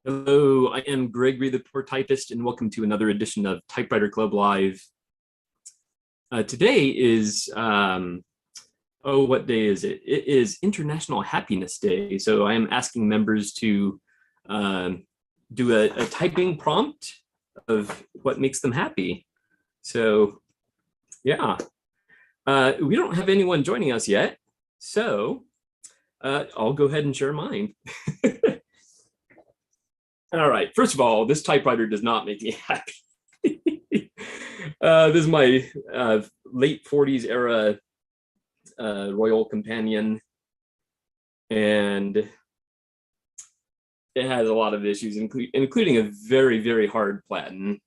Hello, I am Gregory the Poor Typist, and welcome to another edition of Typewriter Club Live. Today is, what day is it? It is International Happiness Day. So I am asking members to um, do a typing prompt of what makes them happy. So, yeah, we don't have anyone joining us yet. So I'll go ahead and share mine. All right. First of all, this typewriter does not make me happy. This is my late 40s era Royal Companion, and it has a lot of issues, including a very, very hard platen.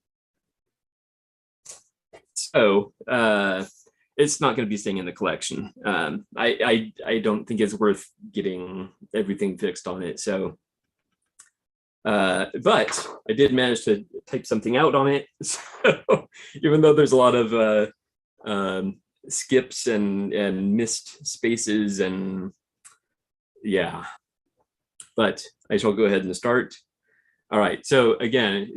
So it's not going to be staying in the collection. I don't think it's worth getting everything fixed on it. So. But I did manage to type something out on it. So even though there's a lot of skips and missed spaces, and yeah, but I shall go ahead and start. All right. So again,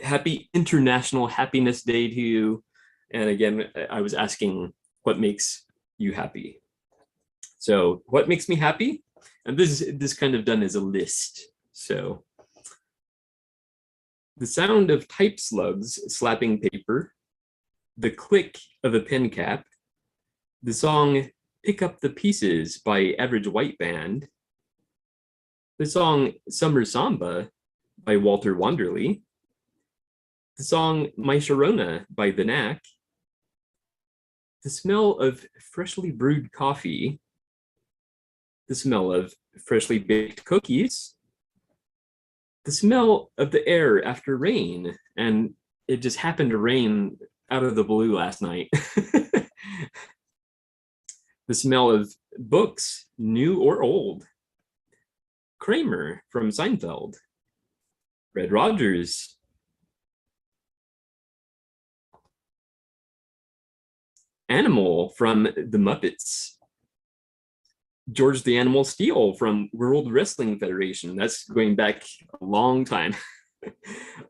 happy International Happiness Day to you. And again, I was asking what makes you happy. So what makes me happy? And this kind of done as a list. So the sound of type slugs slapping paper, the click of a pen cap, the song Pick Up the Pieces by Average White Band, the song Summer Samba by Walter Wanderley, the song My Sharona by The Knack, the smell of freshly brewed coffee, the smell of freshly baked cookies, the smell of the air after rain, and it just happened to rain out of the blue last night. The smell of books, new or old. Kramer from Seinfeld. Red Rogers. Animal from The Muppets. George the Animal Steel from World Wrestling Federation. That's going back a long time.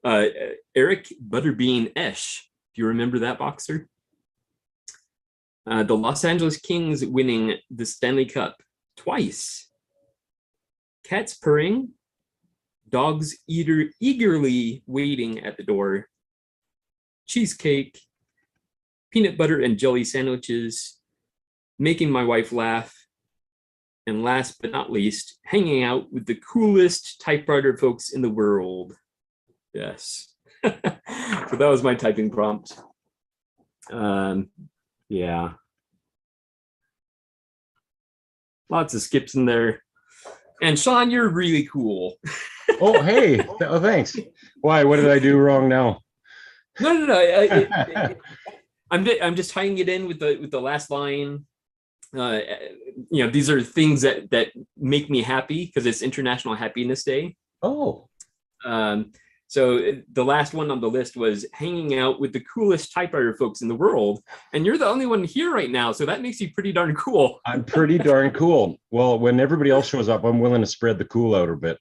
Eric Butterbean Esch. Do you remember that boxer? The Los Angeles Kings winning the Stanley Cup twice. Cats purring. Dogs eagerly waiting at the door. Cheesecake. Peanut butter and jelly sandwiches. Making my wife laugh. And last but not least, hanging out with the coolest typewriter folks in the world. Yes. So that was my typing prompt. Yeah. Lots of skips in there. And Sean, you're really cool. Oh, hey. Oh, thanks. Why? What did I do wrong now? No. I'm just tying it in with the last line. These are things that make me happy because it's International Happiness Day. Oh. So the last one on the list was hanging out with the coolest typewriter folks in the world, and you're the only one here right now, so that makes you pretty darn cool. I'm pretty darn cool. Well, when everybody else shows up, I'm willing to spread the cool out a bit.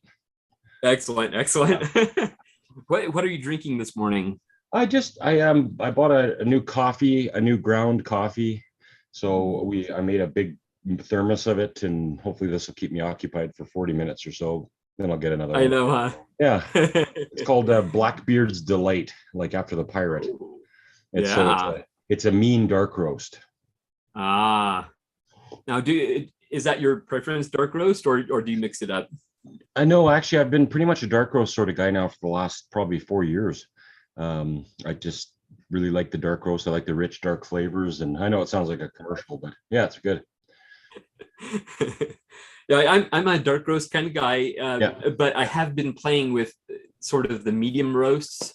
Excellent. What are you drinking this morning? I bought a new coffee, a new ground coffee. So I made a big thermos of it, and hopefully this will keep me occupied for 40 minutes or so. Then I'll get another I one. know, huh? Yeah. It's called Blackbeard's Delight, like after the pirate. It's a mean dark roast. Now, is that your preference, dark roast, or do you mix it up? I know, actually, I've been pretty much a dark roast sort of guy now for the last probably 4 years. I just really like the dark roast. I like the rich dark flavors, and I know it sounds like a commercial, but yeah, it's good. Yeah, I'm a dark roast kind of guy, Yeah. but I have been playing with sort of the medium roasts,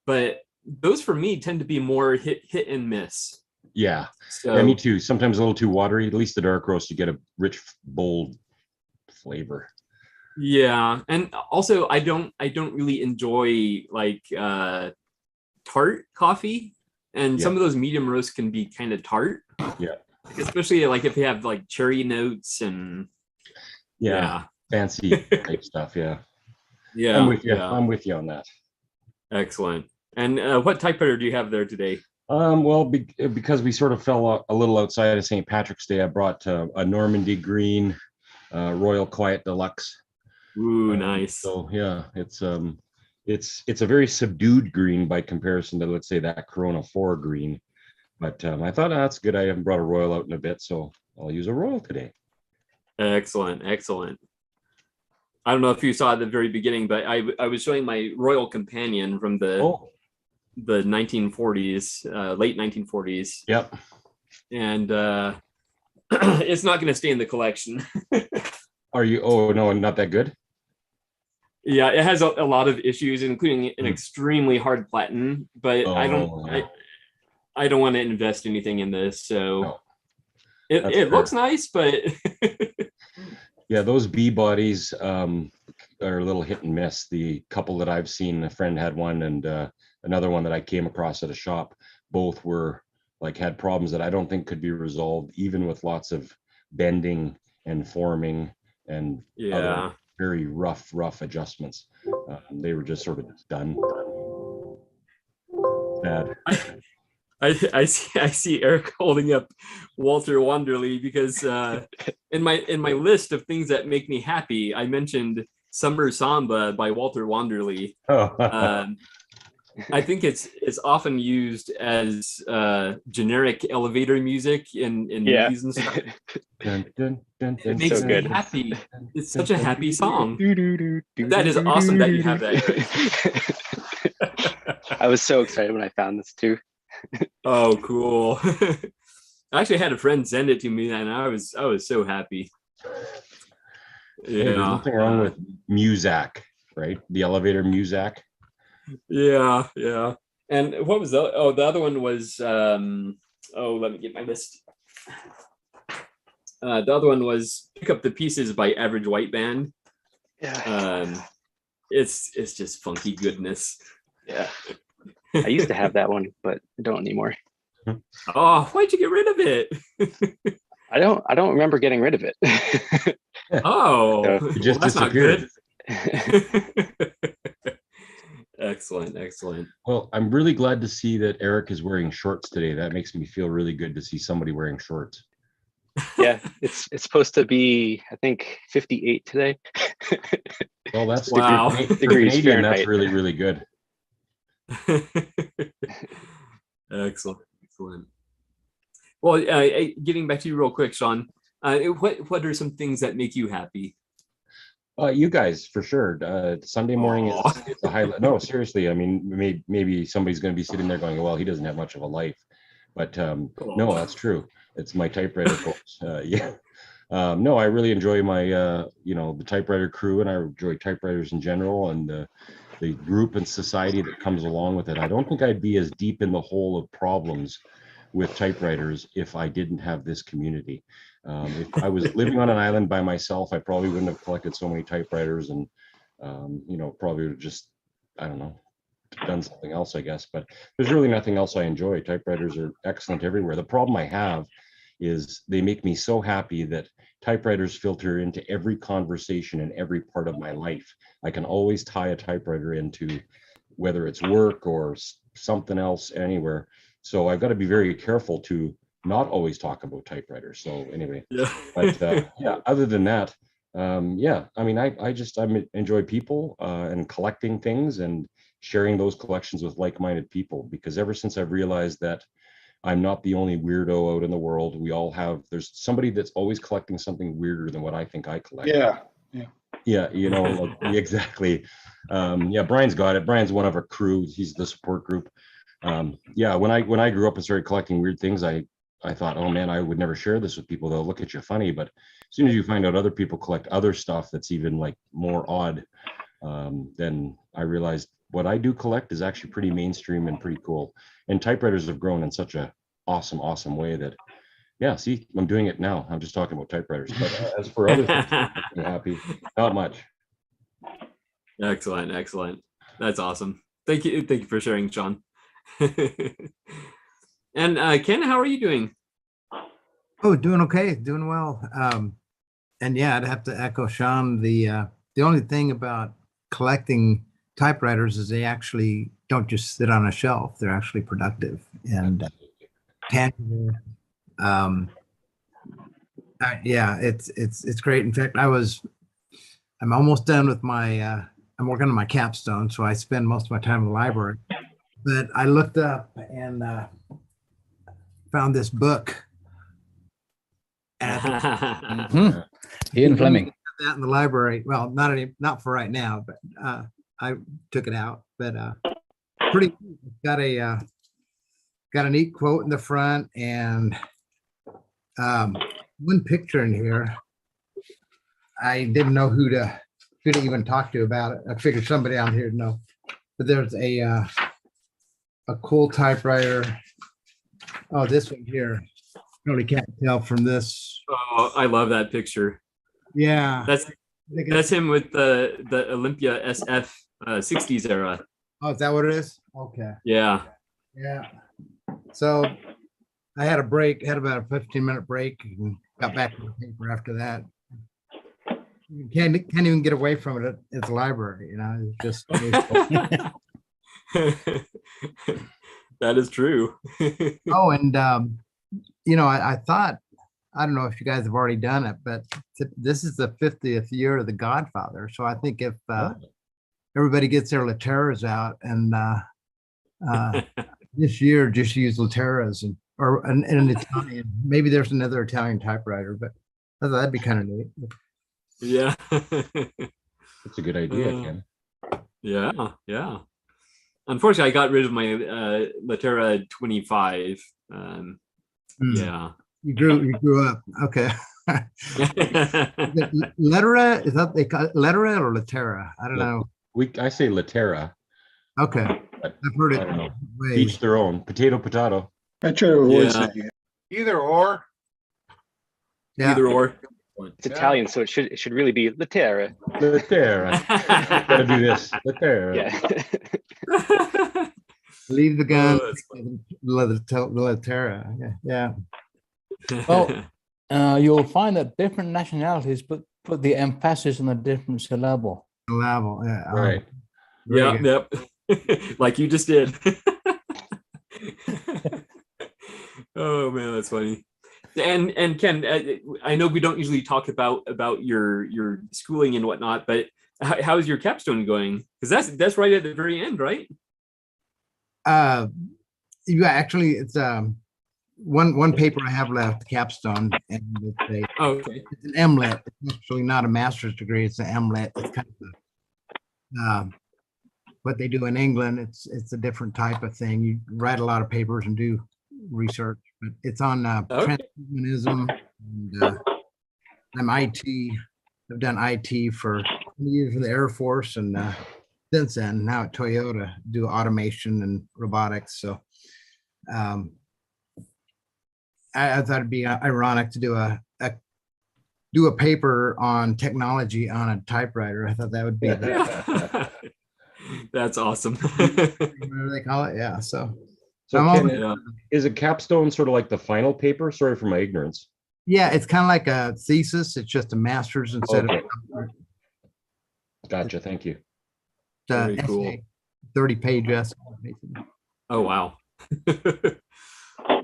but those for me tend to be more hit and miss. Yeah. So Yeah, me too. Sometimes a little too watery. At least the dark roast, you get a rich, bold flavor. yeah, and also I don't really enjoy like tart coffee, and Yeah. some of those medium roasts can be kind of tart, Yeah. especially like if they have like cherry notes and Yeah. yeah. Fancy type stuff. Yeah. Yeah, with you. yeah. I'm with you on that. Excellent. And what typewriter do you have there today? Well, because we sort of fell a little outside of St. Patrick's Day, I brought a Normandy Green Royal Quiet Deluxe. Ooh, nice. So yeah, it's a very subdued green by comparison to, let's say, that Corona 4 green. But I thought, that's good. I haven't brought a Royal out in a bit, so I'll use a Royal today. Excellent, excellent. I don't know if you saw at the very beginning, but I was showing my Royal Companion from the 1940s, late 1940s. Yep. And it's not going to stay in the collection. Are you? Oh no, not that good. Yeah, it has a lot of issues, including an extremely hard platen. But I don't want to invest anything in this, so No, it looks nice, but yeah, those B bodies are a little hit and miss. The couple that I've seen, a friend had one, and another one that I came across at a shop, both were had problems that I don't think could be resolved, even with lots of bending and forming and other very rough adjustments. They were just sort of done. Bad. I see Eric holding up Walter Wanderley because in my list of things that make me happy, I mentioned Summer Samba by Walter Wanderley. I think it's often used as generic elevator music in movies and stuff. It makes me happy. It's such a happy song. That is awesome that you have that. I was so excited when I found this too. Oh, cool. I actually had a friend send it to me and I was so happy. Yeah, there's nothing wrong with Muzak, right? The elevator Muzak. Yeah. And what was the other one was let me get my list. The other one was Pick Up the Pieces by Average White Band. Yeah. It's just funky goodness. Yeah. I used to have that one, but I don't anymore. Oh, why'd you get rid of it? I don't remember getting rid of it. Oh, So, it just that's not good. Excellent. Excellent. Well, I'm really glad to see that Eric is wearing shorts today. That makes me feel really good to see somebody wearing shorts. Yeah, it's supposed to be, I think, 58 today. Well, that's wow. For Canadian, that's really, really good. Excellent. Well, getting back to you real quick, Sean, what are some things that make you happy? You guys, for sure. Sunday morning is a highlight. No, seriously. I mean, maybe somebody's going to be sitting there going, well, he doesn't have much of a life. But no, that's true. It's my typewriter folks. Yeah. No, I really enjoy my, the typewriter crew, and I enjoy typewriters in general, and the group and society that comes along with it. I don't think I'd be as deep in the hole of problems with typewriters if I didn't have this community. If I was living on an island by myself, I probably wouldn't have collected so many typewriters, and probably would have just, I don't know, done something else, I guess. But there's really nothing else I enjoy. Typewriters are excellent everywhere. The problem I have is they make me so happy that typewriters filter into every conversation in every part of my life. I can always tie a typewriter into whether it's work or something else anywhere. So I've got to be very careful to not always talk about typewriters. So anyway, but yeah, other than that, yeah, I mean, I enjoy people and collecting things and sharing those collections with like-minded people, because ever since I've realized that I'm not the only weirdo out in the world, there's somebody that's always collecting something weirder than what I think I collect. Yeah, exactly. Yeah, Brian's got it. Brian's one of our crew. He's the support group. Yeah, when I grew up and started collecting weird things, I thought, oh man, I would never share this with people. They'll look at you funny. But as soon as you find out other people collect other stuff that's even more odd, then I realized what I do collect is actually pretty mainstream and pretty cool. And typewriters have grown in such a awesome way that, yeah, see, I'm doing it now. I'm just talking about typewriters. But as for other things, I'm happy. Not much. Excellent. That's awesome. Thank you for sharing, Sean. And Ken, how are you doing? Oh, doing okay, doing well. And yeah, I'd have to echo Sean. The only thing about collecting typewriters is they actually don't just sit on a shelf. They're actually productive and tangible. Yeah, it's great. In fact, I'm almost done with my, I'm working on my capstone, so I spend most of my time in the library. But I looked up and found this book. And Ian Fleming. that in the library. Well, not for right now, but I took it out. But pretty cool. It's got a neat quote in the front and one picture in here. I didn't know who to even talk to about it. I figured somebody out here to know. But there's a cool typewriter. Oh, this one here. Really can't tell from this. Oh, I love that picture. Yeah. That's him with the Olympia SF 60s era. Oh, is that what it is? Okay. Yeah. Yeah. So I had about a 15-minute break and got back to the paper after that. You can't even get away from it at the library, you know. It's just that is true. oh, and you know, I thought, I don't know if you guys have already done it, but this is the 50th year of The Godfather. So I think if everybody gets their Laterras out and this year just use Laterras or an Italian, maybe there's another Italian typewriter, but I thought that'd be kind of neat. Yeah. That's a good idea, Ken. Yeah. Unfortunately, I got rid of my Latera 25. Yeah. You grew up. Okay. Lettera, is that they call it Lettera or Latera? I don't know. I say Latera. Okay. But I've heard I it don't know. ways. Each their own. Potato. That's what I always Yeah. say. Either or. Yeah. Either or. It's Italian, so it should really be Latera. Latera. Gotta do this. Latera. Yeah. Leave the gun. Oh, that's Latera. Yeah. Well, you'll find that different nationalities put the emphasis on a different syllable. Level. Yeah. Right. Very good. Yep. Like you just did. Oh man, that's funny. And Ken, I know we don't usually talk about your schooling and whatnot, but how is your capstone going? Because that's right at the very end, right? You actually, it's one paper I have left, capstone, and Okay. it's an MLit. It's actually not a master's degree. It's an MLit. It's kind of what they do in England. It's a different type of thing. You write a lot of papers and do research, but it's on Okay. transhumanism. And I'm IT. I've done IT for 20 years in the Air Force, and since then, now at Toyota, do automation and robotics. So I thought it'd be ironic to do a paper on technology on a typewriter. I thought that would be That's awesome. whatever they call it. Yeah. So So I'm Ken, Yeah. is a capstone sort of like the final paper? Sorry for my ignorance. yeah, it's kind of like a thesis. It's just a master's instead Okay. of Gotcha. Thank you. Very cool. essay, 30-page essay. Basically. Oh wow.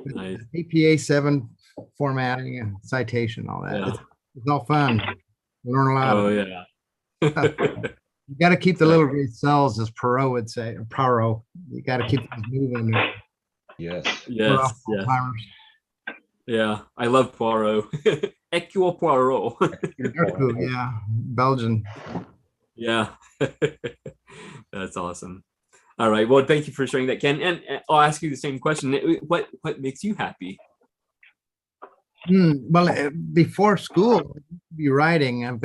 Nice. APA 7 formatting and citation, all that. Yeah. It's all fun. You learn a lot. Oh yeah. You got to keep the little gray cells, as Perot would say, or Poirot. You got to keep them moving. Yes. Yes. Yeah. Yeah. I love Poirot. Equal Poirot. Yeah, Belgian. Yeah. That's awesome. All right. Well, thank you for sharing that, Ken. And I'll ask you the same question. What makes you happy? Well, before school, be writing. We've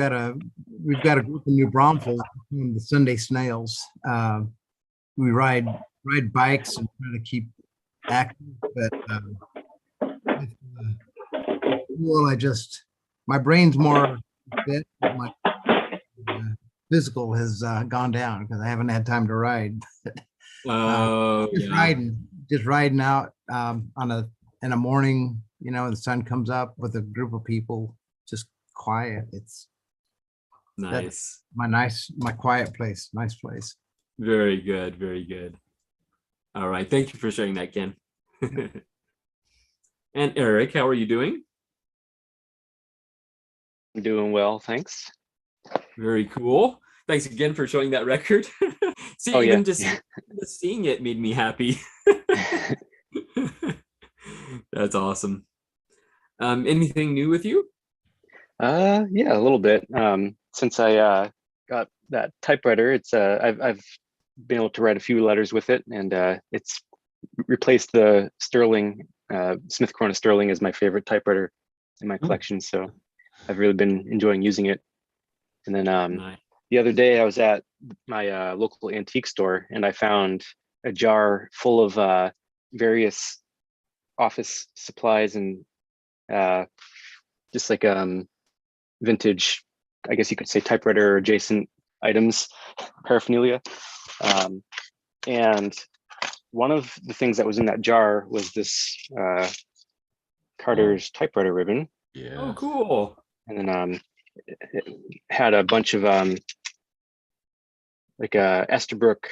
got a group in New Braunfels, the Sunday Snails. We ride bikes and try to keep active, but well, my brain's more fit, but my physical has gone down because I haven't had time to ride. Oh, just riding out in a morning, you know, the sun comes up with a group of people, just quiet. It's Nice. my quiet place. Nice place. Very good. Very good. All right. Thank you for sharing that, Ken. And Eric, how are you doing? I'm doing well, thanks. Very cool. Thanks again for showing that record. See, Oh, even yeah. just seeing it made me happy. That's awesome. Anything new with you? Yeah, a little bit. Since I got that typewriter, it's I've been able to write a few letters with it, and it's replaced the Sterling Smith Corona Sterling as my favorite typewriter in my collection. So I've really been enjoying using it. And then Nice. the other day I was at my local antique store, and I found a jar full of various office supplies and just like vintage, I guess you could say typewriter adjacent items, paraphernalia. And one of the things that was in that jar was this Carter's typewriter ribbon. Yeah. Oh, cool. And then it had a bunch of like Esterbrook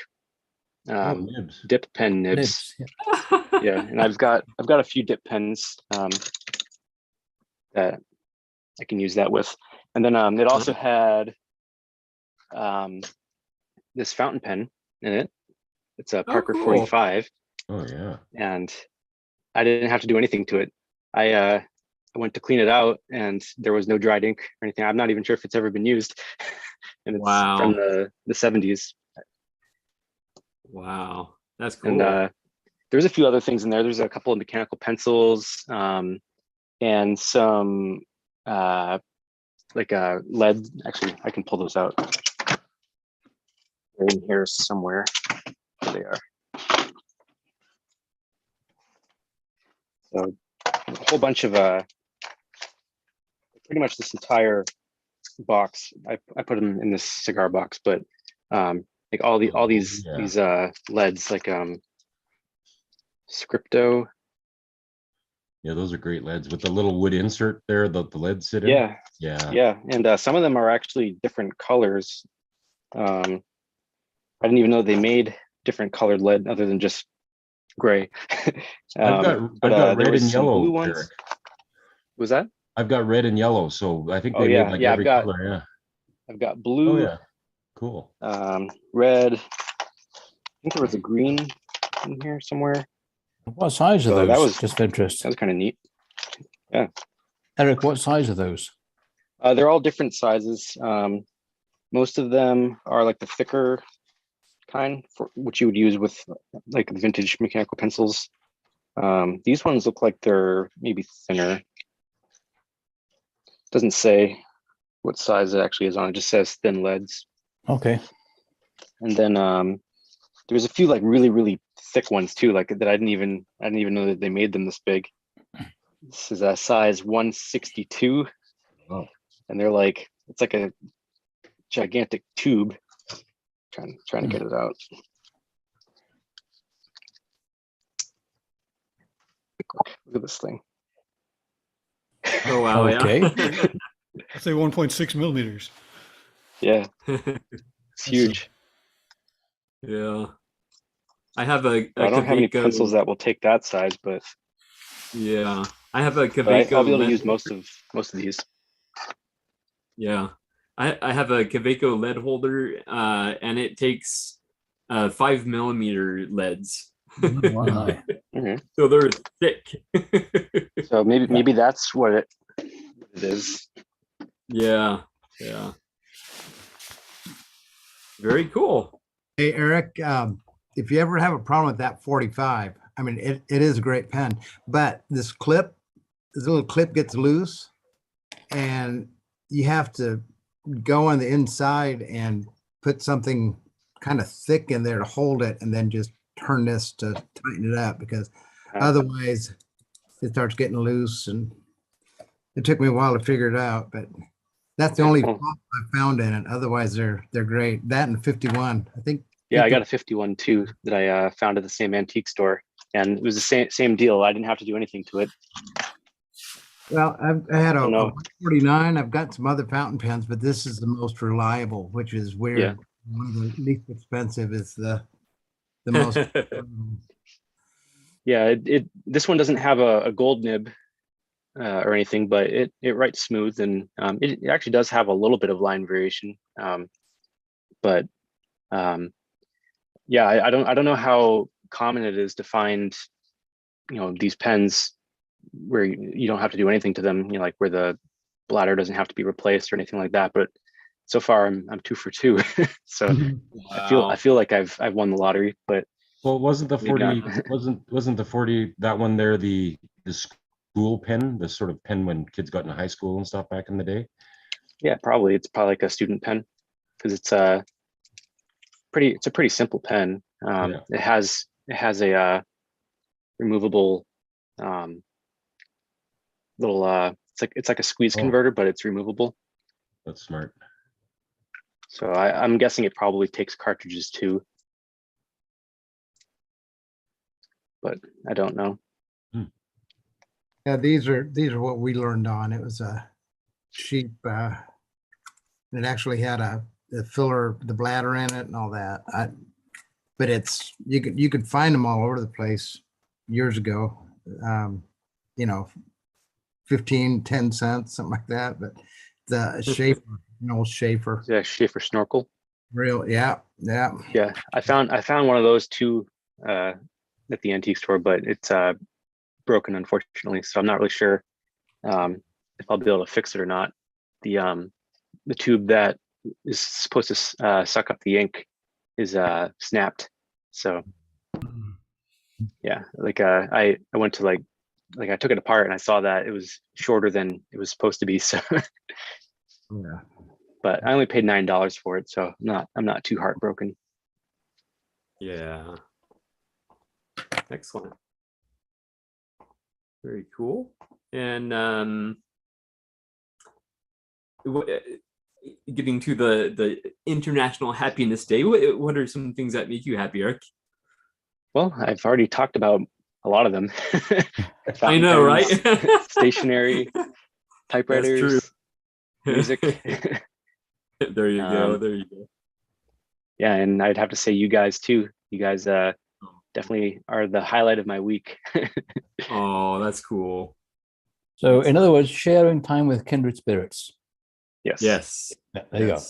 Nibs. dip pen nibs. Nibs, yeah. Yeah, and I've got a few dip pens that I can use that with. And then it also had this fountain pen in it. It's a Parker cool. 45, Oh yeah. and I didn't have to do anything to it. I went to clean it out, and there was no dried ink or anything. I'm not even sure if it's ever been used. And it's Wow. from the 70s. Wow. That's cool. And there's a few other things in there. There's a couple of mechanical pencils and some like lead. Actually, I can pull those out. They're in here somewhere. There they are. So a whole bunch of pretty much this entire box. I put them in this cigar box, but like all these leads, like Scripto. Yeah, those are great leads with the little wood insert there that the leads sit in. Yeah, Yeah. and some of them are actually different colors. I didn't even know they made different colored lead other than just gray. I've got there red was and some yellow, blue ones. Eric. Was that? I've got red and yellow, so I think Oh, they yeah, made like yeah, every color. Yeah. I've got Oh blue, yeah. Cool. red. I think there was a green in here somewhere. What size are So those? that was- just of interest. That was kind of neat. Eric, what size are those? They're all different sizes. Most of them are like the thicker kind, which you would use with like vintage mechanical pencils. These ones look like they're maybe thinner. Doesn't say what size it actually is on. It just says thin leads. Okay. And then there's a few like really thick ones too, like that I didn't even know that they made them this big. This is a size 162. Oh. And they're like, it's like a gigantic tube. Trying to get it out. Look at this thing. Oh, wow. Okay. Yeah. I'd say 1.6 millimeters. Yeah, it's huge. Yeah. I have a I don't have any Kaweco- pencils that will take that size, but Yeah. I have a I'll Kaweco be able to lead- use most of these. Yeah. I have a Kaweco lead holder and it takes 5 millimeter leads. Wow. Okay. So they're thick. So maybe that's what it is. Yeah. Yeah. Very cool. Hey, Eric, if you ever have a problem with that 45, I mean, it is a great pen, but this little clip gets loose and you have to go on the inside and put something kind of thick in there to hold it and then just turn this to tighten it up, because otherwise it starts getting loose. And it took me a while to figure it out, but that's the only fault I found in it. Otherwise they're great. That and 51, I think. Yeah, I got a 51 too that I found at the same antique store, and it was the same deal. I didn't have to do anything to it. Well, I had a don't know. 149. I've got some other fountain pens, but this is the most reliable, which is weird. Yeah. One of the least expensive is the most. Yeah, this one doesn't have a gold nib or anything, but it writes smooth, and it actually does have a little bit of line variation. But yeah, I don't know how common it is to find, these pens where you don't have to do anything to them, like where the bladder doesn't have to be replaced or anything like that. But so far I'm 2 for 2. So I feel like I've won the lottery. But Well, wasn't the maybe 40 not. wasn't the 40 that one there the school pen, the sort of pen when kids got into high school and stuff back in the day? Yeah, probably it's probably like a student pen, because it's a pretty simple pen. Yeah. It has a removable little it's like a squeeze Oh. converter, but it's removable. That's smart. So I'm guessing it probably takes cartridges too, but I don't know. Yeah, these are what we learned on. It was a cheap. It actually had a filler, the bladder in it, and all that. But it's you could find them all over the place years ago. 10 cents, something like that. But the Schaefer, old Schaefer, Yeah, Schaefer snorkel. real, yeah. Yeah, I found one of those too at the antique store, but it's broken, unfortunately. So I'm not really sure if I'll be able to fix it or not. The tube that is supposed to suck up the ink is snapped. So yeah, like I went to like I took it apart and I saw that it was shorter than it was supposed to be. So Yeah. but I only paid $9 for it, so I'm not too heartbroken. Yeah. Excellent. Very cool. And getting to the International Happiness Day, what are some things that make you happy, Eric? Well, I've already talked about a lot of them. I know, right? Stationery, typewriters, music. There you go. There you go. Yeah, and I'd have to say you guys too. You guys definitely are the highlight of my week. Oh, that's cool. So, in other words, sharing time with kindred spirits. Yes. Yes. Yeah, there you go.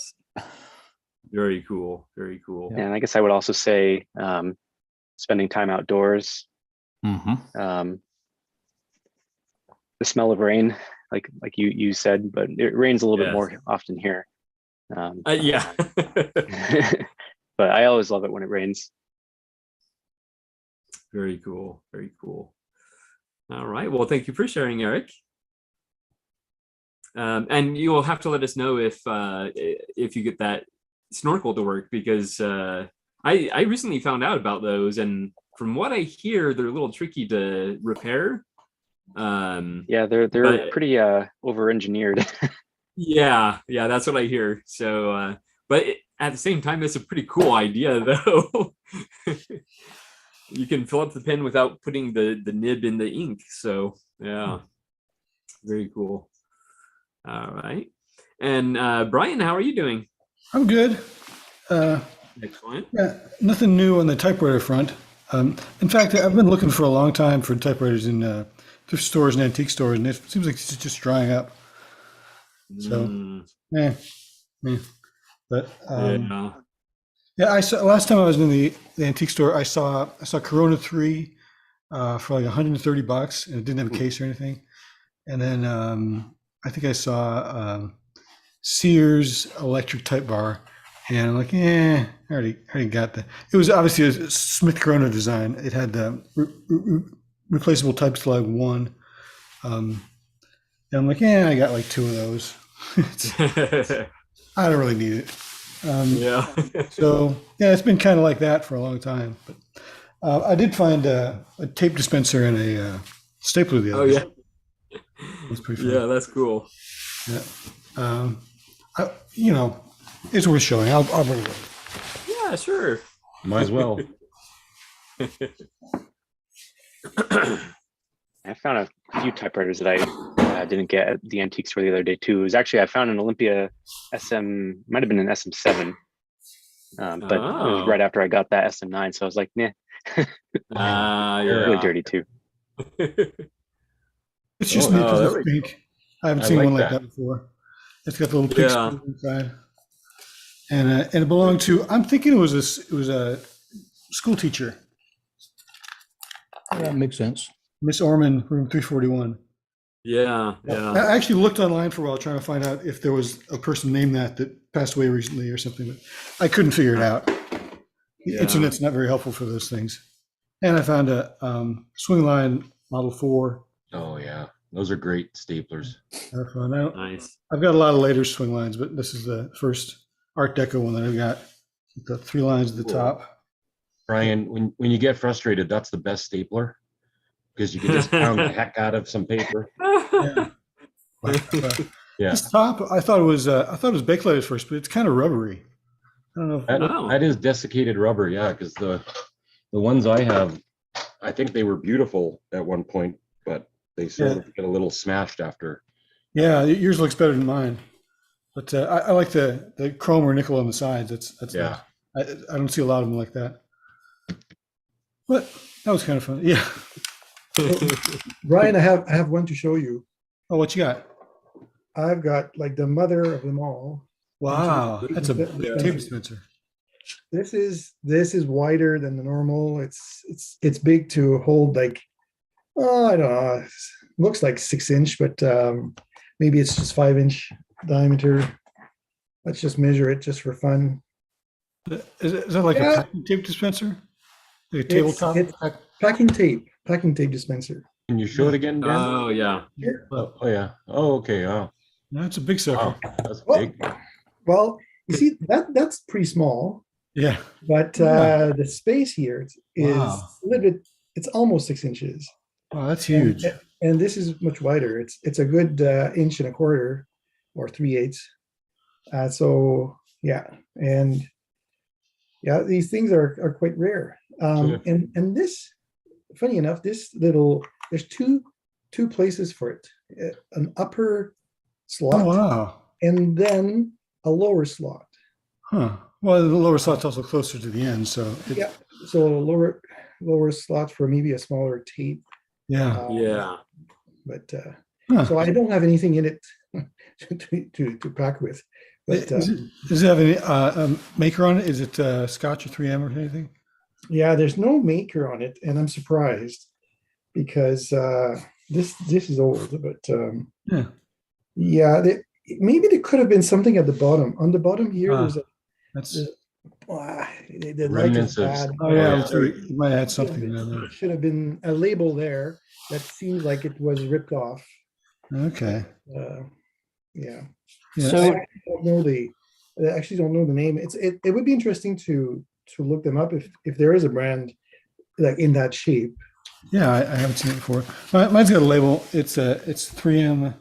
Very cool. Very cool. Yeah. And I guess I would also say spending time outdoors. Mm-hmm. The smell of rain, like you said, but it rains a little bit Yes. more often here. Yeah. But I always love it when it rains. Very cool. Very cool. All right. Well, thank you for sharing, Eric. And you will have to let us know if you get that snorkel to work, because I recently found out about those, and from what I hear, they're a little tricky to repair. Yeah, they're pretty over-engineered. Yeah, that's what I hear. So, but at the same time, it's a pretty cool idea, though. You can fill up the pen without putting the nib in the ink. So, yeah, very cool. All right. And Brian, how are you doing? I'm good. Excellent. Yeah, nothing new on the typewriter front. In fact, I've been looking for a long time for typewriters in thrift stores and antique stores, and it seems like it's just drying up. So, yeah. But yeah, I saw last time I was in the antique store, I saw Corona 3 for like $130, and it didn't have a case or anything. And then I think I saw Sears electric type bar, and I'm like, I already got that. It was obviously a Smith Corona design. It had the replaceable type slug 1. And I'm like, I got like 2 of those. I don't really need it. Yeah. So yeah, it's been kind of like that for a long time. But I did find a tape dispenser and a stapler the other day. It's pretty fun. Yeah, that's cool. Yeah. It's worth showing. I'll bring it up. Yeah, sure. Might as well. I found a few typewriters that I I didn't get at the antique store the other day too. It was actually, I found an Olympia SM, might have been an SM7, but it was right after I got that SM9. So I was like, nah, really dirty too. It's just neat because there it's we pink. I haven't I seen like one like that. that before. It's got the little pink Yeah. spoon inside. And it belonged to, I'm thinking it was a school teacher, That makes sense. Miss Orman, room 341. Yeah. I actually looked online for a while trying to find out if there was a person named that passed away recently or something, but I couldn't figure it out. The Yeah. internet's not very helpful for those things. And I found a swing line Model 4. Oh yeah, those are great staplers. Nice. I've got a lot of later swing lines, but this is the first Art Deco one that I've got. With the 3 lines at the Cool. top. Brian, when you get frustrated, that's the best stapler because you can just pound the heck out of some paper. Yeah. Yeah, This top, I thought it was Bakelite at first, but it's kind of rubbery. I don't know. that, Oh. that is desiccated rubber. Yeah, because the ones I have, I think they were beautiful at one point, but they sort of get a little smashed after. Yeah, yours looks better than mine. But I like the chrome or nickel on the sides. That's Yeah. nice. I don't see a lot of them like that. But that was kind of fun. Yeah. Brian, I have one to show you. Oh, what you got? I've got like the mother of them all. Wow, that's a Yeah. tape dispenser. This is wider than the normal. It's big to hold like, oh, I don't know. It looks like 6-inch, but maybe it's just 5-inch diameter. Let's just measure it just for fun. Is that like Yeah. a packing tape dispenser? Like a tabletop? It's packing tape dispenser. Can you show it again, Dan? Oh yeah. Here. Oh yeah. Oh okay. Oh, No, it's a big sucker. wow. That's Oh. big. Well, you see that's pretty small, Yeah. but Yeah. the space here is Wow. a little bit. It's almost 6 inches. Wow, that's huge. And this is much wider. It's a good 1.25 or 3/8. So yeah, and yeah, these things are quite rare. Sure. And this, funny enough, this little there's two places for it: an upper slot Oh, wow. and then a lower slot. Huh. Well, the lower slot's also closer to the end, so Yeah, so lower slot for maybe a smaller tape. yeah. Yeah. But Huh. so I don't have anything in it to pack with. But Does it have any maker on it? Is it Scotch or 3M or anything? yeah, there's no maker on it, and I'm surprised because this is old. But Yeah. yeah, maybe there could have been something at the bottom. On the bottom here, there's a That's. the light Remnants is of- bad. Oh yeah, yeah. you might add something down there. There should have been a label there that seems like it was ripped off. Okay. Yeah. Yeah. So I actually don't know the name. It would be interesting to look them up if there is a brand like in that shape. Yeah, I haven't seen it before. Mine's got a label. It's 3M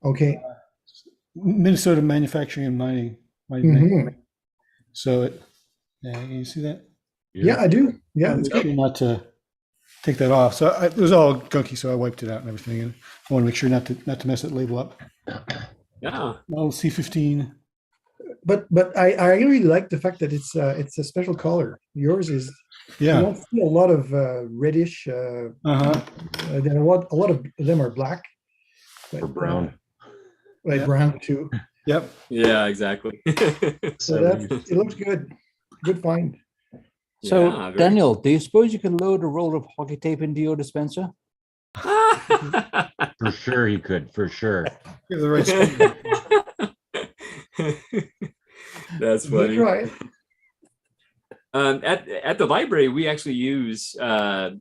Okay. Minnesota Manufacturing and Mining. Mhm. So yeah, you see that? Yeah, I do. Yeah, it's Make good. sure not to take that off. So it was all gunky, so I wiped it out and everything. And I want to make sure not to mess that label up. Yeah. Model C15. But I really like the fact that it's a special color. Yours is. You Yeah. don't see a lot of reddish. Uh-huh. Then a lot of them are black. But, Or brown. Like Yeah. brown too. Yep. Yeah, exactly. So it looks good. Good find. So, Yeah, very Daniel, do you suppose you can load a roll of hockey tape into your dispenser? For sure he could. For sure. Give the right spin. That's Good funny. try. At the library, we actually use a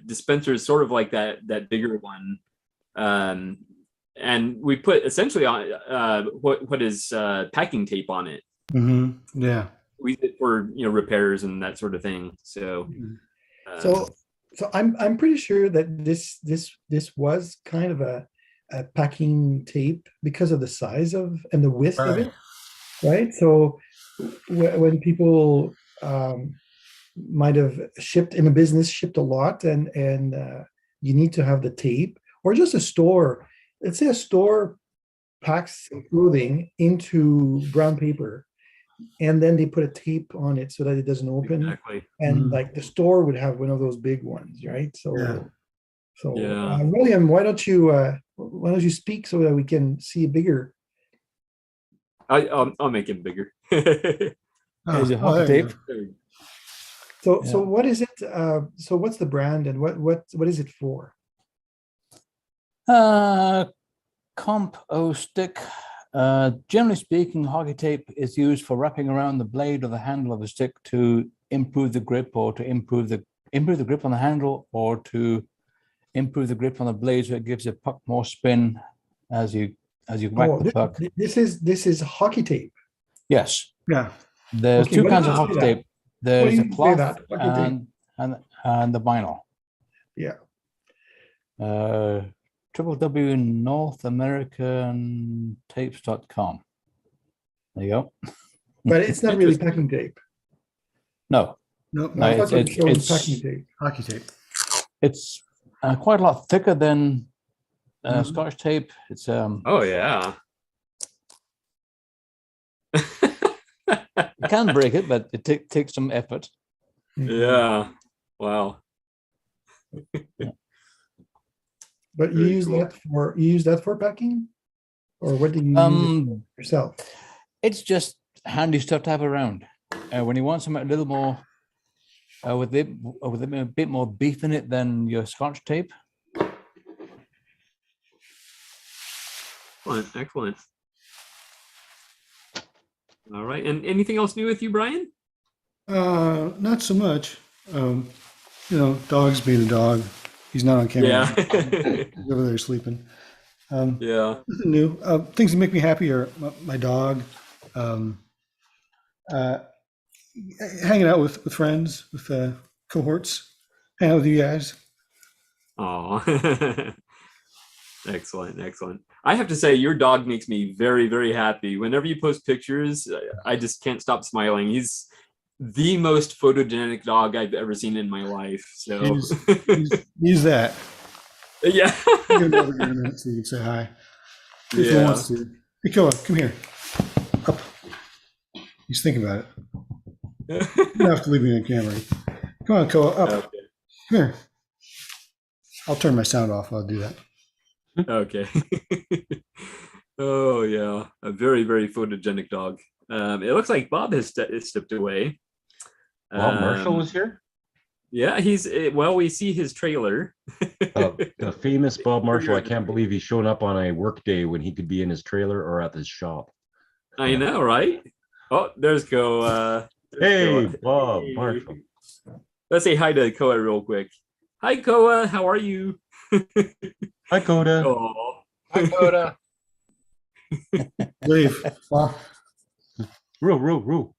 dispenser sort of like that bigger one, and we put essentially on what is packing tape on it. Mm-hmm. Yeah. We did for repairs and that sort of thing. So, So I'm pretty sure that this was kind of a packing tape because of the size of and the width of it, right? So when people might have shipped in a business, shipped a lot, and you need to have the tape, or just a store, let's say a store packs clothing into brown paper, and then they put a tape on it so that it doesn't open. Exactly. And Mhm. like the store would have one of those big ones, right? So, Yeah. William, why don't you speak so that we can see a bigger? I'll make him bigger. Oh, Is it oh, hockey there you tape? go. So what is it? So what's the brand and what is it for? Comp O stick. Generally speaking, hockey tape is used for wrapping around the blade or the handle of a stick to improve the grip, or to improve the grip on the handle, or to improve the grip on the blade, so it gives the puck more spin as you whack the puck. This is hockey tape. Yes, Yeah. there's Okay, two what kinds do of you hockey say that? tape. There's do the you say cloth that? Hockey tape. and the vinyl. Yeah. www.NorthAmericanTapes.com. There you go. But it's not really packing tape. No, Nope. No, I No, thought you were showing it's- packing tape. hockey tape. it's quite a lot thicker than Mhm. Scotch tape. It's Oh yeah. you can break it, but it takes some effort. Yeah. Wow. But you Very use cool. that for packing, or what do you use it yourself? It's just handy stuff to have around when you want something a little more with a bit more beef in it than your Scotch tape. Excellent. Excellent. All right. And anything else new with you, Brian? Not so much. Dog's being a dog. He's not on camera. Yeah. He's over there sleeping. Yeah. Nothing new. Things that make me happy are my dog, hanging out with friends, with cohorts, hanging out with you guys. Oh. Excellent. Excellent. I have to say, your dog makes me very, very happy. Whenever you post pictures, I just can't stop smiling. He's the most photogenic dog I've ever seen in my life. So He's that. yeah. I'm gonna go over here in a minute so you can say hi. If he Yeah. wants to. Hey, Koa, come here. Up. He's thinking about it. You don't have to leave me on camera. Come on, Koa, up. Okay. Come here. I'll turn my sound off. I'll do that. Okay. Oh yeah, a very, very photogenic dog. It looks like Bob has stepped away. Bob Marshall was here. Yeah, we see his trailer. The famous Bob Marshall. I can't believe he's showing up on a work day when he could be in his trailer or at his shop. I know, right? Oh, there's Koa. Hey, Koa. Bob Hey. Marshall. Let's say hi to Koa real quick. Hi, Koa. How are you? Hi, Coda. Oh. Hi, Coda. Leave. Roo.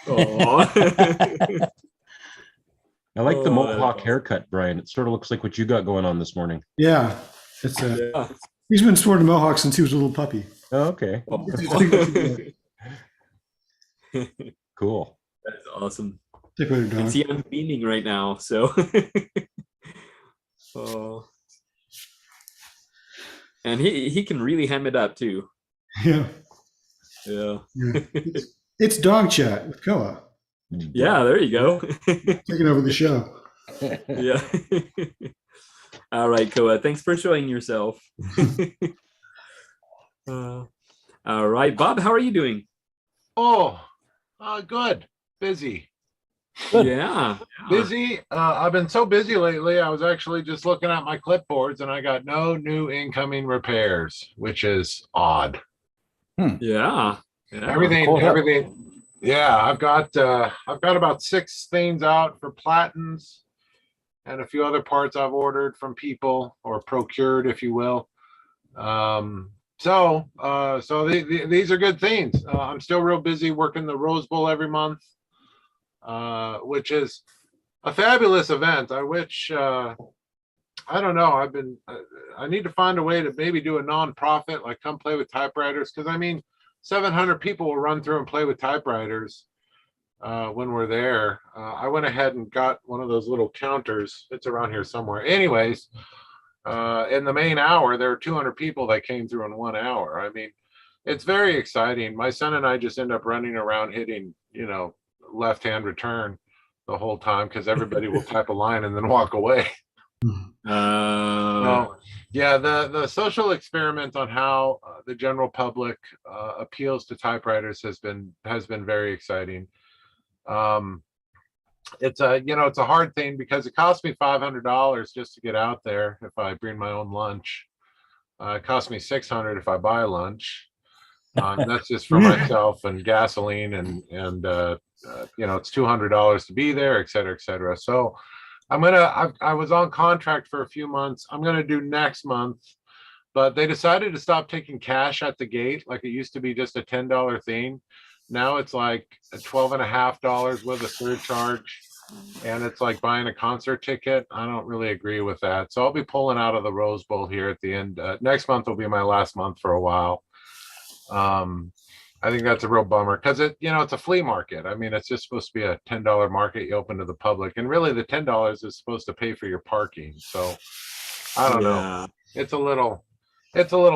Oh. I like the Oh, mohawk that's haircut, Brian. It sort of looks like what you got going on this morning. Yeah. It's Yeah. he's been sporting a mohawk since he was a little puppy. Oh, okay. Oh. Cool. That's awesome. Typewriter And dog. see, I'm beaming right now, so. Oh. And he can really ham it up too. Yeah. Yeah. Yeah. It's dog chat with Koa. Yeah, there you go. Taking over the show. Yeah. All right, Koa. Thanks for showing yourself. All right, Bob, how are you doing? Oh, good. Busy. Good. Yeah. Busy. I've been so busy lately. I was actually just looking at my clipboards and I got no new incoming repairs, which is odd. Yeah. Everything. Yeah, I've got about 6 things out for platens and a few other parts I've ordered from people or procured, if you will. So these are good things. I'm still real busy working the Rose Bowl every month, which is a fabulous event. I don't know. I need to find a way to maybe do a nonprofit, like come play with typewriters. Cause 700 people will run through and play with typewriters when we're there. I went ahead and got one of those little counters. It's around here somewhere. Anyways, in the main hour, there were 200 people that came through in 1 hour. I mean, it's very exciting. My son and I just end up running around hitting, left-hand return the whole time because everybody will type a line and then walk away. So, yeah, the social experiment on how the general public appeals to typewriters has been very exciting. It's a hard thing because it costs me $500 just to get out there if I bring my own lunch. It costs me $600 if I buy lunch. That's just for myself and gasoline and it's $200 to be there, et cetera, et cetera. So I was on contract for a few months. I'm gonna do next month, but they decided to stop taking cash at the gate. Like it used to be just a $10 thing. Now it's like $12.50 with a surcharge, and it's like buying a concert ticket. I don't really agree with that. So I'll be pulling out of the Rose Bowl here at the end. Next month will be my last month for a while. I think that's a real bummer because it's a flea market. I mean, it's just supposed to be a $10 market you open to the public, and really the $10 is supposed to pay for your parking. So I don't know. It's a little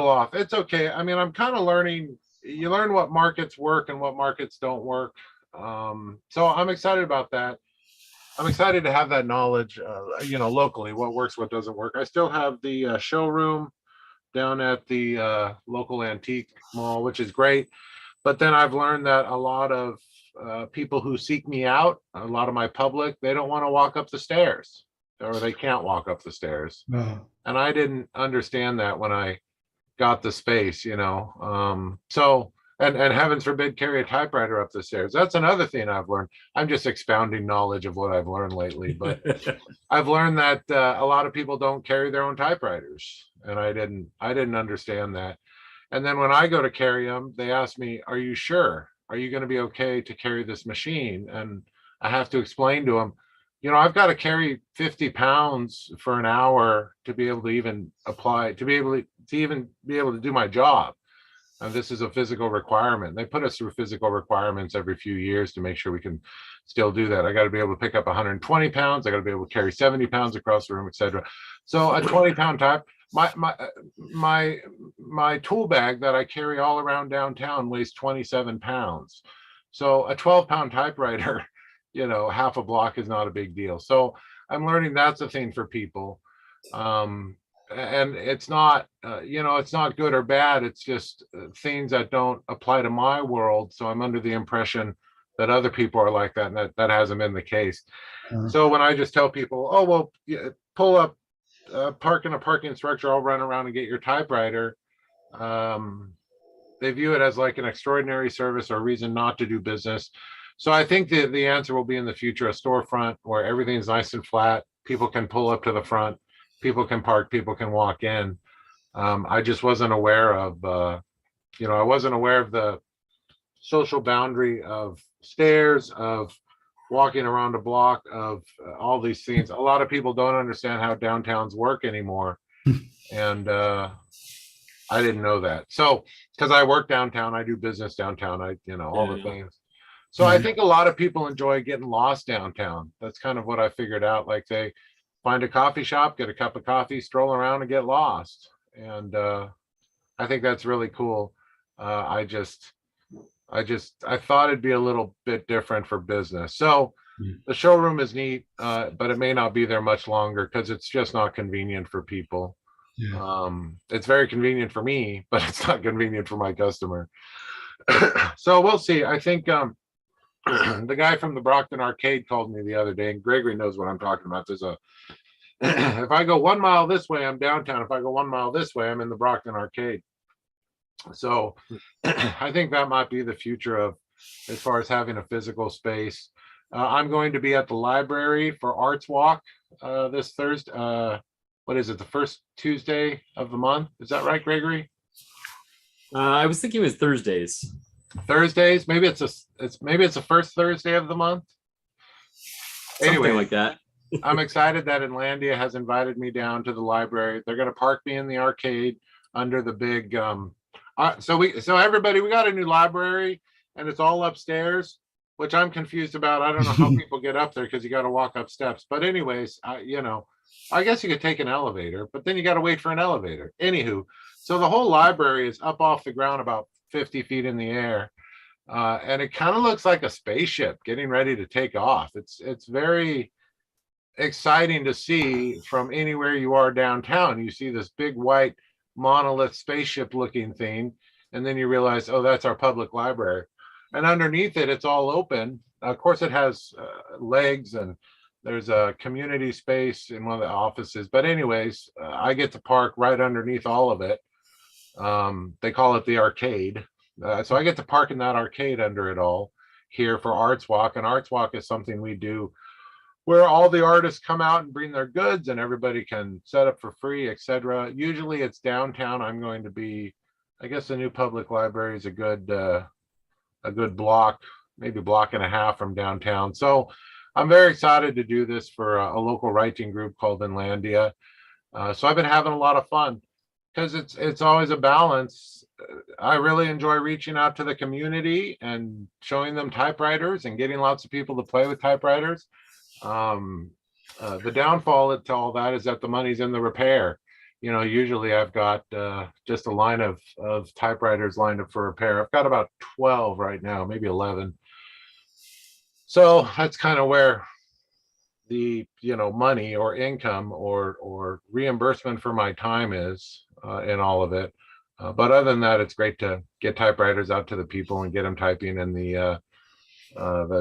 off. It's okay. I mean, I'm kind of learning. You learn what markets work and what markets don't work. So I'm excited about that. I'm excited to have that knowledge, locally, what works, what doesn't work. I still have the showroom down at the local antique mall, which is great. But then I've learned that a lot of people who seek me out, a lot of my public, they don't want to walk up the stairs, or they can't walk up the stairs. No. And I didn't understand that when I got the space, so and heavens forbid carry a typewriter up the stairs. That's another thing I've learned. I'm just expounding knowledge of what I've learned lately, but I've learned that a lot of people don't carry their own typewriters, and I didn't understand that. And then when I go to carry them, they ask me, are you sure? Are you going to be okay to carry this machine? And I have to explain to them, I've got to carry 50 pounds for an hour to be able to even apply, to be able to do my job. And this is a physical requirement. They put us through physical requirements every few years to make sure we can still do that. I got to be able to pick up 120 pounds. I got to be able to carry 70 pounds across the room, et cetera. So a 20-pound type, my tool bag that I carry all around downtown weighs 27 pounds. So a 12-pound typewriter, half a block is not a big deal. So I'm learning that's a thing for people. And it's not, it's not good or bad. It's just things that don't apply to my world. So I'm under the impression that other people are like that, and that hasn't been the case. So when I just tell people, oh, well, pull up, park in a parking structure, I'll run around and get your typewriter. They view it as like an extraordinary service or a reason not to do business. So I think the answer will be in the future, a storefront where everything's nice and flat. People can pull up to the front. People can park, people can walk in. I just wasn't aware of, I wasn't aware of the social boundary of stairs, of walking around a block, of all these things. A lot of people don't understand how downtowns work anymore. And I didn't know that. So, because I work downtown, I do business downtown, all the things. So I think a lot of people enjoy getting lost downtown. That's kind of what I figured out. Like they find a coffee shop, get a cup of coffee, stroll around and get lost. And I think that's really cool. I thought it'd be a little bit different for business. So the showroom is neat, but it may not be there much longer because it's just not convenient for people. It's very convenient for me, but it's not convenient for my customer. So we'll see. I think the guy from the Brockton Arcade called me the other day, and Gregory knows what I'm talking about. There's if I go 1 mile this way, I'm downtown. If I go 1 mile this way, I'm in the Brockton Arcade. So I think that might be the future of, as far as having a physical space. I'm going to be at the library for Arts Walk this Thursday. What is it? The first Tuesday of the month. Is that right, Gregory? I was thinking it was Thursdays. Thursdays? Maybe it's the first Thursday of the month. Something Anyway, like that. I'm excited that Inlandia has invited me down to the library. They're going to park me in the arcade under the big. So everybody, we got a new library, and it's all upstairs, which I'm confused about. I don't know how people get up there because you got to walk up steps. But anyways, I guess you could take an elevator, but then you got to wait for an elevator. Anywho, so the whole library is up off the ground about 50 feet in the air. And it kind of looks like a spaceship getting ready to take off. It's very exciting to see from anywhere you are downtown. You see this big white monolith spaceship looking thing, and then you realize, oh, that's our public library. And underneath it, it's all open. Of course, it has legs, and there's a community space in one of the offices. But anyways, I get to park right underneath all of it. They call it the arcade. So I get to park in that arcade under it all here for Arts Walk. And Arts Walk is something we do where all the artists come out and bring their goods and everybody can set up for free, etc. Usually it's downtown. I'm going to be, I guess the new public library is a good block, maybe block and a half from downtown. So I'm very excited to do this for a local writing group called Inlandia. So I've been having a lot of fun because it's always a balance. I really enjoy reaching out to the community and showing them typewriters and getting lots of people to play with typewriters. The downfall to all that is that the money's in the repair. You know, usually I've got just a line of typewriters lined up for repair. I've got about 12 right now, maybe 11. So that's kind of where the, you know, money or income or reimbursement for my time is in all of it. But other than that, it's great to get typewriters out to the people and get them typing. And the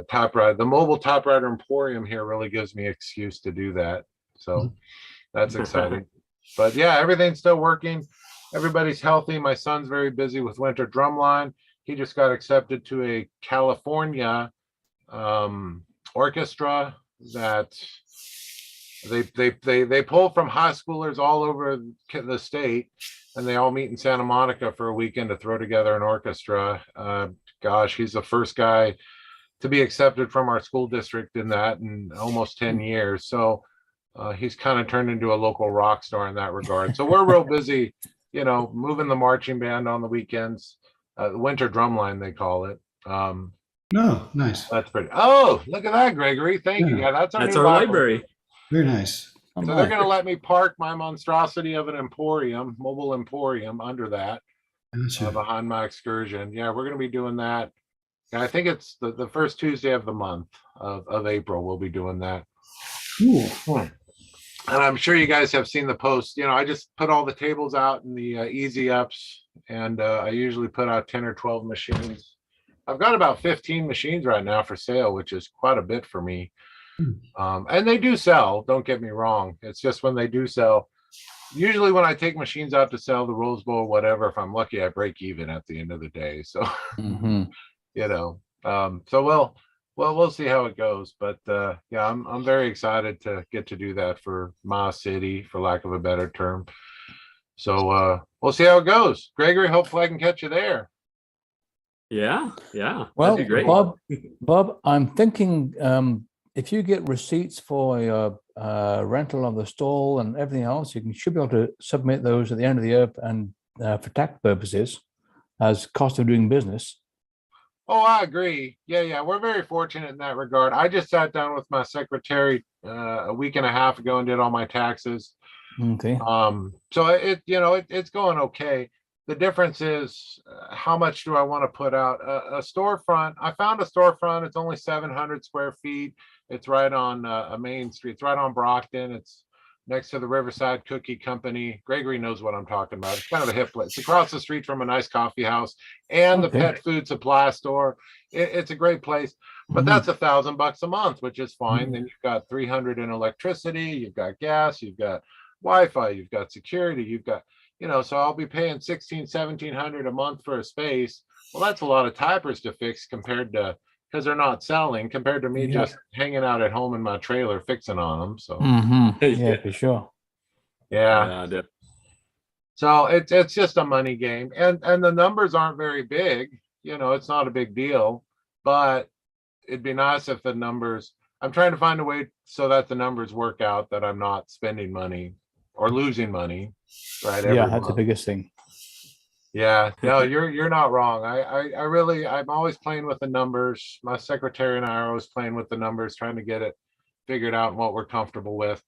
typewriter, the mobile typewriter emporium here really gives me an excuse to do that. So that's exciting. But yeah, everything's still working. Everybody's healthy. My son's very busy with Winter Drumline. He just got accepted to a California orchestra that they pull from high schoolers all over the state, and they all meet in Santa Monica for a weekend to throw together an orchestra. Gosh, he's the first guy to be accepted from our school district in that in almost 10 years. So he's kind of turned into a local rock star in that regard. So we're real busy, you know, moving the marching band on the weekends. Winter Drumline, they call it. No, nice. That's pretty. Oh, look at that, Gregory. Thank you. Yeah, that's That's new our library. Very nice. So they're going to let me park my monstrosity of an emporium, mobile emporium, under that Gotcha. behind my excursion. Yeah, we're going to be doing that. And I think it's the first Tuesday of the month of April. We'll be doing that. Cool. And I'm sure you guys have seen the post. You know, I just put all the tables out in the easy ups, and I usually put out 10 or 12 machines. I've got about 15 machines right now for sale, which is quite a bit for me. And they do sell, don't get me wrong. It's just when they do sell, usually when I take machines out to sell the Rose Bowl, whatever, if I'm lucky, I break even at the end of the day. So, you know, so we'll see how it goes. But yeah, I'm very excited to get to do that for my city, for lack of a better term. So we'll see how it goes. Gregory, hopefully I can catch you there. Yeah. Well, that'd be great. Bob, I'm thinking if you get receipts for your rental of the stall and everything else, you should be able to submit those at the end of the year and for tax purposes as cost of doing business. Oh, I agree. Yeah. We're very fortunate in that regard. I just sat down with my secretary a week and a half ago and did all my taxes. Okay. So it's going okay. The difference is how much do I want to put out? A storefront. I found a storefront. It's only 700 square feet. It's right on a main street. It's right on Brockton. It's next to the Riverside Cookie Company. Gregory knows what I'm talking about. It's kind of a hip place. It's across the street from a nice coffee house and the pet food supply store. It's a great place, but that's $1,000 a month, which is fine. Then you've got 300 in electricity. You've got gas. You've got Wi-Fi. You've got security. You've got, you know, so I'll be paying $1,700 a month for a space. Well, that's a lot of typers to fix compared to, because they're not selling, compared to me just hanging out at home in my trailer fixing on them. So yeah, for sure. Yeah. So it's just a money game, and the numbers aren't very big. You know, it's not a big deal, but it'd be nice if the numbers. I'm trying to find a way so that the numbers work out, that I'm not spending money or losing money. Right. Yeah, that's the biggest thing. Yeah, no, you're not wrong. I'm always playing with the numbers. My secretary and I are always playing with the numbers, trying to get it figured out and what we're comfortable with.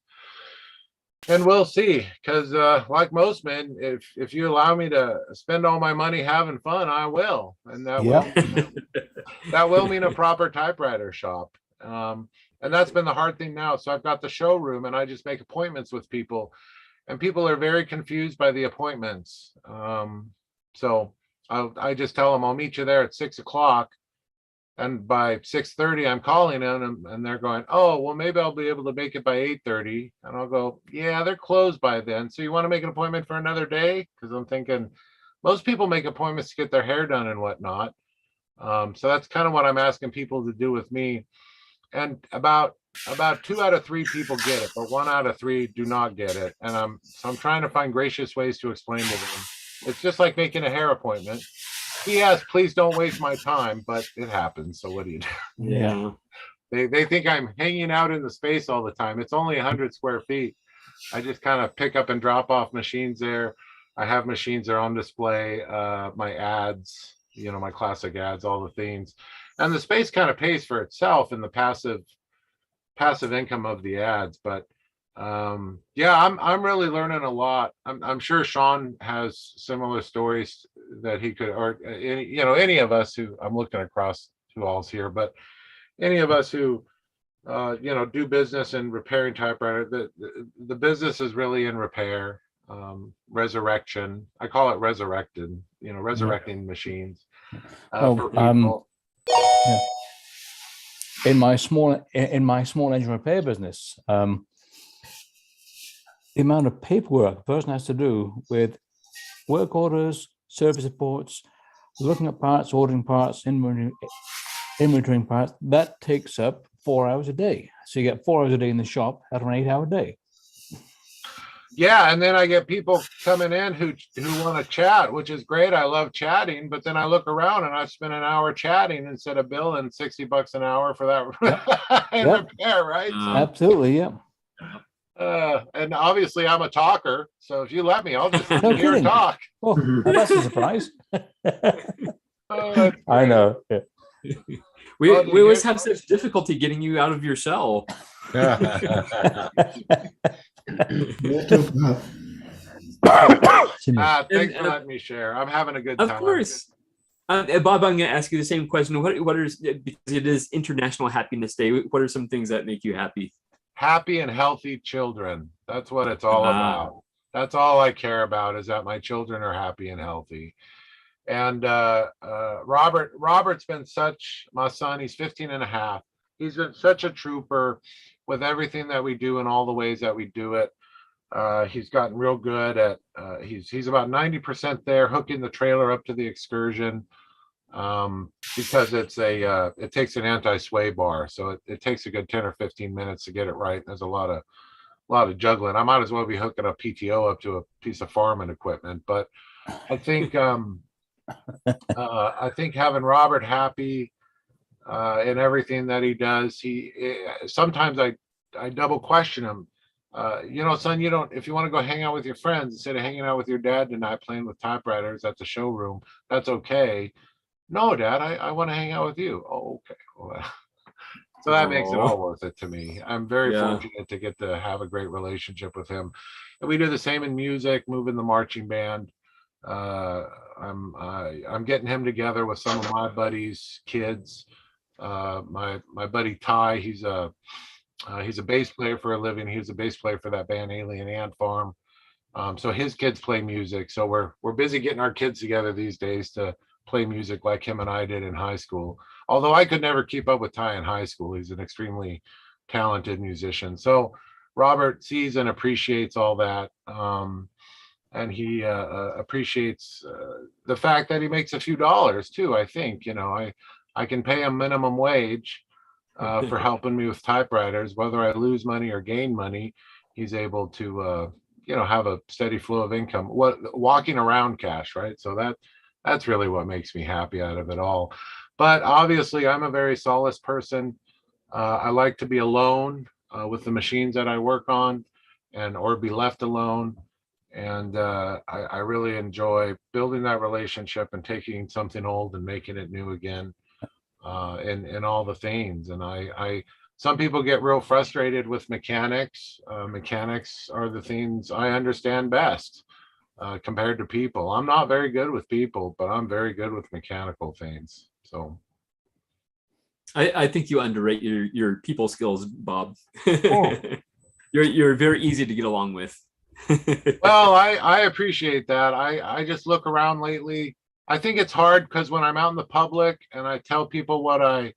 And we'll see, because like most men, if you allow me to spend all my money having fun, I will, and that will mean a proper typewriter shop. And that's been the hard thing now. So I've got the showroom, and I just make appointments with people, and people are very confused by the appointments. So I just tell them I'll meet you there at 6 o'clock. And by 6:30, I'm calling them, and they're going, oh, well, maybe I'll be able to make it by 8:30. And I'll go, yeah, they're closed by then. So you want to make an appointment for another day? Because I'm thinking most people make appointments to get their hair done and whatnot. So that's kind of what I'm asking people to do with me. And about 2 out of 3 people get it, but 1 out of 3 do not get it. And I'm trying to find gracious ways to explain to them. It's just like making a hair appointment. Yes, please don't waste my time, but it happens. So what do you do? Yeah. They think I'm hanging out in the space all the time. It's only 100 square feet. I just kind of pick up and drop off machines there. I have machines there on display, my ads, my classic ads, all the things. And the space kind of pays for itself in the passive income of the ads. But yeah, I'm really learning a lot. I'm sure Sean has similar stories that he could, or any of us who, I'm looking across who all's here, but any of us who do business in repairing typewriter, the business is really in repair, resurrection. I call it resurrected, resurrecting machines for people. Yeah. In my small engine repair business, the amount of paperwork a person has to do with work orders, service reports, looking at parts, ordering parts, inventorying parts, that takes up 4 hours a day. So you get 4 hours a day in the shop out of an 8-hour day. Yeah, and then I get people coming in who want to chat, which is great. I love chatting, but then I look around and I spend an hour chatting instead of billing $60 an hour for that repair, right? So, absolutely, yeah. And obviously I'm a talker, so if you let me, I'll just sit here and talk. Oh, that's a surprise. I know. Yeah. We always have such difficulty getting you out of your shell. Thanks for letting me share. I'm having a good time. Of course. Bob, I'm going to ask you the same question. What are, because it is International Happiness Day, what are some things that make you happy? Happy and healthy children. That's what it's all about. That's all I care about, is that my children are happy and healthy. And Robert's been my son, he's 15 and a half. He's been such a trooper with everything that we do and all the ways that we do it. He's gotten real good at, he's about 90% there, hooking the trailer up to the excursion, because it takes an anti-sway bar. So it takes a good 10 or 15 minutes to get it right. There's a lot of juggling. I might as well be hooking a PTO up to a piece of farming equipment. But I think, I think having Robert happy in everything that he does, sometimes I double question him. Son, if you want to go hang out with your friends instead of hanging out with your dad tonight playing with typewriters at the showroom, that's okay. No, Dad, I want to hang out with you. Oh, okay. Well, so that makes it all worth it to me. I'm very fortunate to get to have a great relationship with him. And we do the same in music, moving the marching band. I'm getting him together with some of my buddies' kids. My buddy Ty, he's a bass player for a living. He was a bass player for that band Alien Ant Farm. So his kids play music. So we're busy getting our kids together these days to play music like him and I did in high school. Although I could never keep up with Ty in high school. He's an extremely talented musician. So Robert sees and appreciates all that. And he appreciates the fact that he makes a few dollars too. I think, I can pay him minimum wage for helping me with typewriters. Whether I lose money or gain money, he's able to, have a steady flow of income. Walking around cash, right? So that's really what makes me happy out of it all. But obviously, I'm a very solace person. I like to be alone with the machines that I work on, or be left alone. And I really enjoy building that relationship and taking something old and making it new again, and all the things. And I some people get real frustrated with mechanics. Mechanics are the things I understand best compared to people. I'm not very good with people, but I'm very good with mechanical things. So I think you underrate your people skills, Bob. Oh. You're very easy to get along with. well, I appreciate that. I just look around lately. I think it's hard because when I'm out in the public and I tell people what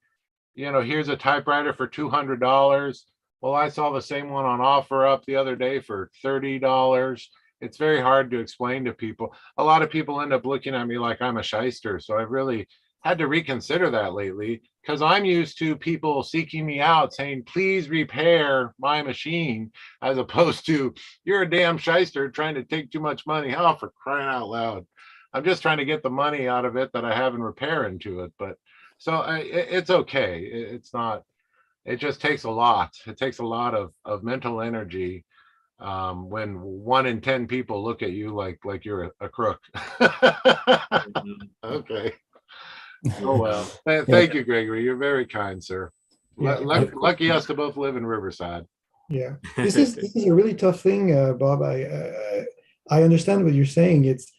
here's a typewriter for $200. Well, I saw the same one on OfferUp the other day for $30. It's very hard to explain to people. A lot of people end up looking at me like I'm a shyster. So I've really had to reconsider that lately because I'm used to people seeking me out saying, please repair my machine, as opposed to you're a damn shyster trying to take too much money. Oh, for crying out loud. I'm just trying to get the money out of it that I have in repair into it. But so it's okay. It's not, it just takes a lot. It takes a lot of mental energy when 1 in 10 people look at you like you're a crook. Okay. Oh, well. Thank you, Gregory. You're very kind, sir. Yeah. Lucky us to both live in Riverside. Yeah, this is a really tough thing, Bob. I understand what you're saying. It's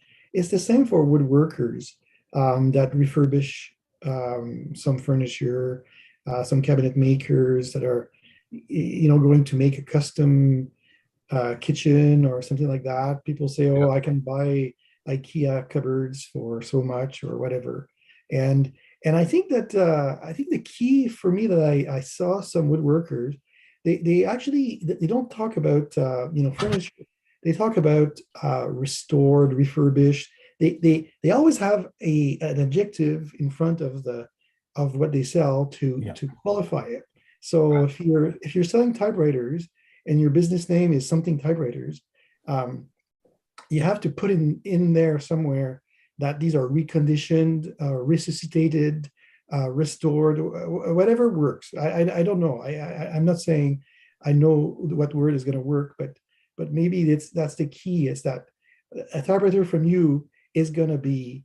the same for woodworkers that refurbish some furniture, some cabinet makers that are, going to make a custom kitchen or something like that. People say, "Oh, I can buy IKEA cupboards for so much or whatever," and I think that the key for me that I saw some woodworkers, they actually they don't talk about furniture. They talk about restored, refurbished. They always have an adjective in front of what they sell to qualify it. So if you're selling typewriters and your business name is something typewriters, you have to put in there somewhere that these are reconditioned, resuscitated, restored, whatever works. I don't know. I'm not saying I know what word is going to work, but maybe that's the key, is that a typewriter from you is going to be,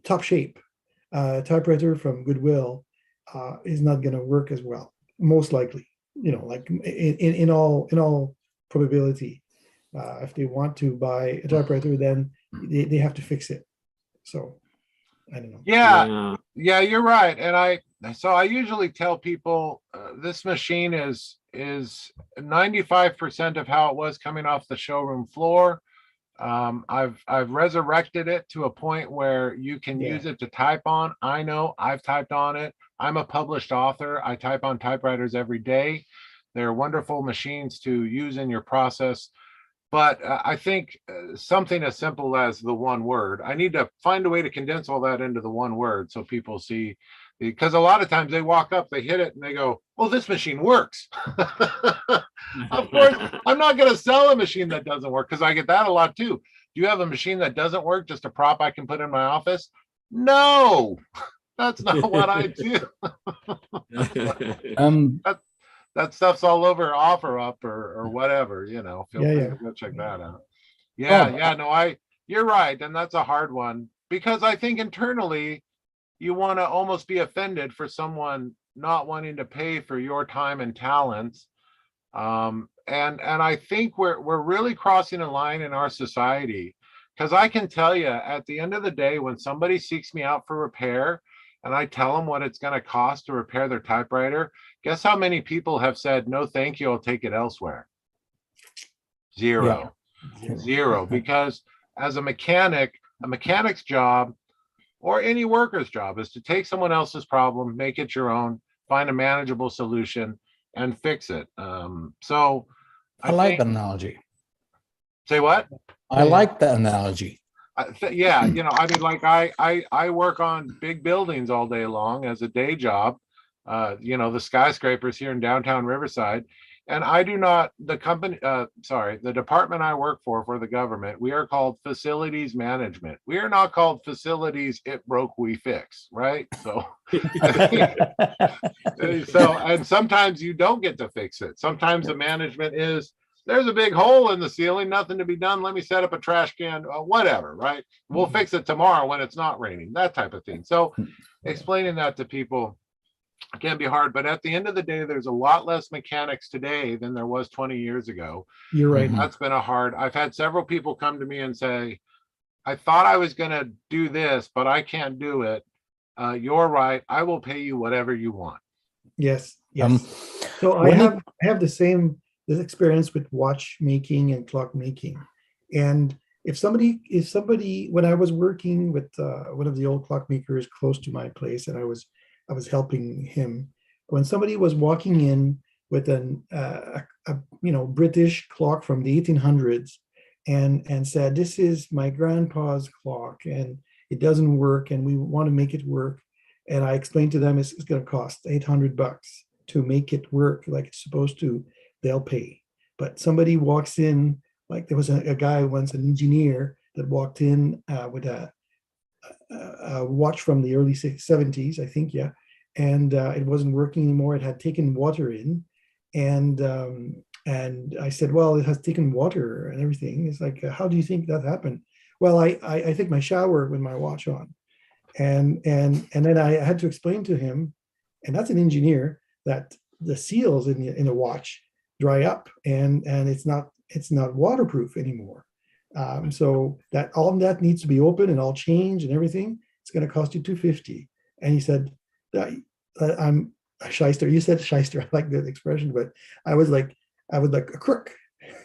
top shape. Typewriter from Goodwill is not going to work as well, most likely. Like in all probability, if they want to buy a typewriter, then they have to fix it. So I don't know. Yeah, you're right. And I usually tell people this machine is 95% of how it was coming off the showroom floor. I've resurrected it to a point where you can use it to type on. I know I've typed on it. I'm a published author. I type on typewriters every day. They're wonderful machines to use in your process. But I think something as simple as the one word, I need to find a way to condense all that into the one word so people see, because a lot of times they walk up, they hit it and they go, oh, this machine works. Of course, I'm not going to sell a machine that doesn't work, because I get that a lot too. Do you have a machine that doesn't work, just a prop I can put in my office? No, that's not what I do. That stuff's all over OfferUp or whatever, feel free to go check that out. You're right. And that's a hard one, because I think internally you want to almost be offended for someone not wanting to pay for your time and talents. And I think we're really crossing a line in our society, because I can tell you at the end of the day, when somebody seeks me out for repair and I tell them what it's going to cost to repair their typewriter, guess how many people have said, no, thank you, I'll take it elsewhere? Zero. Because as a mechanic's job, or any worker's job, is to take someone else's problem, make it your own, find a manageable solution, and fix it. So I like that analogy. Say what? I like that analogy. I work on big buildings all day long as a day job, the skyscrapers here in downtown Riverside. And I do not, the department I work for the government, we are called facilities management. We are not called facilities, it broke, we fix, right? So, and sometimes you don't get to fix it. Sometimes the management is, there's a big hole in the ceiling, nothing to be done. Let me set up a trash can, whatever, right? We'll fix it tomorrow when it's not raining, that type of thing. So explaining that to people can be hard, but at the end of the day, there's a lot less mechanics today than there was 20 years ago. You're right. Mhm. That's been I've had several people come to me and say, I thought I was going to do this, but I can't do it. You're right. I will pay you whatever you want. Yes, Um, yes. So I when it- have this experience with watchmaking and clockmaking. And if somebody, when I was working with one of the old clockmakers close to my place, and I was helping him, when somebody was walking in with a British clock from the 1800s and said, this is my grandpa's clock and it doesn't work and we want to make it work. And I explained to them it's going to cost $800 to make it work like it's supposed to, they'll pay. But somebody walks in, like there was a guy once, an engineer that walked in with a watch from the early 70s, I think, yeah. And it wasn't working anymore. It had taken water in. And I said, well, it has taken water and everything. It's like, how do you think that happened? Well, I take my shower with my watch on. And then I had to explain to him, and that's an engineer, that the seals in the watch dry up and it's not waterproof anymore. So that all of that needs to be open and all changed and everything. It's going to cost you $250. And he said, I'm a shyster. You said shyster. I like that expression, but I was like a crook.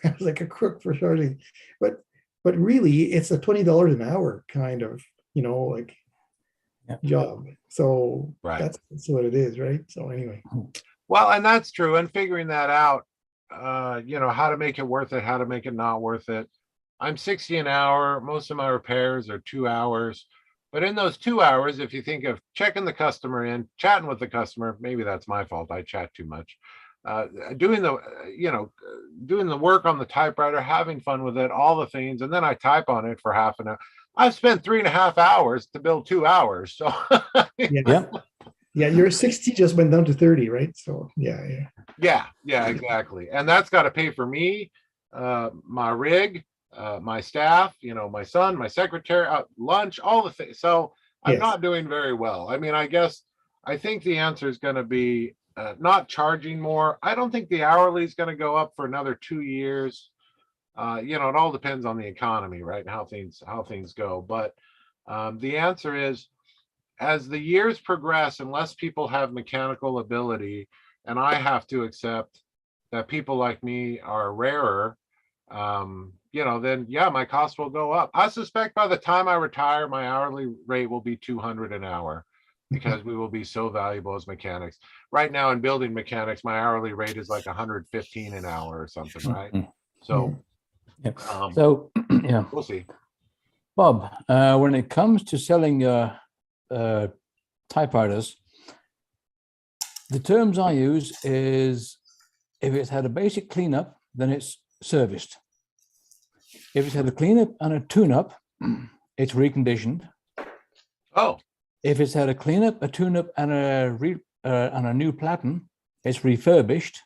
I was like a crook for charging. But really, it's a $20 an hour kind of, like job. So Right. that's what it is, right? So anyway. Well, and that's true. And figuring that out, how to make it worth it, how to make it not worth it. I'm 60 an hour. Most of my repairs are 2 hours. But in those 2 hours, if you think of checking the customer in, chatting with the customer, maybe that's my fault. I chat too much. Doing the work on the typewriter, having fun with it, all the things, and then I type on it for half an hour. I've spent 3.5 hours to build 2 hours. So Yeah, your 60 just went down to 30, right? So yeah, exactly. And that's got to pay for me, my rig, my staff, my son, my secretary, lunch, all the things. So I'm Yes. not doing very well. I mean, I think the answer is going to be not charging more. I don't think the hourly is going to go up for another 2 years. It all depends on the economy, right? And how things go. But the answer is, as the years progress, unless people have mechanical ability, and I have to accept that people like me are rarer, then my cost will go up. I suspect by the time I retire, my hourly rate will be $200 an hour because we will be so valuable as mechanics. Right now in building mechanics, my hourly rate is like $115 an hour or something, right? So, Yeah. So yeah, we'll see. Bob, when it comes to selling typewriters, the terms I use is if it's had a basic cleanup, then it's serviced. If it's had a cleanup and a tune-up, it's reconditioned. Oh, If it's had a cleanup, a tune-up, and a new platen, it's refurbished.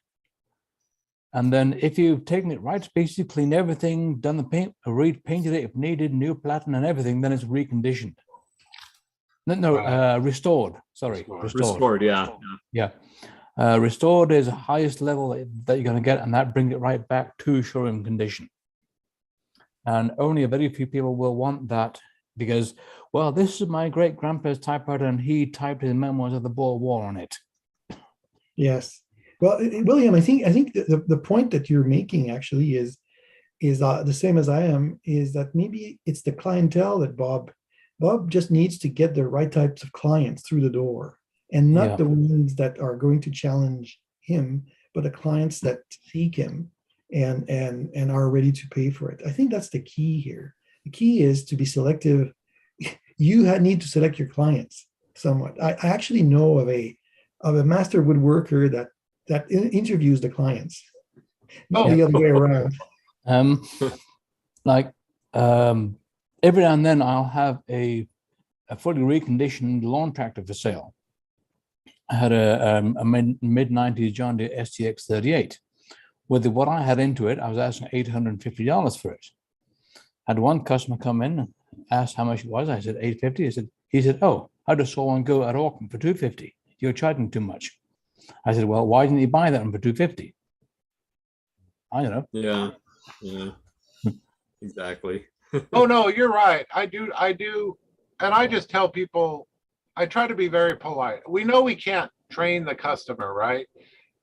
And then if you've taken it right, basically cleaned everything, done the paint, repainted it if needed, new platen and everything, then it's reconditioned. Restored. Sorry, Restored, yeah. Yeah. Restored is the highest level that you're going to get, and that brings it right back to showroom condition. And only a very few people will want that because, well, this is my great grandpa's typewriter, and he typed his memoirs of the Boer War on it. Yes. Well, William, I think the point that you're making actually is the same as I am, is that maybe it's the clientele that Bob just needs to get the right types of clients through the door, and not the ones that are going to challenge him, but the clients that seek him and are ready to pay for it. I think that's the key here. The key is to be selective. You need to select your clients somewhat. I actually know of a master woodworker that interviews the clients, not the other way around. Every now and then I'll have a fully reconditioned lawn tractor for sale. I had a mid-90s John Deere STX 38. With what I had into it, I was asking $850 for it. I had one customer come in and ask how much it was. I said $850. He said, "Oh, I just saw one go at auction for $250. You're charging too much." I said, well, why didn't you buy that one for $250? I don't know. Yeah. Exactly. Oh no, you're right. I do, and I just tell people, I try to be very polite. We know we can't train the customer, right?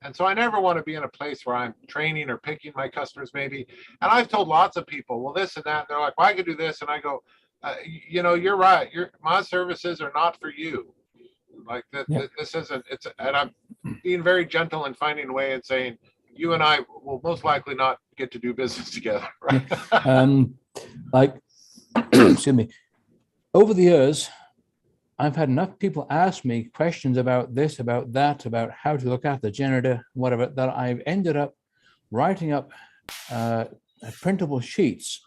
And so I never want to be in a place where I'm training or picking my customers, maybe. And I've told lots of people, well, this and that. And they're like, well, I could do this. And I go, you're right. My services are not for you. Like that, Yeah. this isn't. And I'm being very gentle and finding a way and saying, you and I will most likely not get to do business together. Right? Like, excuse me. Over the years, I've had enough people ask me questions about this, about that, about how to look after the generator, whatever, that I've ended up writing up printable sheets.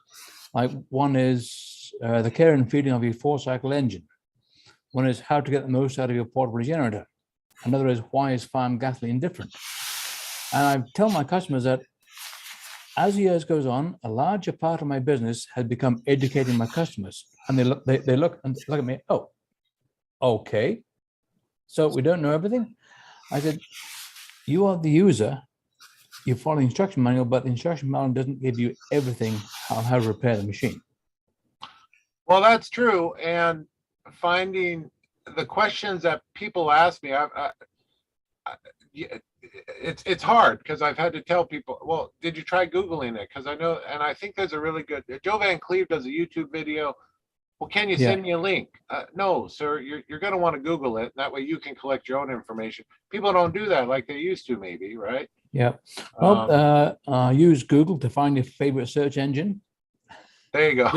Like one is the care and feeding of your 4-cycle engine. One is how to get the most out of your portable generator. Another is why is farm gasoline different? And I tell my customers that as the years goes on, a larger part of my business has become educating my customers. And they look at me, oh, okay, so we don't know everything. I said, you are the user, you follow the instruction manual, but the instruction manual doesn't give you everything on how to repair the machine. Well, that's true. And finding the questions that people ask me, it's hard because I've had to tell people, well, did you try Googling it? Because I know, and I think there's a really good, Joe Van Cleve does a YouTube video. Well, can you send me a link? No, sir, you're going to want to Google it. That way you can collect your own information. People don't do that like they used to, maybe, right? Yeah. Well, use Google to find your favorite search engine. There you go.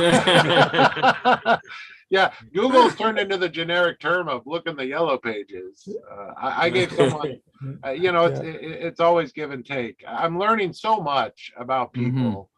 Yeah, Google's turned into the generic term of look in the yellow pages. I gave someone, it's always give and take. I'm learning so much about people.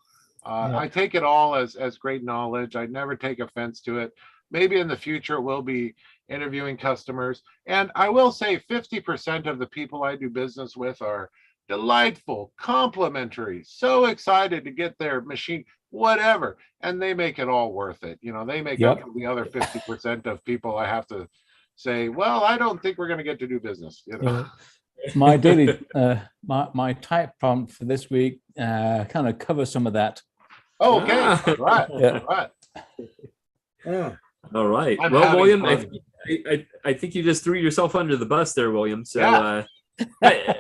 I take it all as great knowledge. I never take offense to it. Maybe in the future we'll be interviewing customers. And I will say 50% of the people I do business with are delightful, complimentary, so excited to get their machine, whatever. And they make it all worth it. They make up for the other 50% of people I have to say, well, I don't think we're going to get to do business. My daily, my type prompt for this week kind of covers some of that. Oh, okay. Right. Yeah. Right. Yeah. All right. I'm Well, having William, fun. I think you just threw yourself under the bus there, William. So Yeah.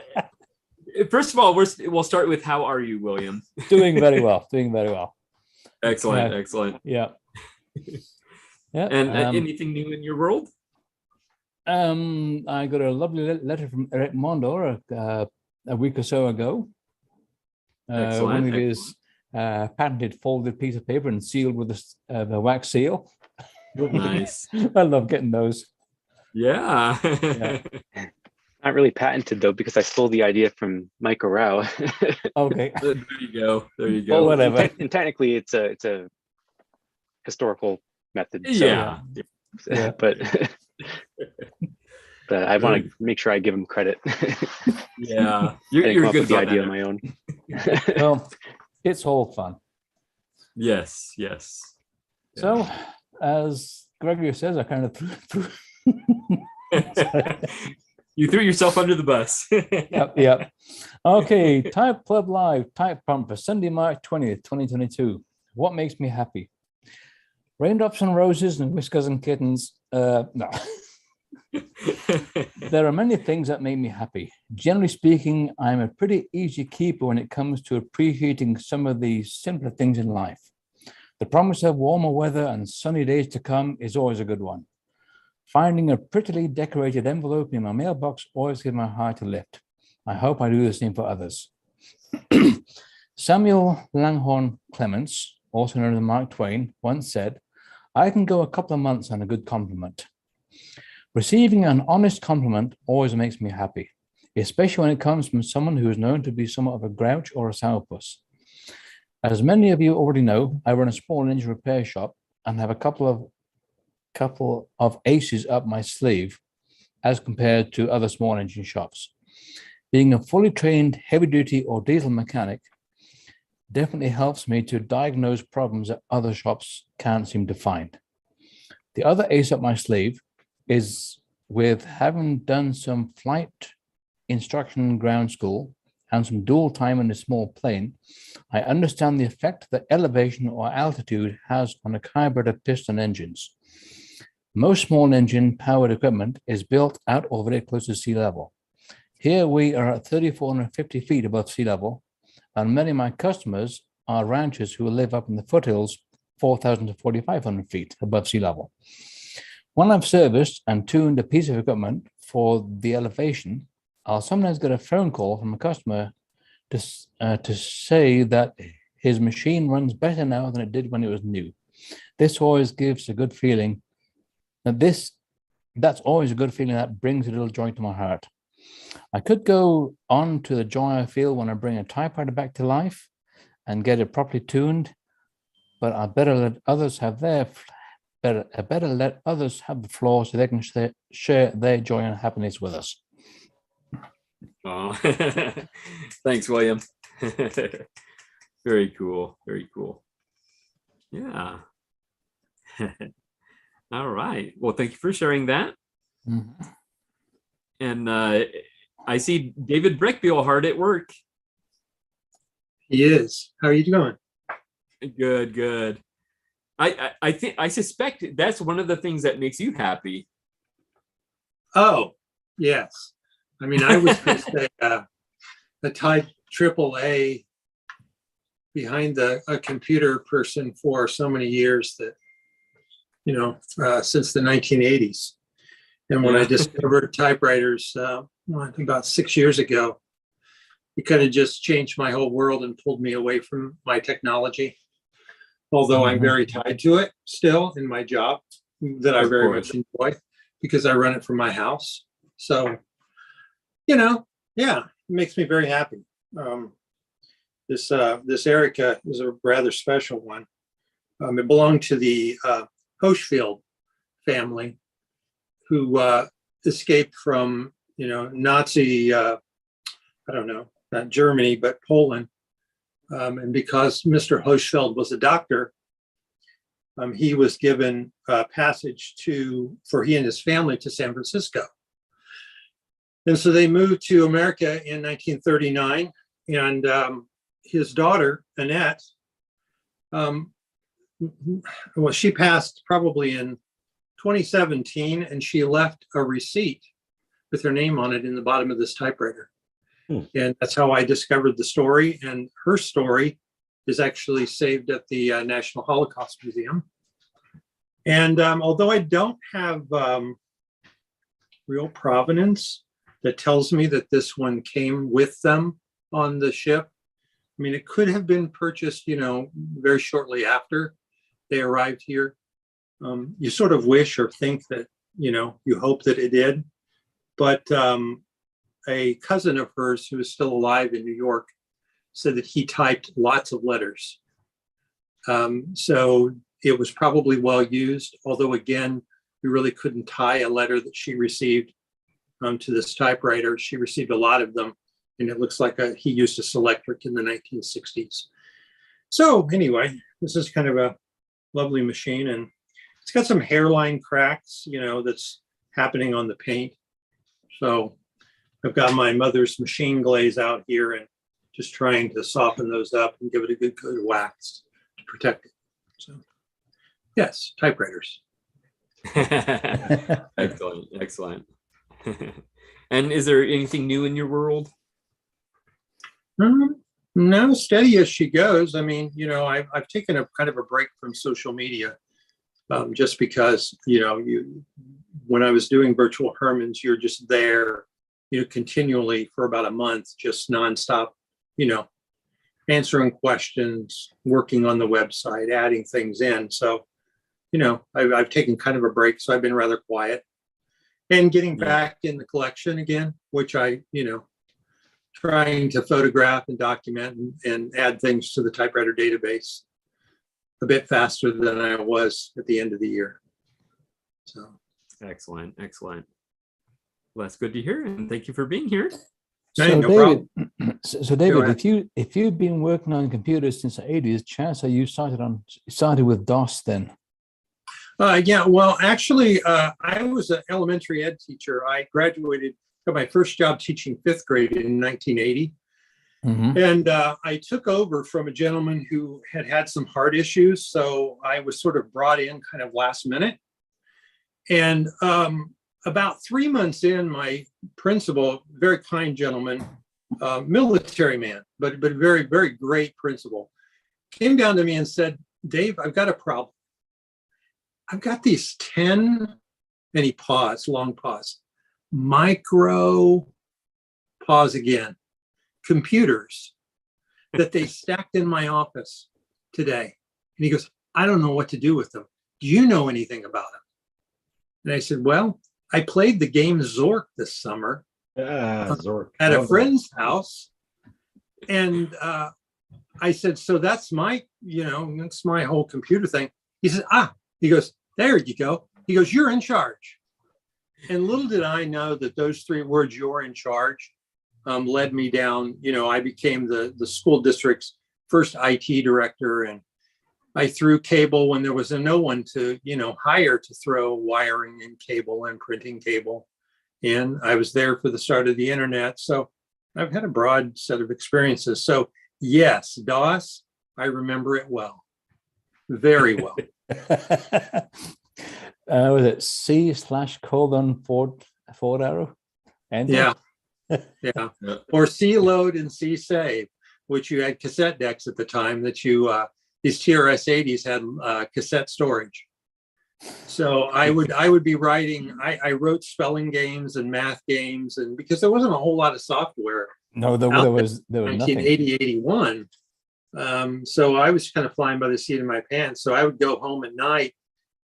first of all, we'll start with how are you, William? Doing very well. Doing very well. Excellent. Excellent. Yeah. Yeah. And anything new in your world? I got a lovely letter from Eric Mondor a week or so ago. Excellent. One of his patented folded piece of paper and sealed with a wax seal. Nice. I love getting those. Yeah. Not really patented though, because I stole the idea from Mike Rao. Okay. There you go. There you Well, go. whatever. And technically, it's a historical method. So, Yeah. Yeah. but I want to make sure I give him credit. Yeah. I didn't come You're up good with the about idea that. on my own. Well, it's all fun. Yes. Yes. So, as Gregory says, I kind of threw. You threw yourself under the bus. Yep. Okay, Type Club Live, Type Pump for Sunday, March 20th, 2022. What makes me happy? Raindrops and roses and whiskers and kittens. No. There are many things that make me happy. Generally speaking, I'm a pretty easy keeper when it comes to appreciating some of the simpler things in life. The promise of warmer weather and sunny days to come is always a good one. Finding a prettily decorated envelope in my mailbox always gives my heart a lift. I hope I do the same for others. Samuel Langhorne Clements, also known as Mark Twain, once said, I can go a couple of months on a good compliment. Receiving an honest compliment always makes me happy, especially when it comes from someone who is known to be somewhat of a grouch or a sourpuss. As many of you already know, I run a small engine repair shop and have a couple of aces up my sleeve as compared to other small engine shops. Being a fully trained heavy-duty or diesel mechanic definitely helps me to diagnose problems that other shops can't seem to find. The other ace up my sleeve is with having done some flight instruction ground school and some dual time in a small plane, I understand the effect that elevation or altitude has on a carburetor piston engines. Most small engine powered equipment is built out or very close to sea level. Here we are at 3,450 feet above sea level, and many of my customers are ranchers who live up in the foothills, 4,000 to 4,500 feet above sea level. When I've serviced and tuned a piece of equipment for the elevation, I'll sometimes get a phone call from a customer to say that his machine runs better now than it did when it was new. This always gives a good feeling. That's always a good feeling that brings a little joy to my heart. I could go on to the joy I feel when I bring a typewriter back to life and get it properly tuned, but I better let others have the floor so they can share their joy and happiness with us. Oh, thanks, William. Very cool. Very cool. Yeah. All right. Well, thank you for sharing that. Mm-hmm. And I see David Breckbiel hard at work. He is. How are you doing? Good, good. I suspect that's one of the things that makes you happy. Oh, yes. I mean, I was just a type AAA behind a computer person for so many years that, since the 1980s. And when I discovered typewriters about 6 years ago, it kind of just changed my whole world and pulled me away from my technology. Although I'm very tied to it still in my job that I very much enjoy because I run it from my house. So, it makes me very happy. This Erica is a rather special one. It belonged to the Hochschild family, who escaped from, Nazi, not Germany, but Poland. And because Mr. Hochschild was a doctor, he was given passage for he and his family to San Francisco. And so they moved to America in 1939. And his daughter, Annette, she passed probably in 2017, and she left a receipt with her name on it in the bottom of this typewriter. And that's how I discovered the story. And her story is actually saved at the National Holocaust Museum. And although I don't have real provenance that tells me that this one came with them on the ship, I mean, it could have been purchased, very shortly after they arrived here. You sort of wish or think that, you hope that it did. But a cousin of hers who is still alive in New York said that he typed lots of letters. So it was probably well used, although again, we really couldn't tie a letter that she received to this typewriter. She received a lot of them, and it looks like he used a Selectric in the 1960s. So anyway, this is kind of a lovely machine, and it's got some hairline cracks, that's happening on the paint. So I've got my mother's machine glaze out here and just trying to soften those up and give it a good coat of wax to protect it. So yes, typewriters. Excellent, excellent. And is there anything new in your world? No, steady as she goes. I mean, I've taken a kind of a break from social media just because, when I was doing virtual Hermans, you're just there, continually for about a month, just nonstop, answering questions, working on the website, adding things in. So, I've taken kind of a break. So I've been rather quiet and getting back in the collection again, which I, trying to photograph and document and add things to the typewriter database a bit faster than I was at the end of the year. So excellent, excellent. Well, that's good to hear, and thank you for being here. So no David, problem. so David, if you've been working on computers since the 80s, chances are you started with DOS then? Yeah, well, actually, I was an elementary ed teacher. I graduated got my first job teaching fifth grade in 1980. And I took over from a gentleman who had some heart issues. So I was sort of brought in kind of last minute. And about 3 months in, my principal, very kind gentleman, military man, but very, very great principal, came down to me and said, Dave, I've got a problem. I've got these 10, and he paused, long pause, micro, pause again, computers that they stacked in my office today. And he goes, I don't know what to do with them. Do you know anything about them? And I said, well, I played the game Zork this summer Zork. at a friend's house. And I said, so that's my, that's my whole computer thing. He said, he goes, there you go. He goes, you're in charge. And little did I know that those 3 words, you're in charge, led me down. I became the school district's first IT director, and I threw cable when there was no one to, hire to throw wiring and cable and printing cable in. I was there for the start of the internet. So I've had a broad set of experiences. So yes, DOS, I remember it well, very well. Was it C/:forward arrow? Enter? Yeah. Or C load and C save, which you had cassette decks at the time that these TRS-80s had cassette storage. So I would be writing, I wrote spelling games and math games, and because there wasn't a whole lot of software. No, there was nothing. 1980, 81. So I was kind of flying by the seat of my pants. So I would go home at night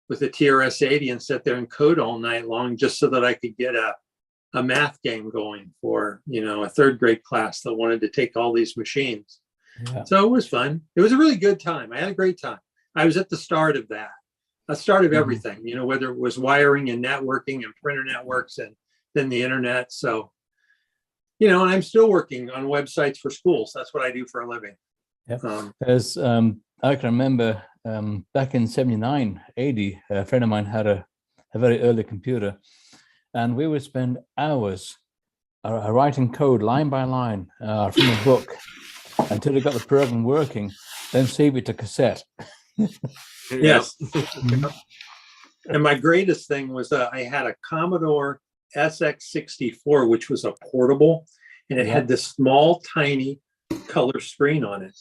with a TRS-80 and sit there and code all night long just so that I could get a math game going for, a third grade class that wanted to take all these machines. Yeah. So it was fun. It was a really good time. I had a great time. I was at the start of that, the start of everything, whether it was wiring and networking and printer networks and then the internet. So, and I'm still working on websites for schools. That's what I do for a living. Yeah. As I can remember back in 79, 80, a friend of mine had a very early computer, and we would spend hours writing code line by line from a book until we got the program working, then save it to cassette. Yes. And my greatest thing was I had a Commodore SX64, which was a portable, and it had this small, tiny color screen on it.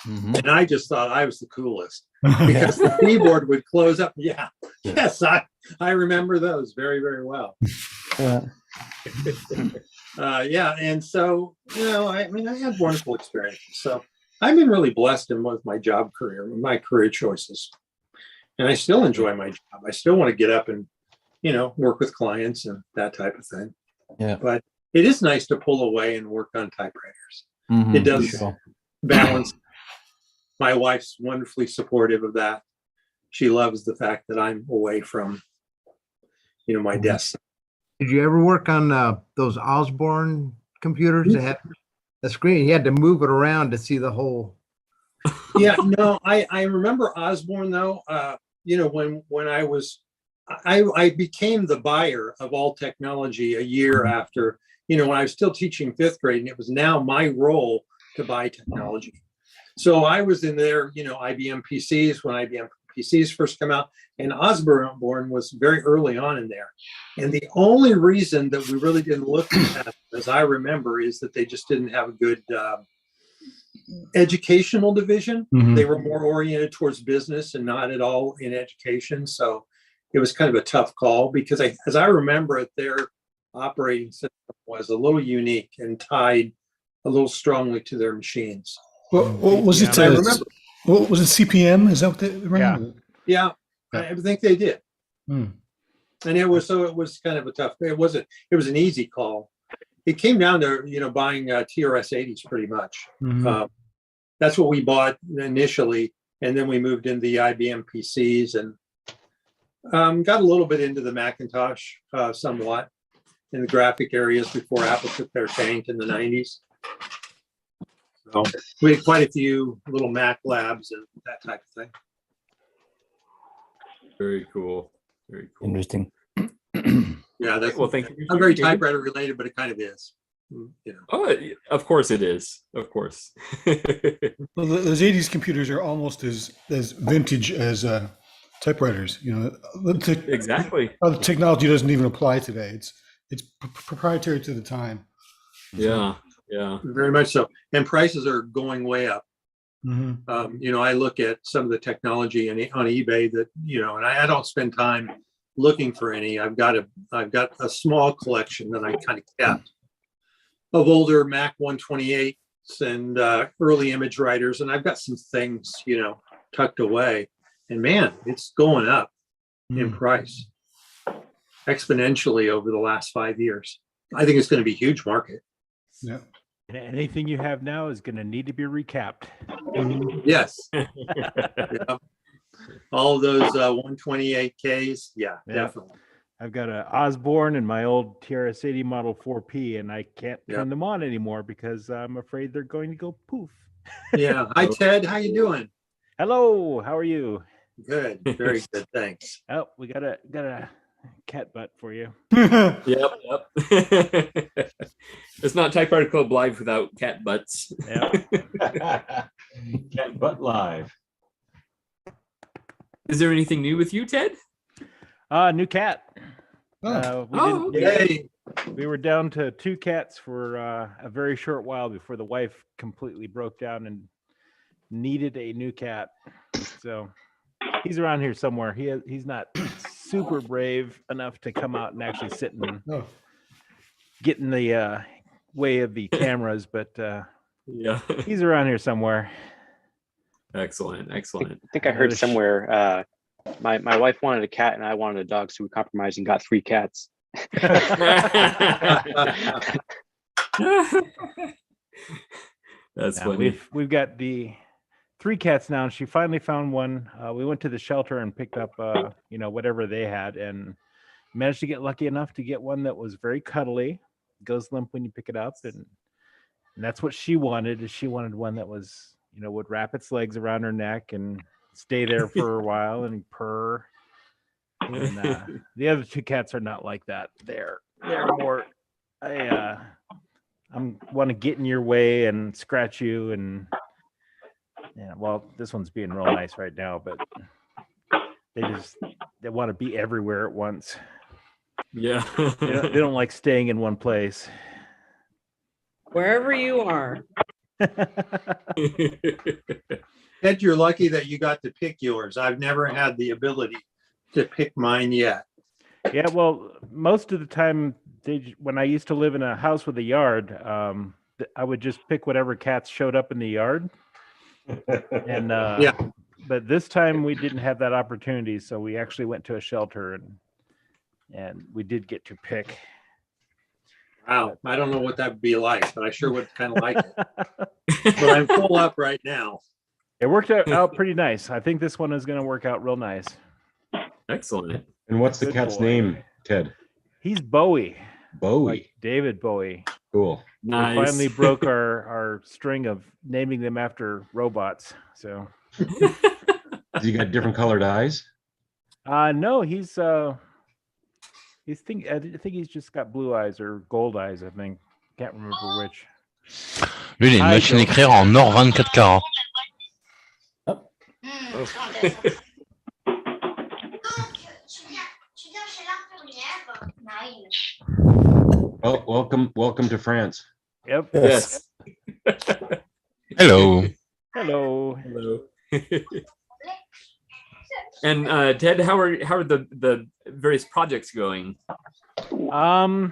And I just thought I was the coolest because the keyboard would close up. Yeah. Yes, I remember those very, very well. And so, I had wonderful experiences. So I've been really blessed with my job career, my career choices. And I still enjoy my job. I still want to get up and, work with clients and that type of thing. Yeah. But it is nice to pull away and work on typewriters. It does balance. My wife's wonderfully supportive of that. She loves the fact that I'm away from, my desk. Did you ever work on those Osborne computers that had a screen? You had to move it around to see the whole. Yeah, no, I remember Osborne though. When I became the buyer of all technology a year after, when I was still teaching fifth grade, and it was now my role to buy technology. So I was in there, IBM PCs when IBM PCs first come out, and Osborne was very early on in there. And the only reason that we really didn't look at it, as I remember, is that they just didn't have a good educational division. They were more oriented towards business and not at all in education. So it was kind of a tough call because as I remember it, their operating system was a little unique and tied a little strongly to their machines. What was it? I remember. What was it? CPM? Is that what they remember? Yeah, I think they did. And it was kind of a tough. It was an easy call. It came down to buying TRS-80s pretty much. That's what we bought initially, and then we moved into the IBM PCs and got a little bit into the Macintosh somewhat in the graphic areas before Apple took their tank in the 90s. So we had quite a few little Mac labs and that type of thing. Very cool. Very cool. Interesting. Yeah, that's, Well, thank you. for I'm very sharing. typewriter related, but it kind of is. You know, Oh, of course it is. Of course. Well, those 80s computers are almost as vintage as typewriters. You know, Exactly. the technology doesn't even apply today. It's proprietary to the time. Yeah. Yeah. very much so. And prices are going way up. Mhm. You know, I look at some of the technology on eBay that, you know, and I don't spend time looking for any. I've got a small collection that I kind of kept of older Mac 128s and early image writers. And I've got some things, you know, tucked away. And man, it's going up in price exponentially over the last 5 years. I think it's going to be a huge market. Yeah. And anything you have now is going to need to be recapped. Yes. Yeah. All of those 128Ks. Yeah, Yeah. definitely. I've got a Osborne and my old TRS-80 Model 4P, and I can't Yeah. turn them on anymore because I'm afraid they're going to go poof. Yeah. Hi, Ted. How you doing? Hello, how are you? Good. Very good. Thanks. Oh, we got a cat butt for you. Yep. It's not Typewriter Club Live without cat butts. Yeah. Cat butt live. Is there anything new with you, Ted? New cat. Oh. We were down to 2 cats for a very short while before the wife completely broke down and needed a new cat. So he's around here somewhere. He's not super brave enough to come out and actually sit and Oh. get in the way of the cameras, but Yeah. he's around here somewhere. Excellent. Excellent. I think I heard somewhere my wife wanted a cat and I wanted a dog, so we compromised and got 3 cats. That's Now, funny. we've got the 3 cats now, and she finally found one. We went to the shelter and picked up whatever they had, and managed to get lucky enough to get one that was very cuddly, goes limp when you pick it up, and that's what she wanted. Is she wanted one that was, would wrap its legs around her neck and stay there for a while and purr. And the other 2 cats are not like that. They're more I want to get in your way and scratch you, and well, this one's being real nice right now, but they want to be everywhere at once. Yeah. They don't like staying in one place. Wherever you are. Ted, you're lucky that you got to pick yours. I've never had the ability to pick mine yet. Yeah, well, most of the time, when I used to live in a house with a yard, I would just pick whatever cats showed up in the yard. And Yeah. But this time we didn't have that opportunity, so we actually went to a shelter and we did get to pick. Wow. I don't know what that would be like, but I sure would kind of like it. But I'm full up right now. It worked out pretty nice. I think this one is going to work out real nice. Excellent. And what's the Good cat's boy. name, Ted? He's Bowie, Bowie. like David Bowie. Cool. Nice. We finally broke our string of naming them after robots. So Has he got different colored eyes? no, I think he's just got blue eyes or gold eyes, I think. Can't remember which. Lui, il a une Hi, machine à Joe. écrire en or 24 carats. Oh, welcome to France. Yep. Yes. Hello. Hello. Hello. And Ted, how are the various projects going? A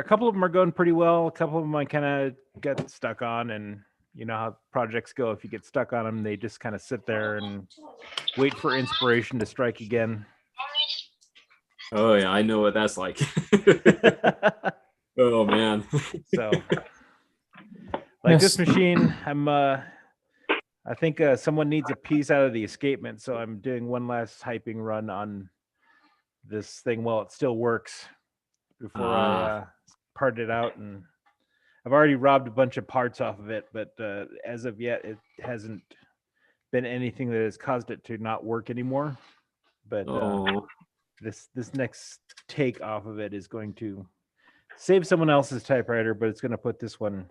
couple of them are going pretty well. A couple of them I kind of got stuck on, and you know how projects go. If you get stuck on them, they just kind of sit there and wait for inspiration to strike again. Oh yeah, I know what that's like. Oh man. So, like this machine, I think someone needs a piece out of the escapement, so I'm doing one last hyping run on this thing while it still works before I part it out. And I've already robbed a bunch of parts off of it, but as of yet, it hasn't been anything that has caused it to not work anymore. But Oh. this next take off of it is going to save someone else's typewriter, but it's going to put this one,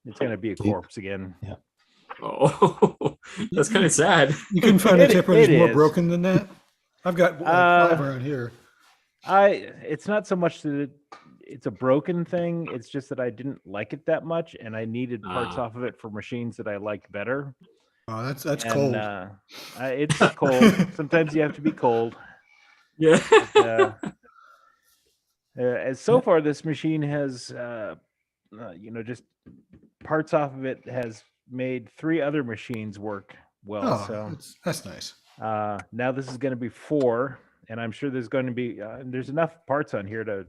it's going to be a corpse again. Yeah. Oh, that's kind of sad. You can find a It- typewriter it more is. broken than that. I've got like 5 around here. It's not so much that it's a broken thing. It's just that I didn't like it that much, and I needed parts off of it for machines that I liked better. Oh, that's And, cold. It's cold. Sometimes you have to be cold. Yeah. As so far, this machine has, just parts off of it has made 3 other machines work well. Oh, So that's nice. now this is going to be 4, and I'm sure there's going to be there's enough parts on here to,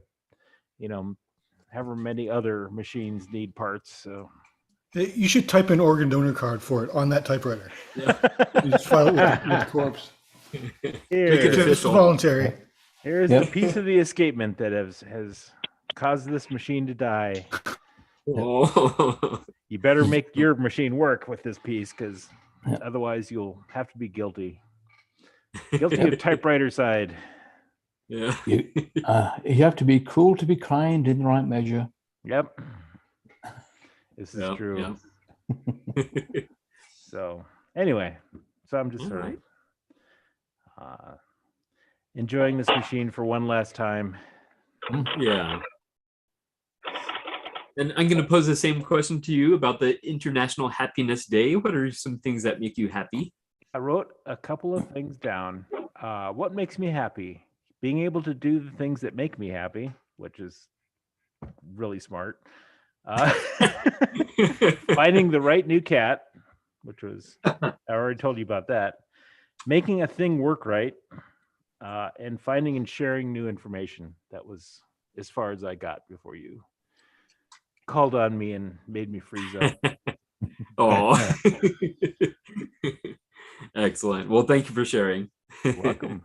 however many other machines need parts. So Hey, you should type an organ donor card for it on that typewriter. Yeah. You just file it with the corpse. Make it Here, It's official. voluntary. here's Yep. the piece of the escapement that has caused this machine to die. Oh. You better make your machine work with this piece, because Yeah. otherwise you'll have to be guilty. Guilty of typewriter side. Yeah. You have to be cruel to be kind in the right measure. Yep. This is Yeah, true. yeah. So anyway, so I'm just All sort right. of enjoying this machine for one last time. Yeah. And I'm going to pose the same question to you about the International Happiness Day. What are some things that make you happy? I wrote a couple of things down. What makes me happy? Being able to do the things that make me happy, which is really smart. Finding the right new cat, which was, I already told you about that. Making a thing work right, and finding and sharing new information. That was as far as I got before you called on me and made me freeze up. Oh. Excellent. Well, thank you for sharing. You're welcome.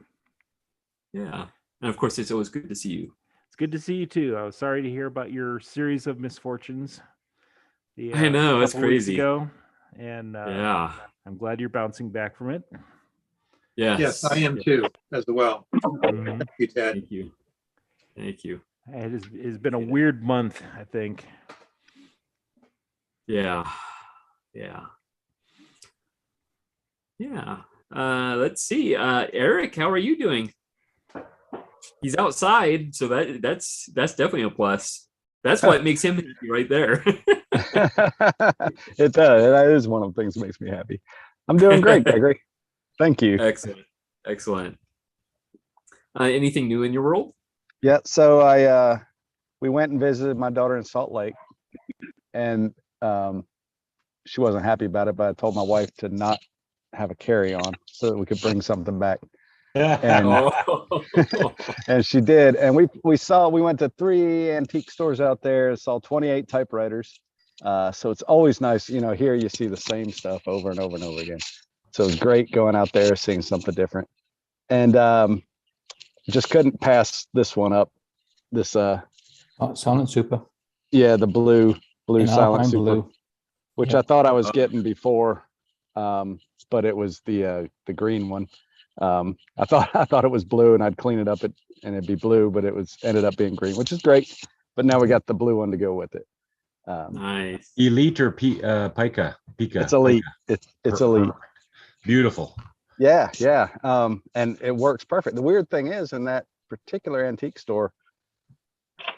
Yeah. And of course, it's always good to see you. It's good to see you too. I was sorry to hear about your series of misfortunes. I know, it's couple weeks crazy. ago, and Yeah. I'm glad you're bouncing back from it. Yes. Yes, I am too, as well. Mhm. Thank you, Ted. Thank you. Thank you. It's been a weird month, I think. Yeah. Yeah. Yeah. Let's see. Eric, how are you doing? He's outside, so that's definitely a plus. That's what makes him happy right there. It does. That is one of the things that makes me happy. I'm doing great, Gregory. Thank you. Excellent. Excellent. Anything new in your world? Yeah. So we went and visited my daughter in Salt Lake, and she wasn't happy about it, but I told my wife to not have a carry-on so that we could bring something back. And Oh. and she did. And we went to 3 antique stores out there, saw 28 typewriters. So it's always nice, here you see the same stuff over and over and over again. So it's great going out there, seeing something different. And just couldn't pass this one up. This Silent Super. yeah, the blue In Silent Alpine Super, blue. which Yeah. I thought I was getting before, but it was the green one. I thought it was blue, and I'd clean it up and it'd be blue, but it ended up being green, which is great. But now we got the blue one to go with it. Nice. Elite or Pica? It's elite. It's elite. Beautiful. Yeah. And it works perfect. The weird thing is, in that particular antique store,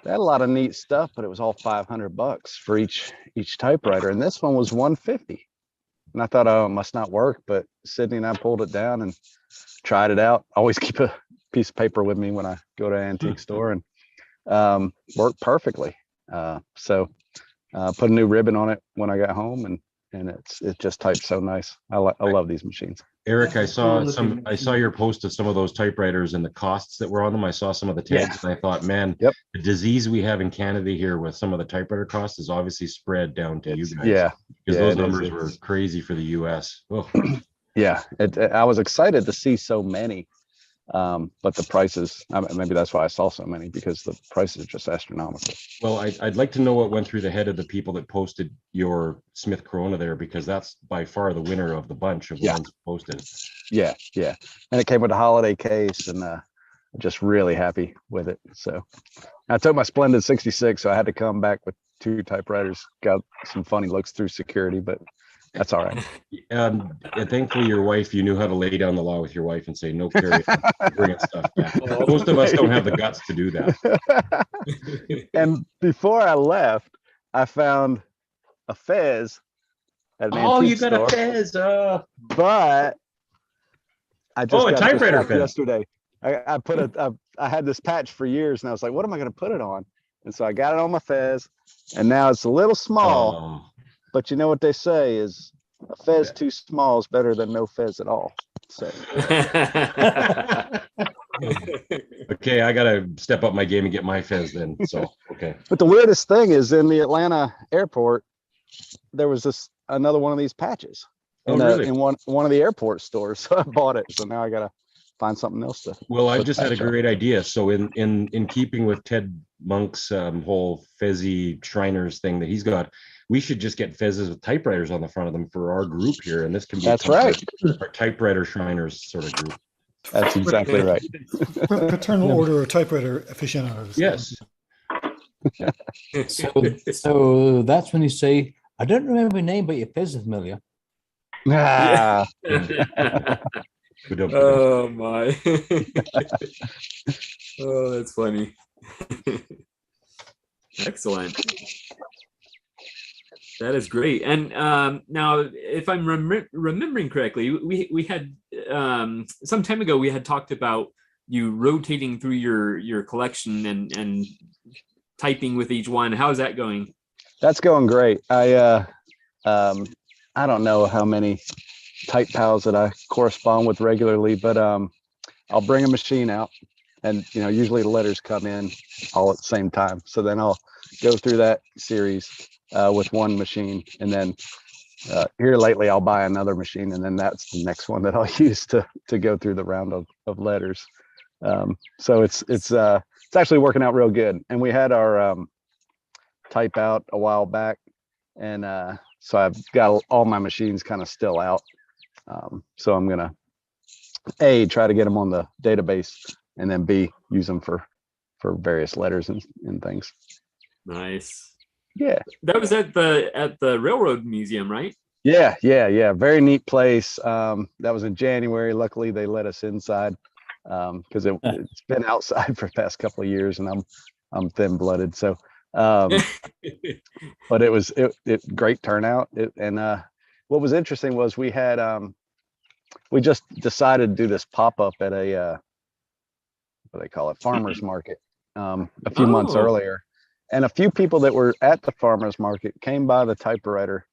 they had a lot of neat stuff, but it was all $500 for each typewriter, and this one was $150. And I thought, oh, it must not work. But Sydney and I pulled it down and tried it out. I always keep a piece of paper with me when I go to an antique store, and worked perfectly. So put a new ribbon on it when I got home, and it just types so nice. I love these machines. Eric, I saw your post of some of those typewriters and the costs that were on them. I saw some of the tags, and I thought, man, Yep. the disease we have in Canada here with some of the typewriter costs is obviously spread down to you guys. Yeah. Because Yeah, those it is. numbers were crazy for the US. Oh. Yeah, I was excited to see so many, but the prices, maybe that's why I saw so many, because the prices are just astronomical. Well, I'd like to know what went through the head of the people that posted your Smith Corona there, because that's by far the winner of the bunch of Yeah. ones posted. Yeah. And it came with a holiday case, and just really happy with it. So I took my Splendid 66, so I had to come back with 2 typewriters. Got some funny looks through security, but that's all right. And thankfully, your wife, you knew how to lay down the law with your wife and say, no carry on, bringing stuff back. Most of us don't have the guts to do that. And before I left, I found a Fez at an Oh, you antique got store, a Fez. but I just Oh, a got this typewriter back Fez. yesterday. I had this patch for years, and I was like, what am I going to put it on? And so I got it on my Fez, and now it's a little small. Oh. But you know what they say is a Fez too small is better than no Fez at all. So Okay, I gotta step up my game and get my Fez then. So okay. but the weirdest thing is in the Atlanta airport, there was another one of these patches Oh, really? in one of the airport stores. So I bought it. So now I gotta find something else to. Well, I put just had a patch on. great idea. So in keeping with Ted Monk's whole Fezzy Shriners thing that he's got, we should just get Fezes with typewriters on the front of them for our group here, and this can be That's right. our typewriter Shriners sort of group. That's exactly right. Paternal order of typewriter aficionados. Yes. So that's when you say, I don't remember your name, but your Fez is familiar. Ah, Oh my. Oh, that's funny. Excellent. That is great. And now, if I'm remembering correctly, we had some time ago we had talked about you rotating through your collection and typing with each one. How's that going? that's going great. I don't know how many type pals that I correspond with regularly, but I'll bring a machine out, and usually the letters come in all at the same time. So then I'll go through that series with one machine, and then here lately I'll buy another machine, and then that's the next one that I'll use to go through the round of letters. So it's actually working out real good. And we had our type out a while back, and so I've got all my machines kind of still out. So I'm gonna A, try to get them on the database, and then B, use them for various letters and things. Nice. Yeah. That was at the Railroad Museum, right? Yeah. Very neat place. That was in January. Luckily, they let us inside because it's been outside for the past couple of years, and I'm thin-blooded. So, but it was great turnout. What was interesting was we had we just decided to do this pop-up at a what do they call it, farmers market a few months earlier. And a few people that were at the farmers market came by the typewriter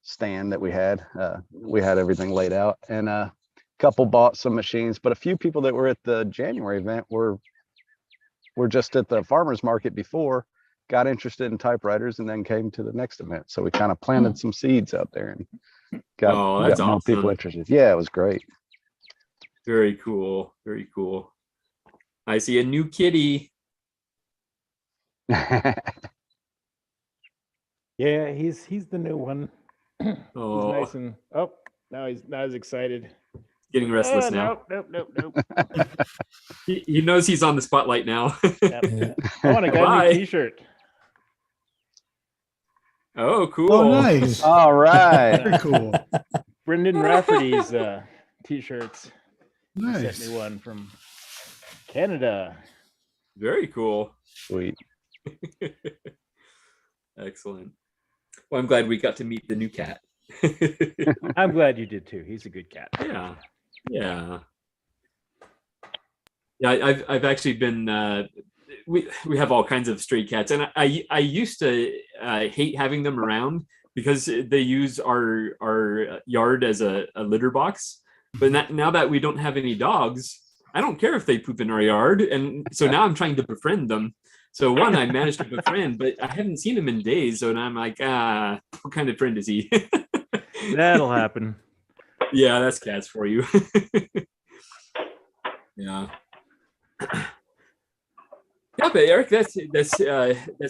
stand that we had. We had everything laid out, and a couple bought some machines, but a few people that were at the January event were just at the farmers market before, got interested in typewriters, and then came to the next event. So we kind of planted some seeds out there and got more people interested. Yeah, it was great. Very cool. Very cool. I see a new kitty. Yeah, he's the new one. Oh. He's nice and now he's excited. Getting restless now. Nope. He knows he's on the spotlight now. Yep. Oh, and I got a new t-shirt. Oh, cool. Oh, nice. All right. Very cool. Brendan Rafferty's t-shirts. Nice. He sent me one from Canada. Very cool. Sweet. Excellent. Well, I'm glad we got to meet the new cat. I'm glad you did too. He's a good cat. Yeah. I've actually been. We have all kinds of stray cats, and I used to hate having them around because they use our yard as a litter box. But now that we don't have any dogs, I don't care if they poop in our yard, and so now I'm trying to befriend them. So one, I managed to befriend, but I haven't seen him in days. So now I'm like, what kind of friend is he? That'll happen. Yeah, that's cats for you. Yeah. Yeah, but Eric, that's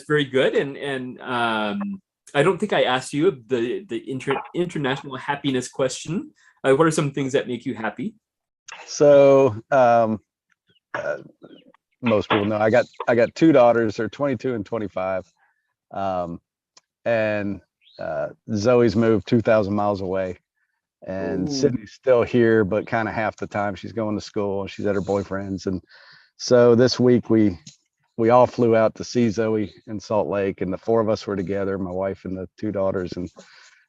very good, and I don't think I asked you the international happiness question. What are some things that make you happy? So most people know, I got two daughters. They're 22 and 25. And Zoe's moved 2,000 miles away. And Ooh. Sydney's still here, but kind of half the time she's going to school and she's at her boyfriend's. And so this week we all flew out to see Zoe in Salt Lake, and the four of us were together, my wife and the two daughters. And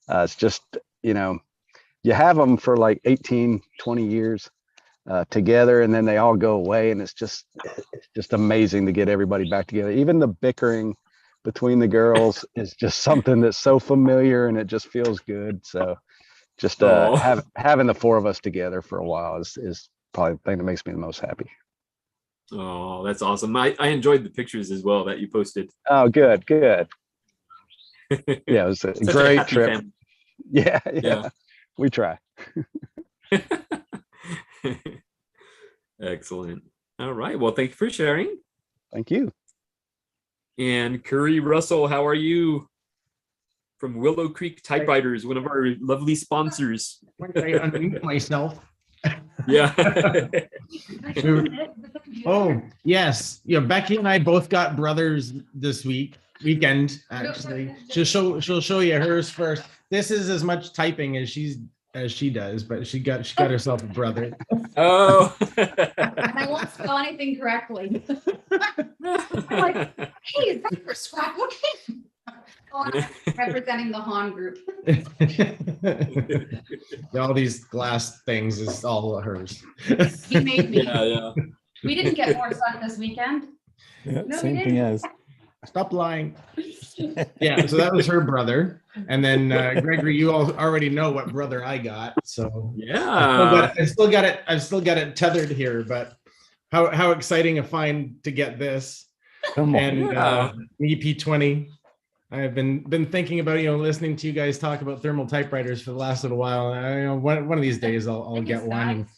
it's just, you have them for like 18, 20 years together, and then they all go away. And it's just amazing to get everybody back together. Even the bickering between the girls is just something that's so familiar, and it just feels good. So just having the four of us together for a while is probably the thing that makes me the most happy. Oh, that's awesome. I enjoyed the pictures as well that you posted. Oh, good. Yeah, it was a Such a great happy trip. family. Yeah. We try. Excellent. All right. Well, thank you for sharing. Thank you. And Curry Russell, how are you? From Willow Creek Typewriters, one of our lovely sponsors. When I unmute myself. Yeah. Oh, yes. Yeah, Becky and I both got brothers this weekend, actually. She'll show you hers first. This is as much typing as she does, but she got herself a brother. Oh. And I won't spell anything correctly. I'm like, hey, is that for scrapbooking? Oh, I'm representing the Han group. All these glass things is all hers. He made me. Yeah. We didn't get more sun this weekend. Yeah, No, same we thing didn't. as. Stop lying. Yeah, so that was her brother. And then Gregory, you all already know what brother I got. So Yeah. I've still got it tethered here, but how exciting a find to get this. Come on. And EP20. I've been thinking about, listening to you guys talk about thermal typewriters for the last little while. And one of these days I'll get one.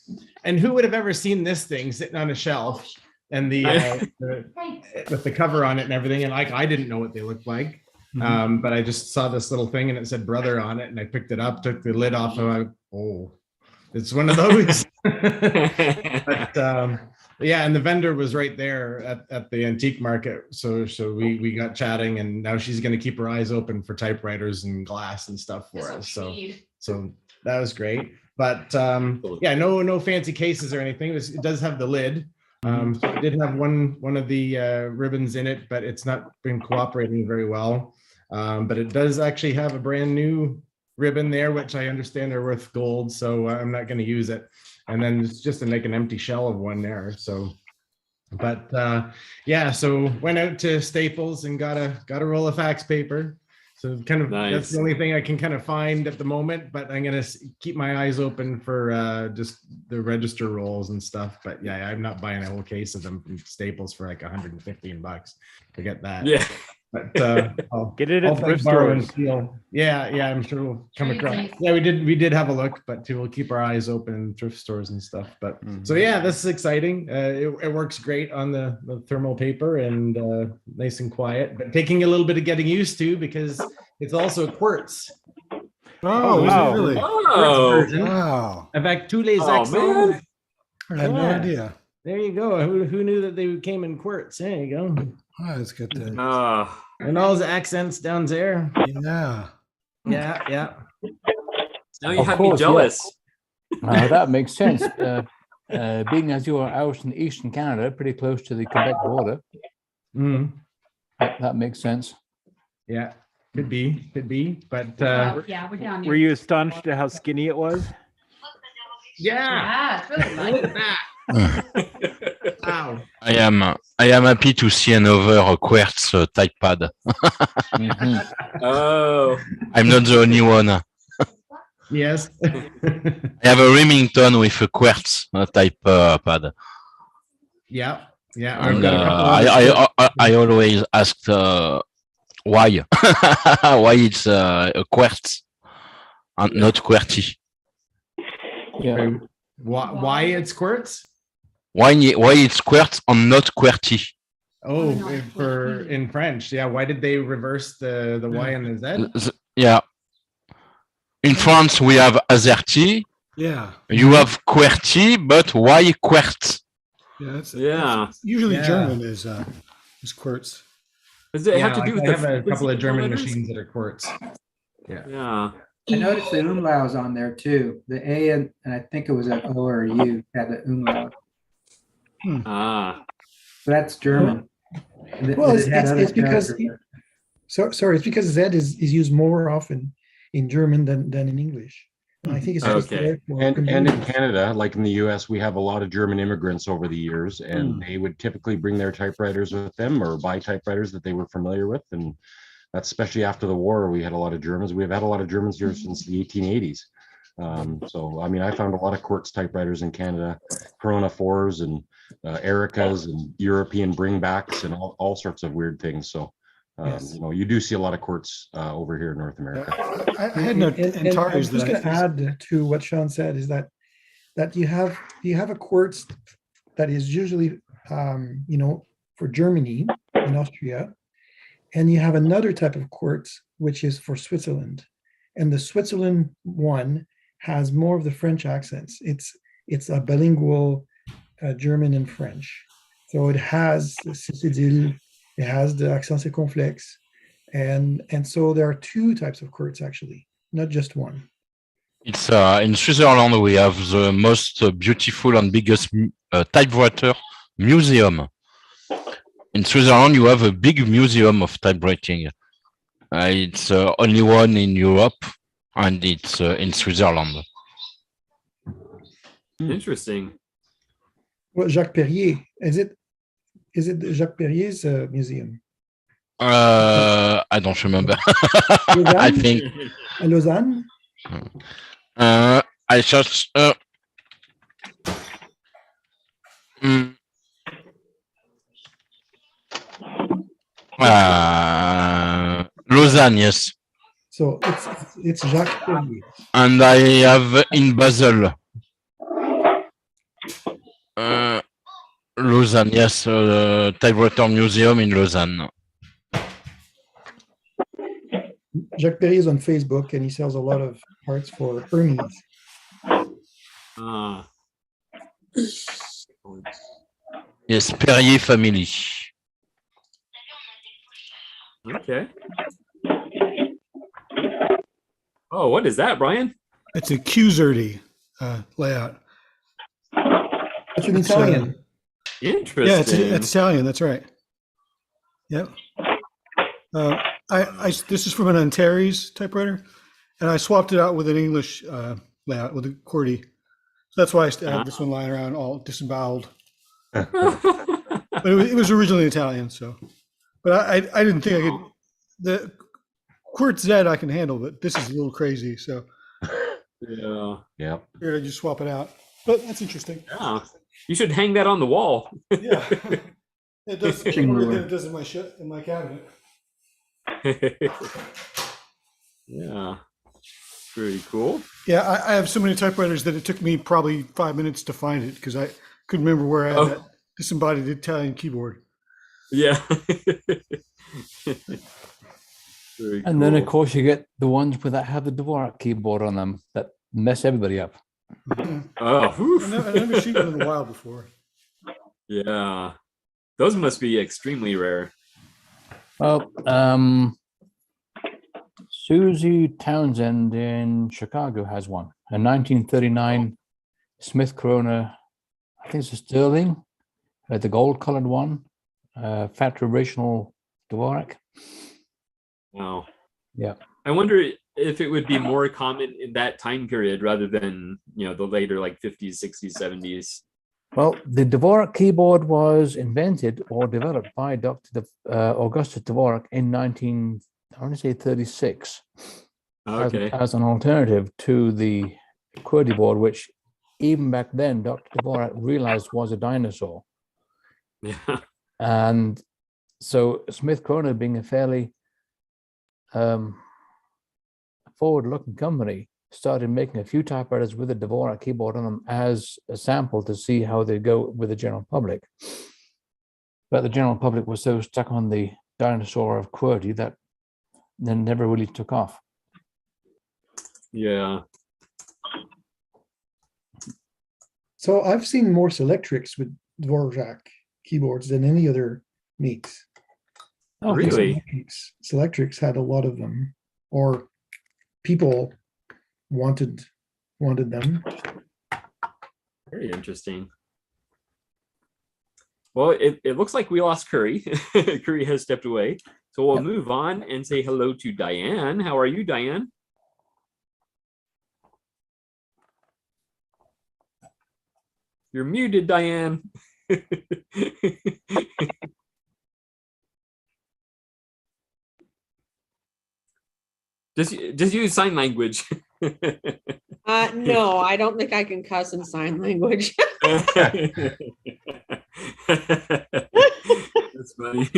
And who would have ever seen this thing sitting on a shelf and with the cover on it and everything? And I didn't know what they looked like. But I just saw this little thing and it said brother on it, and I picked it up, took the lid off, and it's one of those. But yeah, and the vendor was right there at the antique market. So we got chatting, and now she's going to keep her eyes open for typewriters and glass and stuff for us. So that was great. But yeah, no fancy cases or anything. It does have the lid. So it did have one of the ribbons in it, but it's not been cooperating very well. But it does actually have a brand new ribbon there, which I understand are worth gold. So I'm not going to use it. And then it's just like an empty shell of one there. So, but yeah, so went out to Staples and got a roll of fax paper. So kind of That's the only thing I can kind of find at the moment, but I'm going to keep my eyes open for just the register rolls and stuff. But yeah, I'm not buying a whole case of them from Staples for like $115. Forget that. Yeah. But I'll get it at thrift borrow and stores. steal. Yeah, I'm sure we'll come across. Yeah, we did have a look, but we'll keep our eyes open in thrift stores and stuff. But so yeah, this is exciting. It works great on the thermal paper and nice and quiet, but taking a little bit of getting used to because it's also Quartz. Oh, wow. Really? Oh, Wow. Avec tous les Oh, accents. man. I had no Yeah. idea. There you go. Who knew that they came in Quartz? There you go. Oh, it's got the, And all the accents down there. yeah. Yeah. Now you Of have course, me jealous. That makes sense. Being as you are out in eastern Canada, pretty close to the Quebec border, that makes sense. Yeah, could be. But Yeah, we're down. Were you astonished at how skinny it was? Yeah, it's really nice. Wow. I am happy to see another Quartz typepad. Oh. I'm not the only one. Yes. I have a Remington with a Quartz type pad. Yeah. And, I always asked why why it's a Quartz and not Qwerty. Yeah. Why it's Quartz? Why it's Quartz and not Qwerty? Oh, in French. Yeah. Why did they reverse the Y and the Z? Yeah. In France, we have Azerty. Yeah. You have Qwerty, but why Quartz? Yeah, it's usually Yeah. German is Quartz. Does it have to like do with I the have a couple of frequency German letters? machines that are Quartz. Yeah. Yeah. I noticed the umlauts on there too. The A and I think it was an O or a U had the umlaut. Ah. So that's German. Well, It had other it's because characters. sorry, it's because Z is used more often in German than in English. And I think it's just Okay. there for And in convenience. Canada, like in the US, we have a lot of German immigrants over the years, and they would typically bring their typewriters with them or buy typewriters that they were familiar with. And that's especially after the war, we had a lot of Germans. We've had a lot of Germans here since the 1880s. So, I mean, I found a lot of Quartz typewriters in Canada, Corona 4s and Ericas and European bringbacks and all sorts of weird things. So, Yes. you know, you do see a lot of Quartz over here in North America. I had no And I'm Antares just going that to add to what Sean said is that you have a quartz that is usually for Germany and Austria, and you have another type of quartz which is for Switzerland, and the Switzerland one has more of the French accents. It's a bilingual German and French, so it has the cécédile, it has the accent circonflexe, and so there are two types of quartz actually, not just one. It's in Switzerland we have the most beautiful and biggest typewriter museum. In Switzerland you have a big museum of typewriting. It's only one in Europe, and it's in Switzerland. Interesting. Well, Jacques Perrier, is it Jacques Perrier's museum? I don't remember. I Lausanne? think À Lausanne? I searched. Lausanne, yes. So it's Jacques Perrier. And I have in Basel. Lausanne, yes, Typewriter Museum in Lausanne. Jacques Perrier is on Facebook and he sells a lot of parts for Hermes. Ah. Yes, Perrier family. Okay. Oh, what is that, Brian? It's a Qwerty layout. It's an Italian. Interesting. Yeah, it's Italian. That's right. Yep. This is from an Antares typewriter, and I swapped it out with an English layout with a QWERTY. So that's why I have this one lying around all disemboweled. But it was originally Italian, so. But I didn't think I could. The Quartz Z I can handle, but this is a little crazy. So. Yeah. Here I just swap it out. But that's interesting. Yeah. You should hang that on the wall. Yeah. It does. It does in my cabinet. Yeah. Very cool. Yeah, I have so many typewriters that it took me probably 5 minutes to find it because I couldn't remember where I had that disembodied Italian keyboard. Yeah. And then, of course, you get the ones that have the Dvorak keyboard on them that mess everybody up. Oh, I've never seen one in a while before. Yeah. Those must be extremely rare. Well, Susie Townsend in Chicago has one. A 1939 Smith Corona, I think it's a Sterling, the gold-colored one, factory original Dvorak. Wow. Yeah. I wonder if it would be more common in that time period rather than, the later like 50s, 60s, 70s. Well, the Dvorak keyboard was invented or developed by Dr. Augustus Dvorak in 36. Okay. As an alternative to the QWERTY board, which even back then Dr. Dvorak realized was a dinosaur. Yeah. And so Smith Corona, being a fairly forward-looking company, started making a few typewriters with a Dvorak keyboard on them as a sample to see how they go with the general public. But the general public was so stuck on the dinosaur of QWERTY that they never really took off. Yeah. So I've seen Morse Electrics with Dvorak keyboards than any other makes. Oh, Really? Selectrics had a lot of them, or people wanted them. Very interesting. Well, it looks like we lost Curry. Curry has stepped away. So we'll move on and say hello to Diane. How are you, Diane? You're muted, Diane. Just use sign language. No, I don't think I can cuss in sign language. That's funny.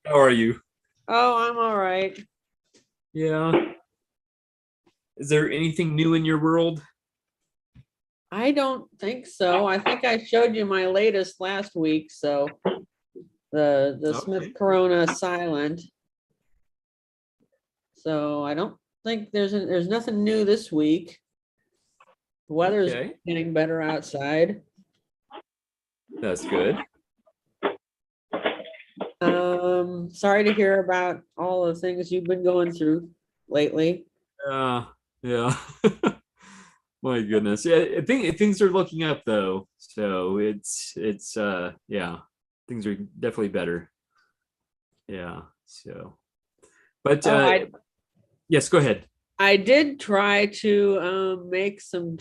How are you? Oh, I'm all right. Yeah. Is there anything new in your world? I don't think so. I think I showed you my latest last week. So the Smith Corona Silent. So I don't think there's nothing new this week. The weather's getting better outside. That's good. Sorry to hear about all the things you've been going through lately. Yeah. My goodness. Yeah, I think things are looking up though. So it's yeah, things are definitely better. Yeah. So but yes, go ahead. I did try to make some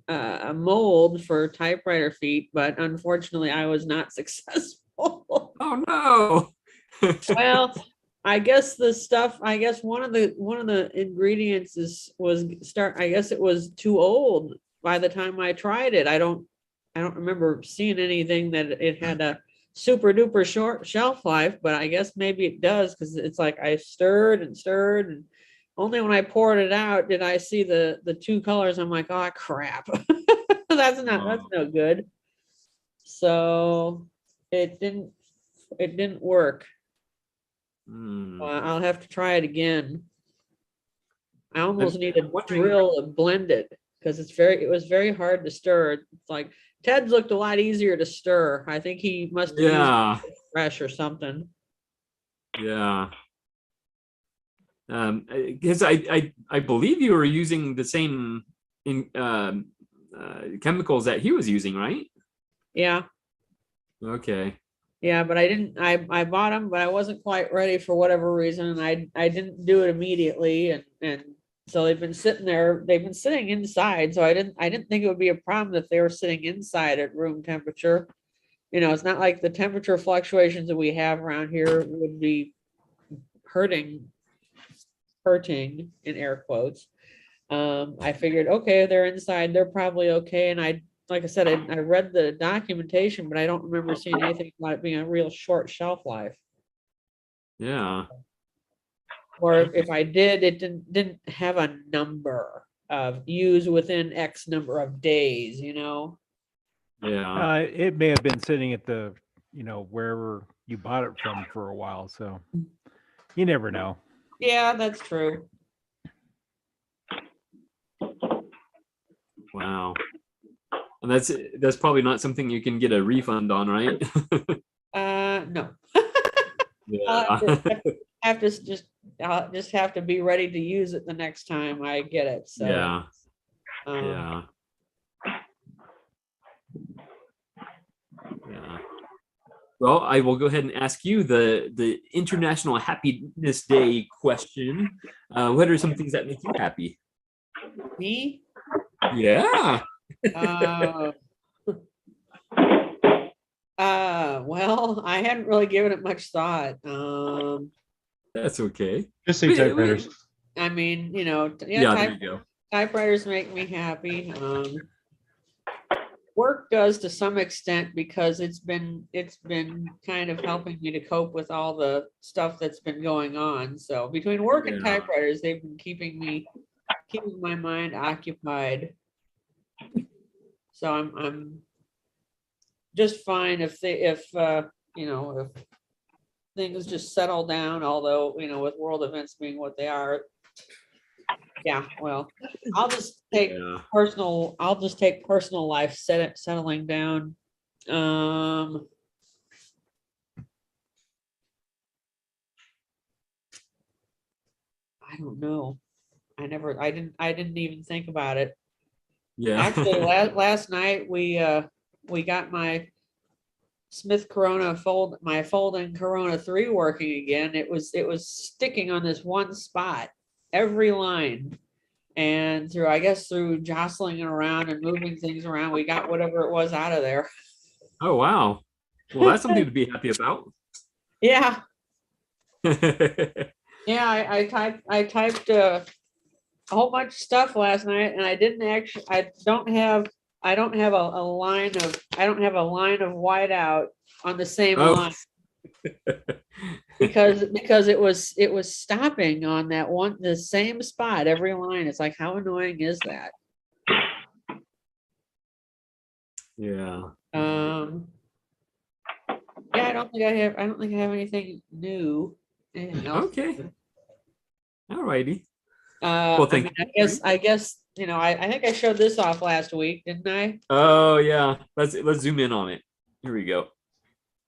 a mold for typewriter feet, but unfortunately I was not successful. Oh no. Well, I guess one of the ingredients I guess it was too old by the time I tried it. I don't remember seeing anything that it had a super duper short shelf life, but I guess maybe it does, because it's like I stirred and only when I poured it out did I see the two colors. I'm like, oh crap. that's no good. So it didn't work. I'll have to try it again. I almost need a drill to blend it, because it was very hard to stir. It's like Ted's looked a lot easier to stir. I think he must have used it fresh or something. Yeah. Because I believe you were using the same chemicals that he was using, right? Yeah. Okay. Yeah, but I bought them, but I wasn't quite ready for whatever reason. And I didn't do it immediately. And so they've been sitting there, they've been sitting inside. So I didn't think it would be a problem if they were sitting inside at room temperature. You know, it's not like the temperature fluctuations that we have around here would be hurting in air quotes. I figured, okay, they're inside, they're probably okay. And like I said, I read the documentation, but I don't remember seeing anything about it being a real short shelf life. Yeah. Or if I did, it didn't have a number of use within X number of days, you know? Yeah. It may have been sitting at the, wherever you bought it from for a while. So you never know. Yeah, that's true. Wow. And that's probably not something you can get a refund on, right? No. Yeah. I'll just have to be ready to use it the next time I get it. So yeah. Yeah. Well, I will go ahead and ask you the International Happiness Day question. What are some things that make you happy? Me? Yeah. Well, I hadn't really given it much thought. That's okay. Just say typewriters. I mean, yeah, there you go. Typewriters make me happy. Work does to some extent, because it's been kind of helping me to cope with all the stuff that's been going on. So between work and typewriters, they've been keeping my mind occupied. So I'm just fine if things just settle down, although with world events being what they are, Yeah, well, I'll just take Yeah. personal life, settling down. I don't know. I didn't even think about it. Yeah. Actually, last night we got my Smith Corona my folding Corona 3 working again. It was sticking on this one spot, every line. And through jostling it around and moving things around, we got whatever it was out of there. Oh, wow. Well, that's something to be happy about. Yeah. Yeah, I typed a whole bunch of stuff last night, and I don't have a line of whiteout on the same line because it was stopping on the same spot every line. It's like, how annoying is that? Yeah. Yeah, I don't think I have anything new. Anything else? Okay. All righty. Well, I guess I think I showed this off last week, didn't I? Oh yeah. Let's zoom in on it. Here we go.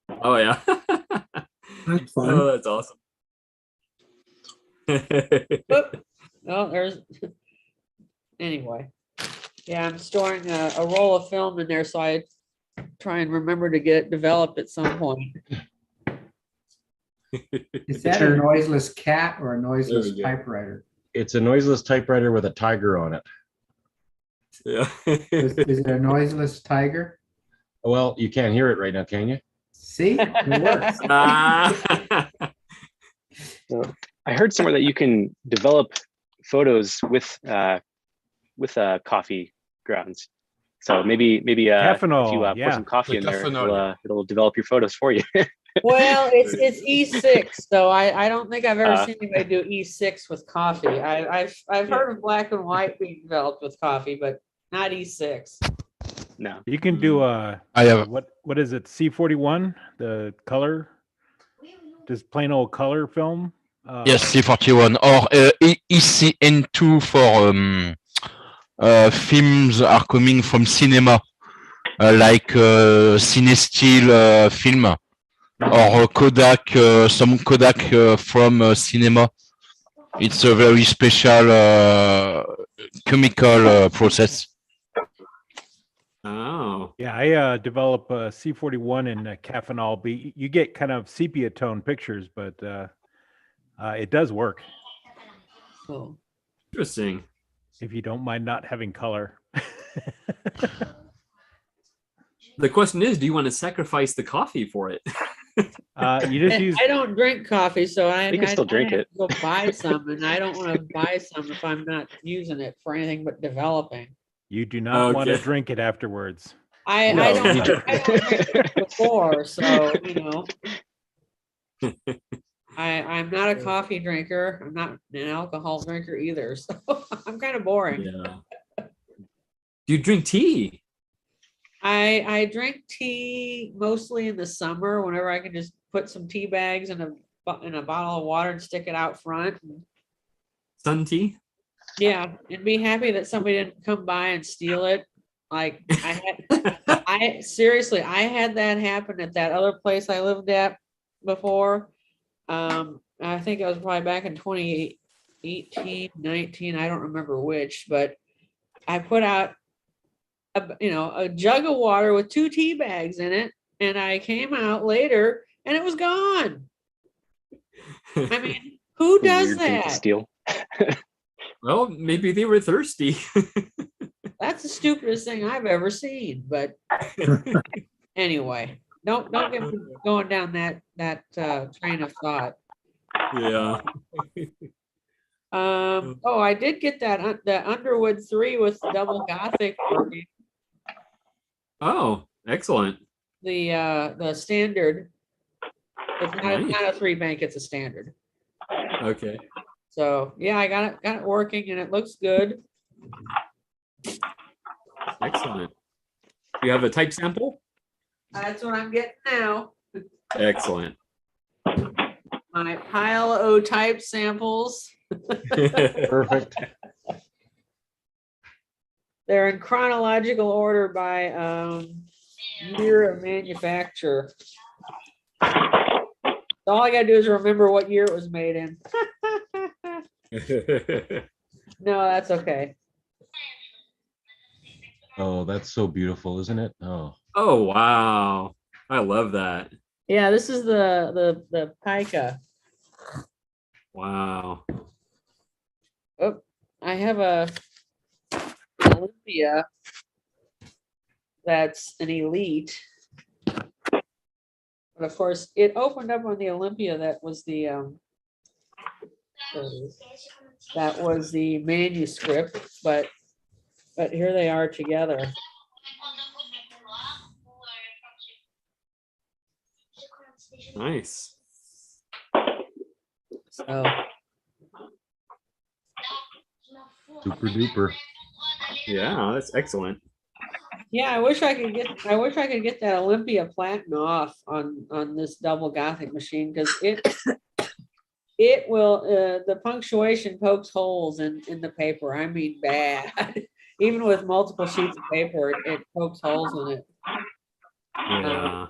Oh yeah. That's fun. Oh, that's awesome. Oh, there's anyway. Yeah, I'm storing a roll of film in there, so I try and remember to get it developed at some point. Is that a noiseless cat or a noiseless go. typewriter? It's a noiseless typewriter with a tiger on it. Yeah. Is it a noiseless tiger? Well, you can't hear it right now, can you? See, it works. So I heard somewhere that you can develop photos with coffee grounds. So maybe if you Caffeinol, pour some coffee in there, Caffeinol. it'll develop your photos for you. Well, it's E6, so I don't think I've ever seen anybody do E6 with coffee. I've heard of black and white being developed with coffee, but not E6. No. You can do I have what is it? C41, the color, just plain old color film. yes, C41 or ECN2 for films are coming from cinema, like CineStyle film or Kodak, some Kodak from cinema. It's a very special chemical process. Oh. Yeah, I develop C41 and caffeinol. You get kind of sepia tone pictures, but it does work. Cool. Interesting. If you don't mind not having color. The question is, do you want to sacrifice the coffee for it? You just use. I don't drink coffee, so You can still drink have it. to go buy some, and I don't want to buy some if I'm not using it for anything but developing. You do not want to Okay. drink it afterwards. I don't drink it before, so I'm not a coffee drinker. I'm not an alcohol drinker either, so I'm kind of boring. Yeah. Do you drink tea? I drink tea mostly in the summer whenever I can just put some tea bags in a bottle of water and stick it out front. Sun tea? Yeah, and be happy that somebody didn't come by and steal it. Like I seriously, I had that happen at that other place I lived at before. I think it was probably back in 2018, 19, I don't remember which, but I put out a jug of water with 2 tea bags in it, and I came out later and it was gone. I mean, who does Weird thing to that? steal. Well, maybe they were thirsty. That's the stupidest thing I've ever seen. But anyway, don't get me going down that train of thought. Yeah. Oh, I did get the Underwood 3 with double Gothic working. Oh, excellent. The standard. It's not Nice. a 3 bank, it's a standard. Okay. So yeah, I got it working and it looks good. Excellent. You have a type sample? That's what I'm getting now. Excellent. My pile of type samples. Perfect. they're in chronological order by year of manufacture. All I gotta do is remember what year it was made in. No, that's okay. Oh, that's so beautiful, isn't it? Oh, Oh, wow. I love that. Yeah, this is the pica. Wow. Oh, I have an Olympia that's an elite. But of course, it opened up on the Olympia that was the manuscript, but here they are together. Nice. So super duper. Yeah, that's excellent. yeah, I wish I could get that Olympia platen off on this double Gothic machine, because it will the punctuation pokes holes in the paper. I mean, bad. Even with multiple sheets of paper, it pokes holes in it. Yeah.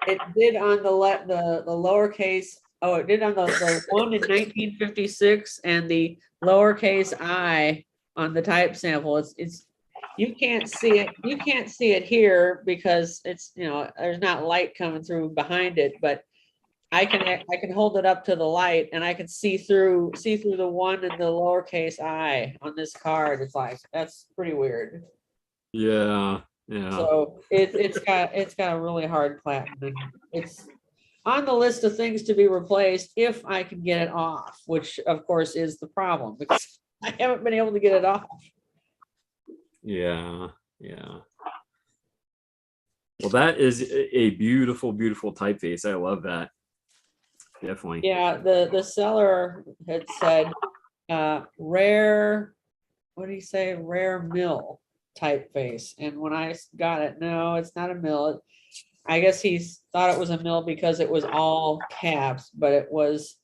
It did on the lowercase. Oh, it did on the one in 1956 and the lowercase I on the type sample. It's you can't see it. You can't see it here because it's, there's not light coming through behind it, but I can hold it up to the light and I can see through the one in the lowercase I on this card. It's like, that's pretty weird. Yeah. Yeah. So it's got a really hard platinum. It's on the list of things to be replaced if I can get it off, which of course is the problem because I haven't been able to get it off. Yeah. Yeah. Well, that is a beautiful, beautiful typeface. I love that. Definitely. Yeah, the seller had said rare, what do you say? Rare mill typeface. And when I got it, no, it's not a mill. I guess he thought it was a mill because it was all caps, but it was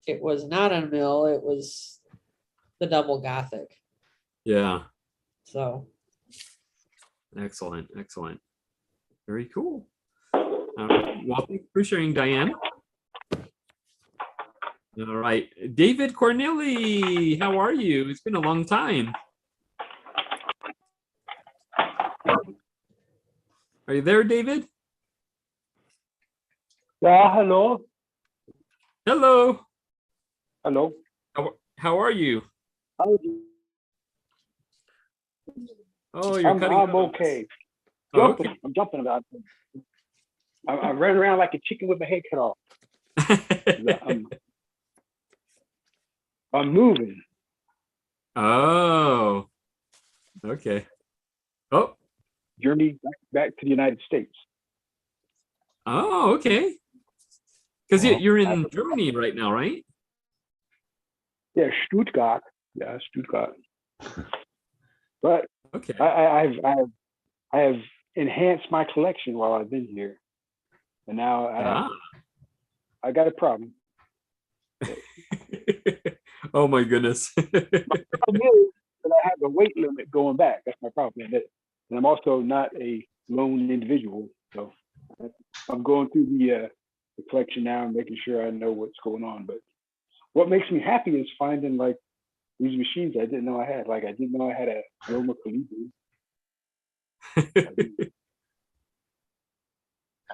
not a mill. It was the double Gothic. Yeah. So excellent. Excellent. Very cool. Well, thanks for sharing, Diane. All right. David Corneli, how are you? It's been a long time. Are you there, David? Yeah, hello. Hello. Hello. How are you? How are you? Oh, you're cutting I'm out. okay. Oh, Jumping. okay. I'm jumping about. I'm running around like a chicken with my head cut off. I'm moving. Oh, okay. Oh, Journey back to the United States. oh, okay. Because you're in Germany right now, right? Yeah, Stuttgart. Yeah, Stuttgart. But okay. I have enhanced my collection while I've been here, and now I got a problem. Oh my goodness. My problem is that I have a weight limit going back. That's my problem. And I'm also not a lone individual, so I'm going through the collection now and making sure I know what's going on. But what makes me happy is finding like these machines I didn't know I had. Like I didn't know I had a Roma Calibri.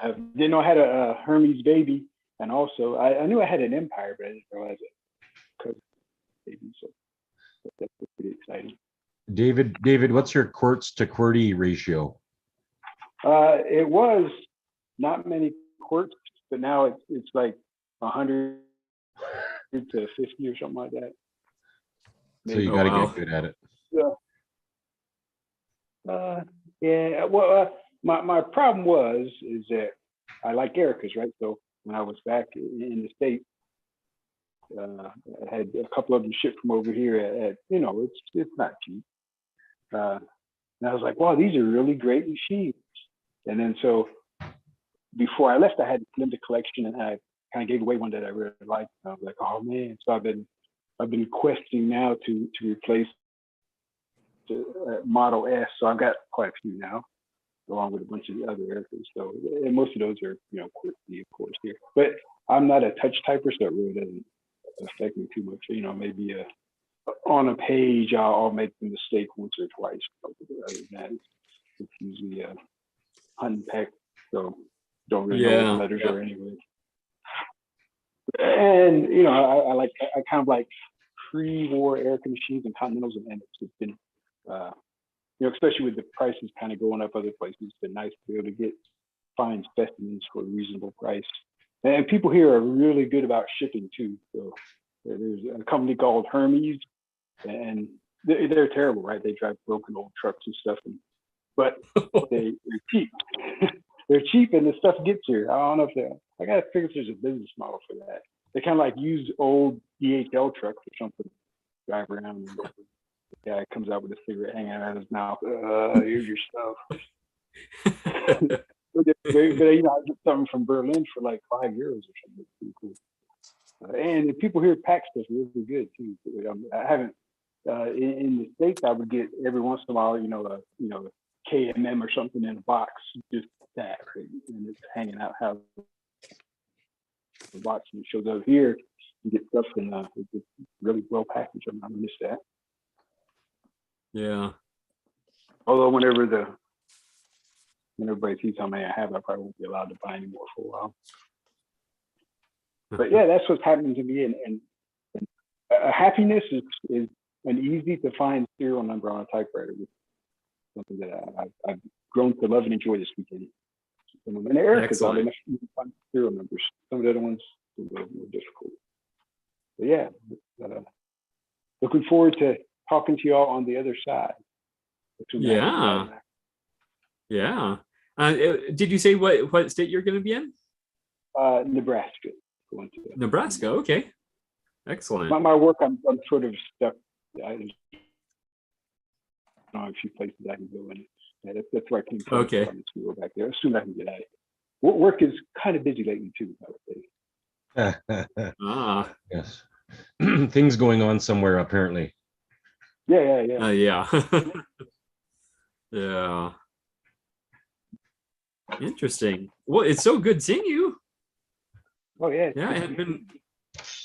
I didn't know I had a Hermes baby, and also I knew I had an Empire, but I didn't realize it because baby. So that's pretty exciting. David, what's your Quartz to Qwerty ratio? It was not many quarts, but now it's like 100 to 50 or something like that. So you got to get good at it. Yeah. Well, my problem is that I like Erica's, right? So when I was back in the States, I had a couple of them shipped from over here at it's not cheap. And I was like, wow, these are really great machines. And then so before I left, I had a limited collection, and I kind of gave away one that I really liked. I was like, oh man! So I've been questing now to replace Model S. So I've got quite a few now, along with a bunch of the other airplanes. So, and most of those are, Qwerty, of course, here. But I'm not a touch typer, so it really doesn't affect me too much. Maybe on a page, I'll make the mistake once or twice. Other than that, it's usually a hunt and peck, so don't really know what the letters are anyway. And I kind of like pre-war aircraft machines and Continentals and it's been especially with the prices kind of going up other places, it's been nice to be able to find specimens for a reasonable price. And people here are really good about shipping too. So there's a company called Hermes, and they're terrible, right? They drive broken old trucks and stuff, but they're cheap. They're cheap, and the stuff gets here. I don't know if I gotta figure if there's a business model for that. They kind of like use old DHL trucks or something, drive around, and the guy comes out with a cigarette hanging out of his mouth. Here's your stuff. But I get something from Berlin for like €5 or something. It's pretty cool. And the people here pack stuff really good too. I haven't in the States. I would get every once in a while, a KMM or something in a box, just that, right? And it's hanging out how the box and it shows up here. You get stuff and it's really well packaged. I miss that. Yeah. Although when everybody sees how many I have, I probably won't be allowed to buy anymore for a while. But yeah, that's what's happening to me. And happiness is an easy to find serial number on a typewriter. Something that I've grown to love and enjoy this weekend. And the Erica's all enough to find serial numbers. Some of the other ones are a little more difficult. But yeah, looking forward to talking to y'all on the other side. Yeah. Yeah. Did you say what state you're going to be in? Nebraska. Nebraska. Okay. Excellent. My work, I'm sort of stuck. I don't know a few places I can go in. Yeah, that's where I came from. Okay. To go back there as soon as I can get out. Work is kind of busy lately too, I would say. Yes. Things going on somewhere apparently. Yeah. Yeah. Yeah. Interesting. Well, it's so good seeing you. Oh yeah. Yeah, it had been.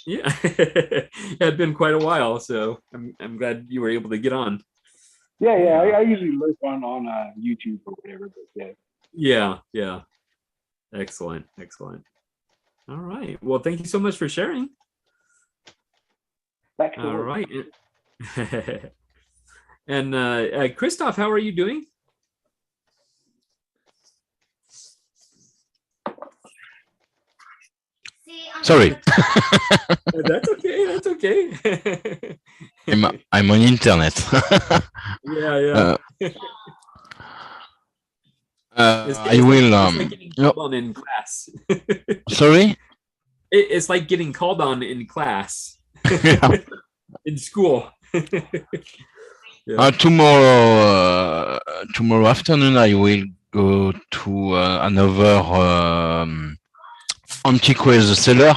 Yeah, it had been quite a while, so I'm glad you were able to get on. Yeah. I usually lurk on YouTube or whatever, but yeah. Yeah. Excellent. All right. Well, thank you so much for sharing. All right. And Christoph, how are you doing? Sorry. That's okay. I'm on internet. Yeah. I will. It's like getting called on in class. Sorry. It's like getting called on in class. In school. Tomorrow afternoon, I will go to another antiques seller.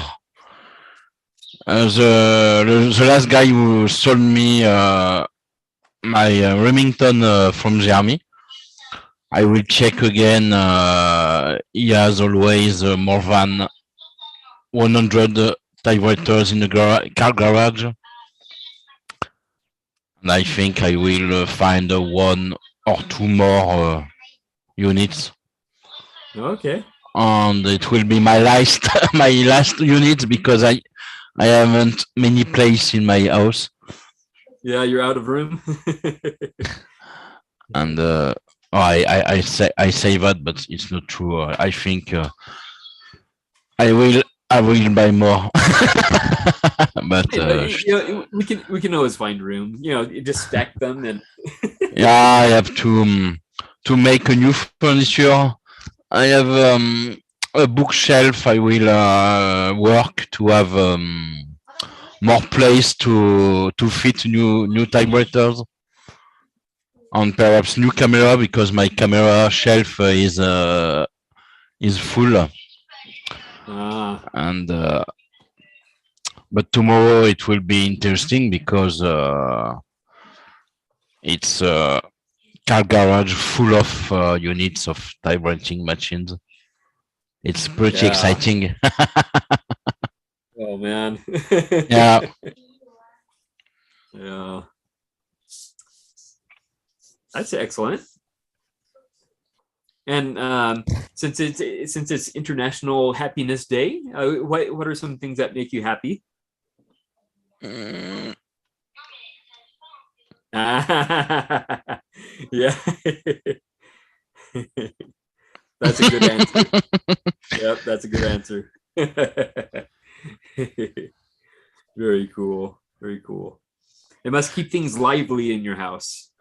The last guy who sold me my Remington from the army. I will check again. He has always more than 100 typewriters in the car garage. And I think I will find one or two more units. Okay. And it will be my last unit because I haven't many places in my house. Yeah, you're out of room. And I say that, but it's not true. I think I will buy more. But we can always find room. You just stack them and. Yeah, I have to make a new furniture. I have a bookshelf. I will work to have more place to fit new typewriters, and perhaps new camera because my camera shelf is full. And but tomorrow it will be interesting because It's a car garage full of units of typewriting machines. It's pretty Yeah. exciting. Oh man. Yeah. Yeah. That's excellent. And since it's International Happiness Day, what are some things that make you happy? Yeah. That's a good answer. Yep, that's a good answer. Very cool. Very cool. It must keep things lively in your house.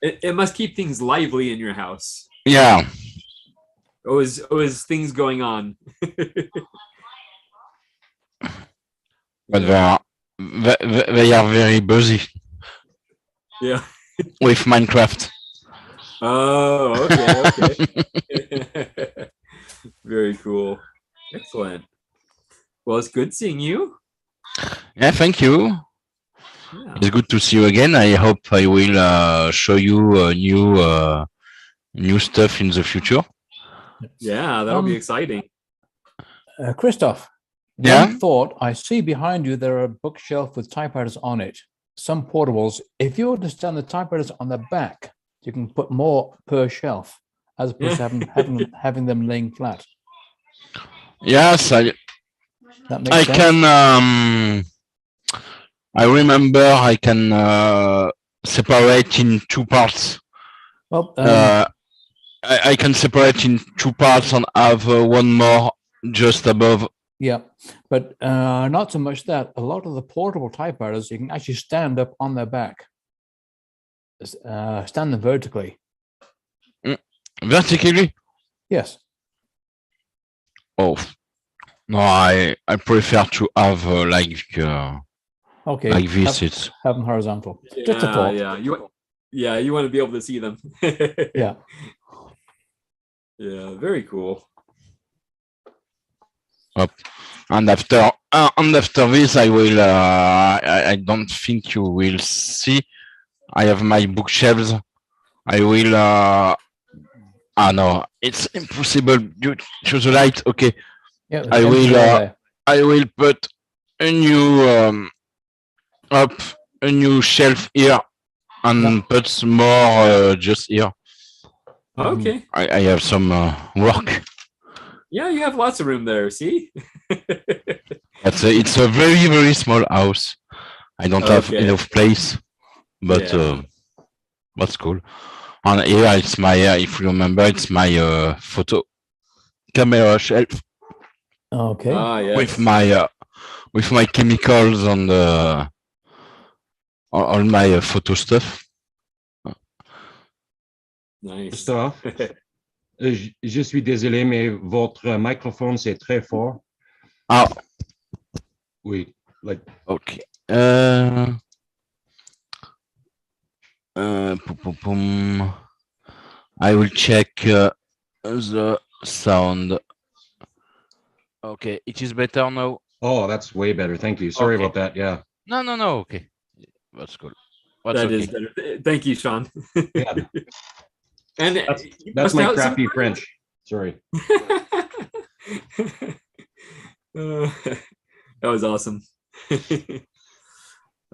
It must keep things lively in your house. Yeah. Always things going on. But they are very busy. Yeah. With Minecraft. Oh, okay. Very cool. Excellent. Well, it's good seeing you. Yeah, thank you. Yeah. It's good to see you again. I hope I will show you new stuff in the future. Yeah, that'll be exciting. Christoph, Yeah? one thought. I see behind you there are a bookshelf with typewriters on it. Some portables. If you were to stand the typewriters on the back, you can put more per shelf as opposed to having them laying flat. Yes, That makes I sense? can. I remember I can separate in two parts. Well, I can separate in two parts and have one more just above. Yeah, but not so much that. A lot of the portable typewriters, you can actually stand up on their back. Stand them vertically. Vertically? Yes. Oh, no, I prefer to have Okay. like this. Have them horizontal. Just a thought. Yeah. You want to be able to see them. Yeah. Yeah. Very cool. Up. And after this, I will. I don't think you will see. I have my bookshelves. I will. No, it's impossible due to the light. Okay. Yeah, I will put a new a new shelf here and put more just here. Okay. I have some work. Yeah, you have lots of room there. See. It's a very, very small house. I don't have enough place, but that's cool. And here it's my, if you remember, it's my photo camera shelf. Okay. Yes. With my chemicals and all my photo stuff. Nice. Christophe, je suis désolé, mais votre microphone, c'est très fort. Ah. Oui. Like. Okay. I will check the sound. Okay, it is better now. Oh, that's way better. Thank you. Sorry about that. Yeah. No. Okay, that's good. That is better. Thank you, Sean. Yeah. And that's my crappy French. Sorry. That was awesome.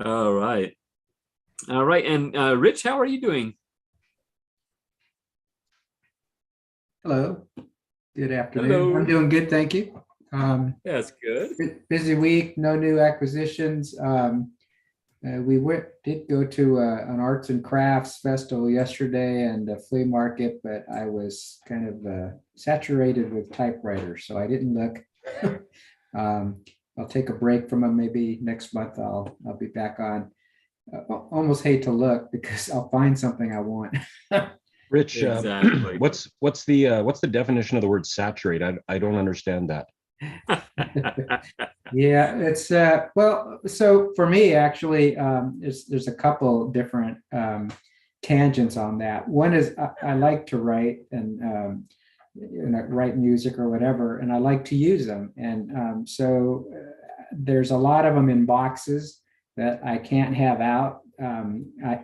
All right. And Rich, how are you doing? Hello. Good afternoon. Hello. I'm doing good, thank you. That's good. Busy week, no new acquisitions. We did go to an arts and crafts festival yesterday and a flea market, but I was kind of saturated with typewriters, so I didn't look. I'll take a break from them. Maybe next month I'll be back on. Almost hate to look because I'll find something I want. Rich, exactly. what's the definition of the word saturate? I don't understand that. Yeah, it's well, so for me actually, there's a couple different tangents on that. One is I like to write and write music or whatever, and I like to use them, and so there's a lot of them in boxes that I can't have out.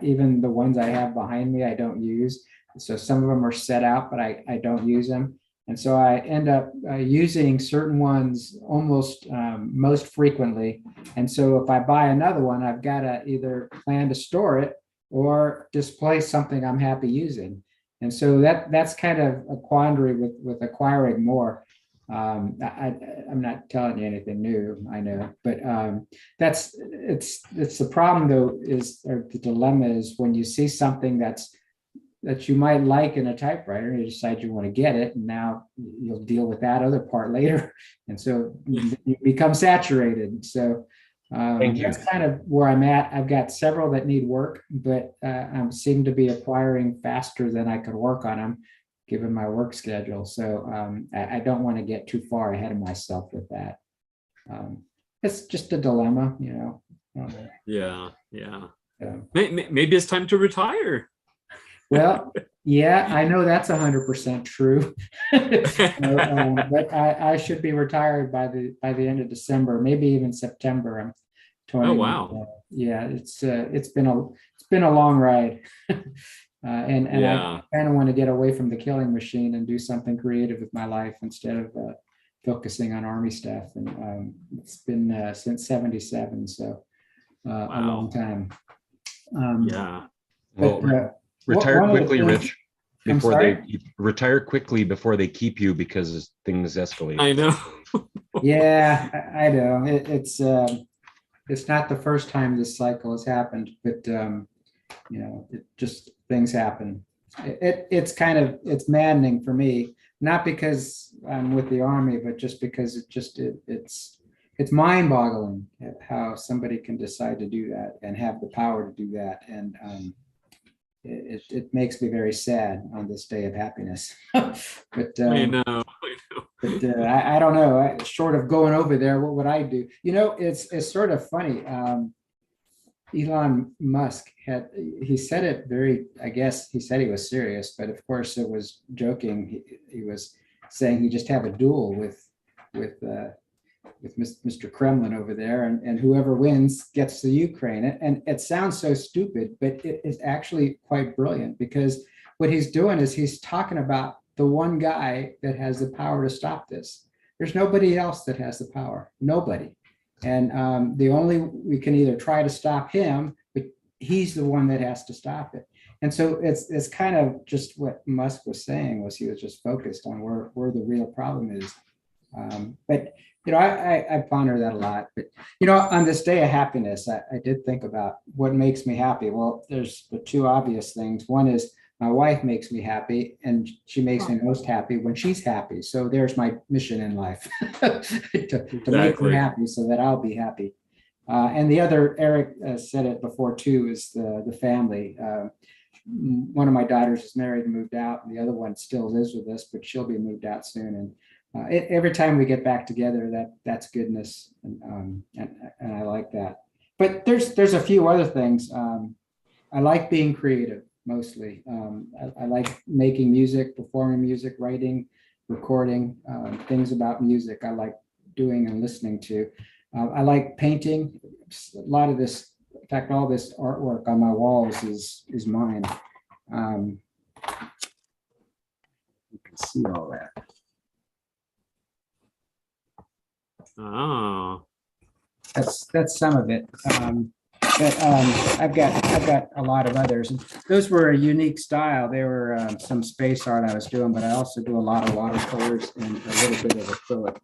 Even the ones I have behind me, I don't use. So some of them are set out, but I don't use them. And so I end up using certain ones almost most frequently. And so if I buy another one, I've got to either plan to store it or display something I'm happy using. And so that's kind of a quandary with acquiring more. I'm not telling you anything new, I know, but it's the problem though, or the dilemma is when you see something that you might like in a typewriter, and you decide you want to get it, and now you'll deal with that other part later, and so you become saturated. So that's kind of where I'm at. I've got several that need work, but I seem to be acquiring faster than I could work on them, given my work schedule. So I don't want to get too far ahead of myself with that. It's just a dilemma, you know. Yeah. Maybe it's time to retire. Well, yeah, I know that's 100% true. But I should be retired by the end of December, maybe even September. I'm 20. Oh wow. Yeah, it's been a long ride. And I kind of want to get away from the killing machine and do something creative with my life instead of focusing on Army stuff. And it's been since 77, so a long time. Well, retire quickly, Rich, retire quickly before they keep you because things escalate. I know. Yeah, I know. It's not the first time this cycle has happened, but it just things happen. It's maddening for me, not because I'm with the Army, but just because it's mind-boggling how somebody can decide to do that and have the power to do that. And it makes me very sad on this day of happiness. But I know. But I don't know. Short of going over there, what would I do? It's sort of funny. Elon Musk he said it I guess he said he was serious, but of course it was joking. He was saying he just have a duel with Mr. Kremlin over there, and whoever wins gets the Ukraine. And it sounds so stupid, but it is actually quite brilliant, because what he's doing is he's talking about the one guy that has the power to stop this. There's nobody else that has the power, nobody. And we can either try to stop him, but he's the one that has to stop it. And so it's kind of just what Musk was saying, was he was just focused on where the real problem is. But I ponder that a lot. But on this day of happiness, I did think about what makes me happy. Well, there's the two obvious things. One is my wife makes me happy, and she makes me most happy when she's happy. So there's my mission in life, to make her happy so that I'll be happy. And the other, Eric said it before too, is the family. One of my daughters is married and moved out, and the other one still lives with us, but she'll be moved out soon. And every time we get back together, that's goodness, and I like that. But there's a few other things. I like being creative mostly. I like making music, performing music, writing, recording, things about music I like doing and listening to. I like painting. A lot of this, in fact, all this artwork on my walls is mine. You can see all that. Oh, that's some of it. But I've got a lot of others. And those were a unique style. They were some space art I was doing, but I also do a lot of watercolors and a little bit of acrylic.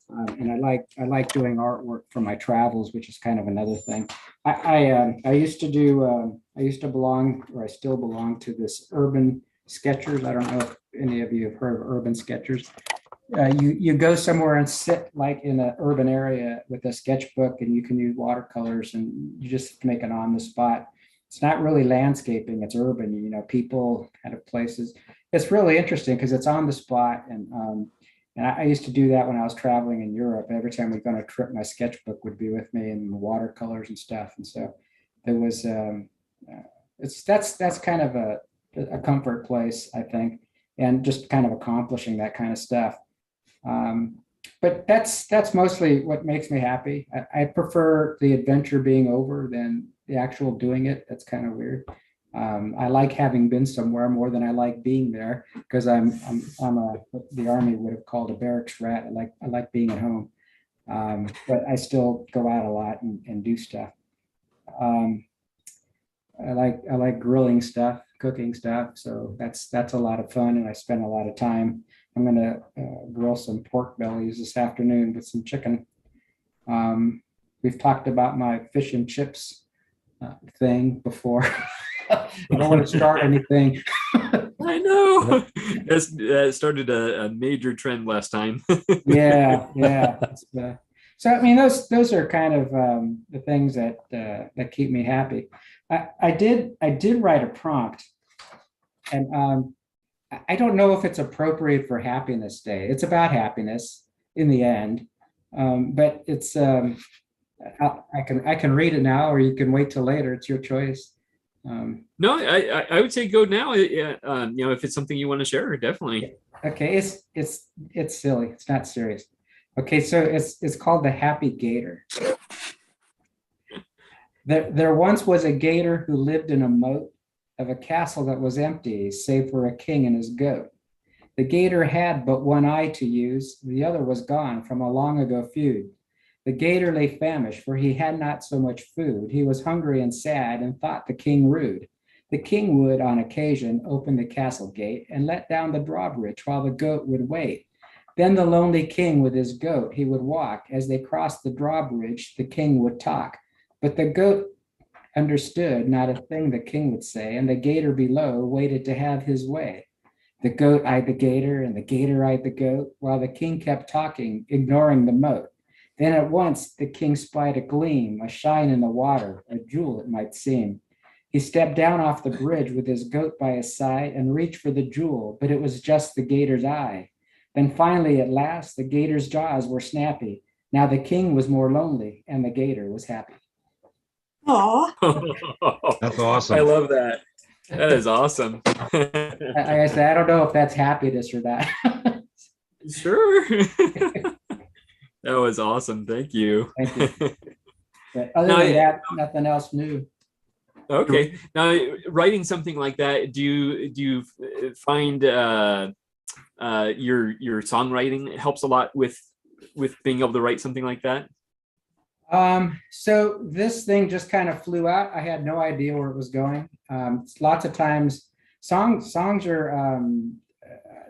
And I like doing artwork for my travels, which is kind of another thing. I used to belong, or I still belong, to this Urban Sketchers. I don't know if any of you have heard of Urban Sketchers. You go somewhere and sit like in an urban area with a sketchbook, and you can use watercolors, and you just make it on the spot. It's not really landscaping, it's urban, people, kind of places. It's really interesting because it's on the spot. And I used to do that when I was traveling in Europe. Every time we go on a trip, my sketchbook would be with me, and watercolors and stuff. And so there was, that's kind of a comfort place, I think, and just kind of accomplishing that kind of stuff. but that's mostly what makes me happy. I prefer the adventure being over than the actual doing it. That's kind of weird. I like having been somewhere more than I like being there, because I'm what the Army would have called a barracks rat. I like being at home, but I still go out a lot and do stuff. I like grilling stuff, cooking stuff, so that's a lot of fun, and I spend a lot of time. I'm gonna grill some pork bellies this afternoon with some chicken. We've talked about my fish and chips thing before. I don't want to start anything. I know. That started a major trend last time. Yeah. So I mean, those are kind of the things that keep me happy. I did write a prompt, and I don't know if it's appropriate for Happiness Day. It's about happiness in the end, but it's I can read it now, or you can wait till later. It's your choice. No, I would say go now. If it's something you want to share, definitely. Okay, it's silly. It's not serious. Okay, so it's called the Happy Gator. There once was a gator who lived in a moat of a castle that was empty, save for a king and his goat. The gator had but one eye to use, the other was gone from a long ago feud. The gator lay famished, for he had not so much food. He was hungry and sad, and thought the king rude. The king would, on occasion, open the castle gate and let down the drawbridge while the goat would wait. Then the lonely king with his goat, he would walk. As they crossed the drawbridge, the king would talk. But the goat understood not a thing the king would say, and the gator below waited to have his way. The goat eyed the gator, and the gator eyed the goat, while the king kept talking, ignoring the moat. Then at once the king spied a gleam, a shine in the water, a jewel it might seem. He stepped down off the bridge with his goat by his side and reached for the jewel, but it was just the gator's eye. Then finally, at last, the gator's jaws were snappy. Now the king was more lonely, and the gator was happy. Aw. That's awesome. I love that. That is awesome. Like I said, I don't know if that's happiness or not. Sure. That was awesome. Thank you. Thank you. But other than that, nothing else new. Okay. Now, writing something like that, do you find your songwriting helps a lot with being able to write something like that? So this thing just kind of flew out. I had no idea where it was going. Lots of times songs are,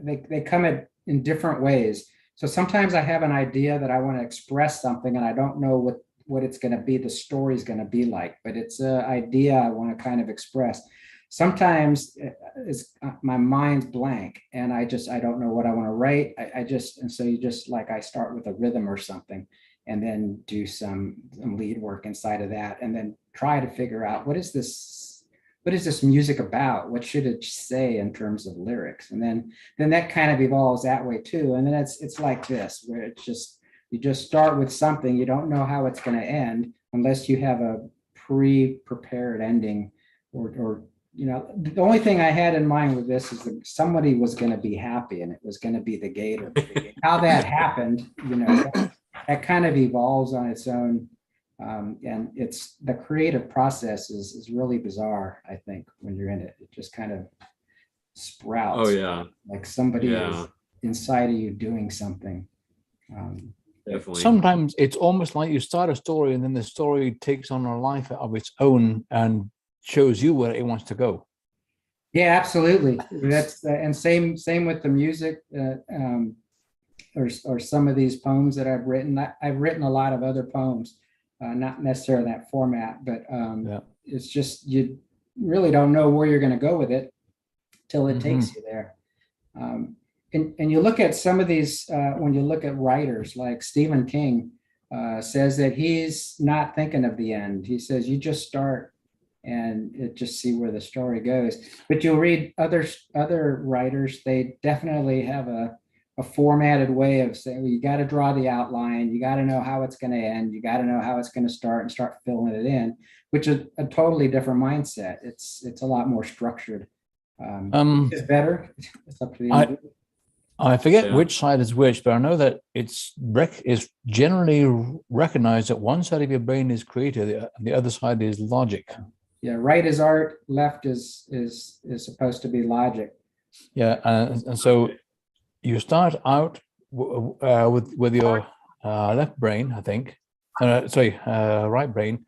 they come in different ways. So sometimes I have an idea that I want to express something and I don't know what it's going to be, the story's going to be like, but it's an idea I want to kind of express. Sometimes my mind's blank and I don't know what I want to write. And so I start with a rhythm or something, and then do some lead work inside of that, and then try to figure out what is this music about? What should it say in terms of lyrics? And then that kind of evolves that way too. And then it's like this, where you just start with something, you don't know how it's going to end unless you have a pre-prepared ending, or the only thing I had in mind with this is that somebody was going to be happy, and it was going to be the gator. How that happened, that kind of evolves on its own. And it's the creative process is really bizarre. I think when you're in it, it just kind of sprouts. Oh yeah, like somebody is inside of you doing something. Definitely. Sometimes it's almost like you start a story and then the story takes on a life of its own and shows you where it wants to go. Yeah, absolutely. That's and same with the music. Or some of these poems that I've written. I've written a lot of other poems. Not necessarily that format, but it's just you really don't know where you're going to go with it till it takes you there. And you look at some of these, when you look at writers like Stephen King says that he's not thinking of the end. He says you just start and just see where the story goes. But you'll read other writers, they definitely have a formatted way of saying, well, you got to draw the outline, you got to know how it's going to end, you got to know how it's going to start, and start filling it in, which is a totally different mindset. It's a lot more structured. It's better. It's up to the I forget Yeah. which side is which, but I know that it's generally recognized that one side of your brain is creative, the other side is logic. Yeah, right is art, left is supposed to be logic. Yeah, and so you start out with your left brain, I think. Right brain.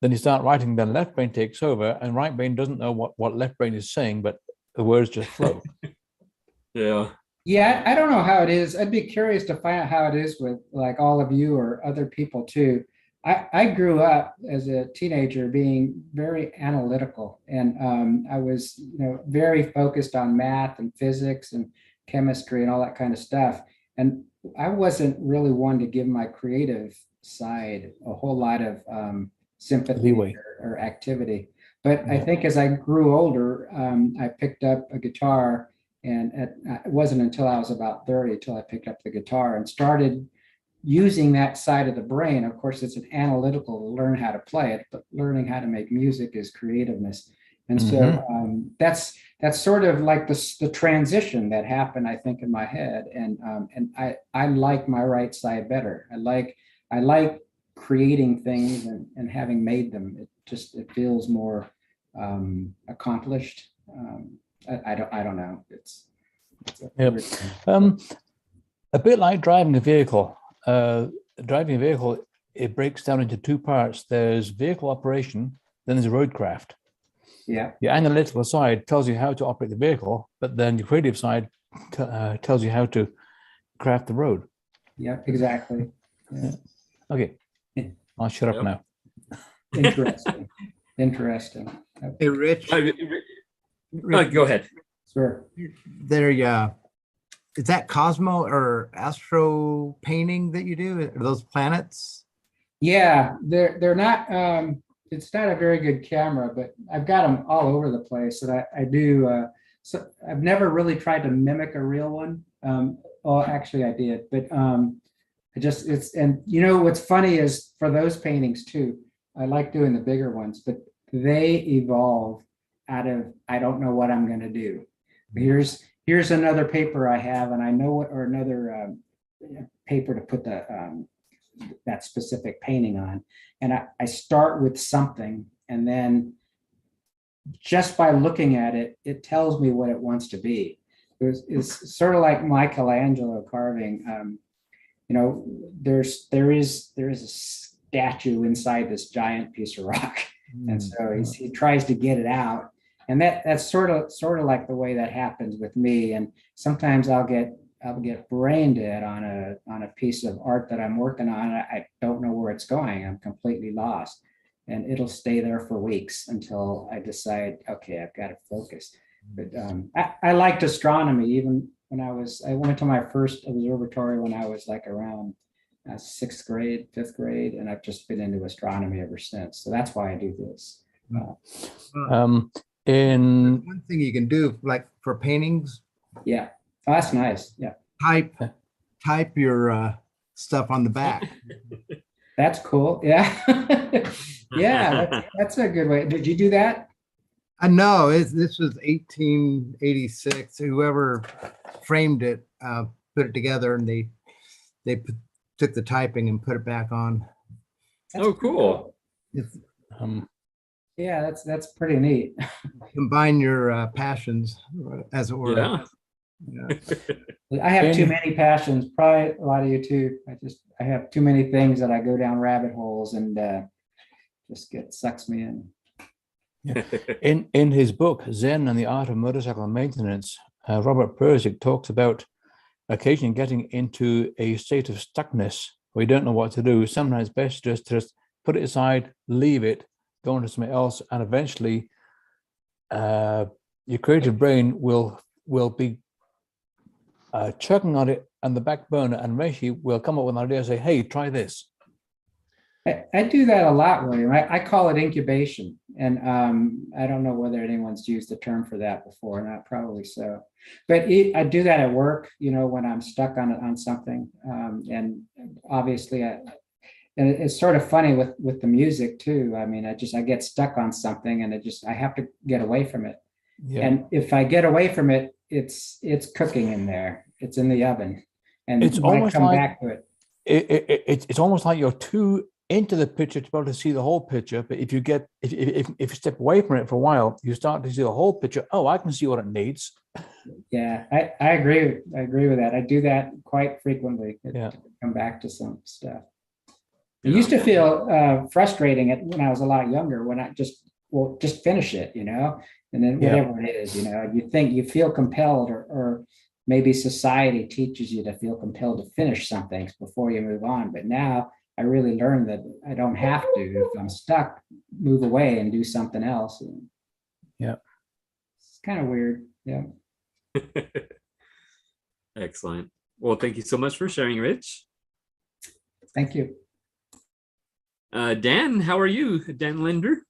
Then you start writing. Then left brain takes over, and right brain doesn't know what left brain is saying, but the words just flow. Yeah. Yeah, I don't know how it is. I'd be curious to find out how it is with like all of you or other people too. I grew up as a teenager being very analytical, and I was, very focused on math and physics and chemistry and all that kind of stuff. And I wasn't really one to give my creative side a whole lot of sympathy Leeway. or activity. But I Yeah. think as I grew older, I picked up a guitar, and it wasn't until I was about 30 till I picked up the guitar and started using that side of the brain. Of course, it's an analytical to learn how to play it, but learning how to make music is creativeness. And so that's sort of like the transition that happened, I think, in my head. And I like my right side better. I like creating things and having made them. It feels more accomplished. I don't know. It's a Yep. weird thing. A bit like driving a vehicle. Driving a vehicle, it breaks down into two parts. There's vehicle operation, then there's roadcraft. Yeah. The analytical side tells you how to operate the vehicle, but then the creative side tells you how to craft the road. Yeah, exactly. Yeah. Okay, I'll shut up now. Interesting. Interesting. Hey, Rich. Go ahead. Sure. There, is that Cosmo or Astro painting that you do? Are those planets? Yeah, they're not. It's not a very good camera, but I've got them all over the place. And I do. So I've never really tried to mimic a real one. Well, actually, I did, but what's funny is for those paintings too. I like doing the bigger ones, but they evolve out of I don't know what I'm going to do. Here's another paper I have, and I know what, or another paper to put that specific painting on. And I start with something, and then just by looking at it, it tells me what it wants to be. It's sort of like Michelangelo carving. There is a statue inside this giant piece of rock, and so he tries to get it out. And that's sort of like the way that happens with me. And sometimes I'll get brain dead on a piece of art that I'm working on. I don't know where it's going. I'm completely lost, and it'll stay there for weeks until I decide, okay, I've got to focus. But I liked astronomy even when I went to my first observatory when I was like around 6th grade, 5th grade, and I've just been into astronomy ever since. So that's why I do this. One thing you can do, like for paintings. Yeah, oh, that's nice. Yeah. Type your stuff on the back. That's cool. Yeah. Yeah, that's a good way. Did you do that? No, this was 1886. Whoever framed it put it together, and they took the typing and put it back on. That's cool. Yeah, that's pretty neat. Combine your passions, as it were. Yeah. I have too many passions. Probably a lot of you too. I have too many things that I go down rabbit holes and just sucks me in. Yeah. In his book Zen and the Art of Motorcycle Maintenance, Robert Persick talks about occasionally getting into a state of stuckness where you don't know what to do. Sometimes it's best just put it aside, leave it, go into something else, and eventually your creative brain will be chugging on it on the back burner, and eventually will come up with an idea and say, hey, try this. I do that a lot, William. I call it incubation. And I don't know whether anyone's used the term for that before, not probably so. But I do that at work, when I'm stuck on something. And obviously, and it's sort of funny with the music too. I mean, I get stuck on something, and I have to get away from it. Yeah. And if I get away from it, it's cooking in there. it's in the oven. And It's when I almost come like back to it, it's almost like you're too into the picture to be able to see the whole picture. But if you step away from it for a while, you start to see the whole picture. Oh, I can see what it needs. yeah, I agree. I agree with that. I do that quite frequently. Yeah. Come back to some stuff. It used to feel frustrating when I was a lot younger, when I just finish it, you know, and then whatever it is, you know, you feel compelled, or maybe society teaches you to feel compelled to finish some things before you move on. But now I really learned that I don't have to. If I'm stuck, move away and do something else. And yeah, it's kind of weird. Yeah. Excellent. Well, thank you so much for sharing, Rich. Thank you. Dan, how are you? Dan Linder.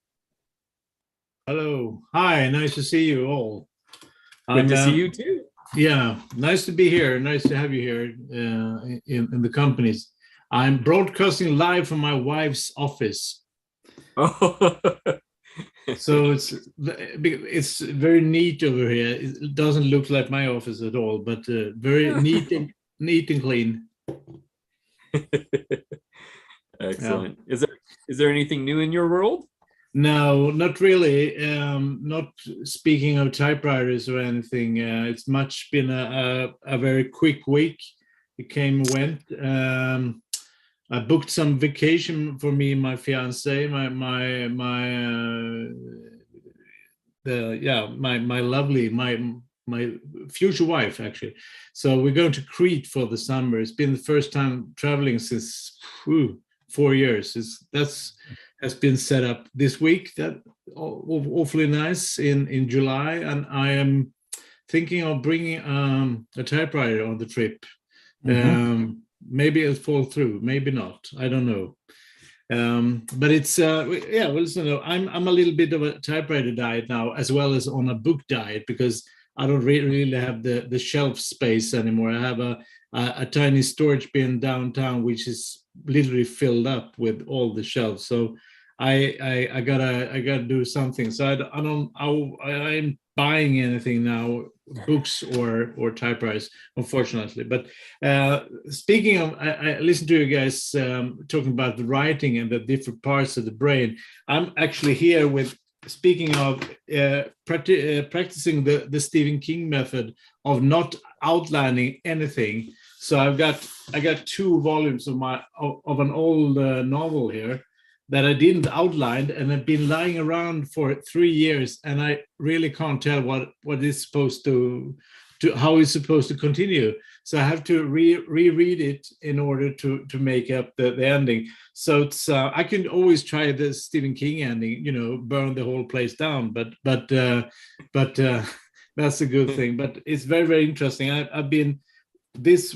Hello. Hi. Nice to see you all. Good to see you too. Yeah. Nice to be here. Nice to have you here in the companies. I'm broadcasting live from my wife's office. Oh. So it's very neat over here. It doesn't look like my office at all, but very neat and clean. Excellent. Yeah. Is there anything new in your world? No, not really. Not speaking of typewriters or anything. It's much been a very quick week. It came and went. I booked some vacation for me and my fiance, my future wife, actually. So we're going to Crete for the summer. It's been the first time traveling since 4 years. Has been set up this week. That awfully nice in July, and I am thinking of bringing a typewriter on the trip. Mm-hmm. Maybe it'll fall through, maybe not. I don't know. But it's yeah. Well, listen, I'm a little bit of a typewriter diet now, as well as on a book diet, because I don't really have the shelf space anymore. I have a tiny storage bin downtown, which is literally filled up with all the shelves. So I gotta do something. So I'm buying anything now, books or typewriters, unfortunately. But speaking of, I listened to you guys talking about the writing and the different parts of the brain. I'm actually here with, speaking of practicing the Stephen King method of not outlining anything. So I got 2 volumes of an old novel here that I didn't outline, and I've been lying around for 3 years, and I really can't tell what is supposed to how it's supposed to continue. So I have to reread it in order to make up the ending. So it's I can always try the Stephen King ending, you know, burn the whole place down, but that's a good thing. But it's very, very interesting. I've been this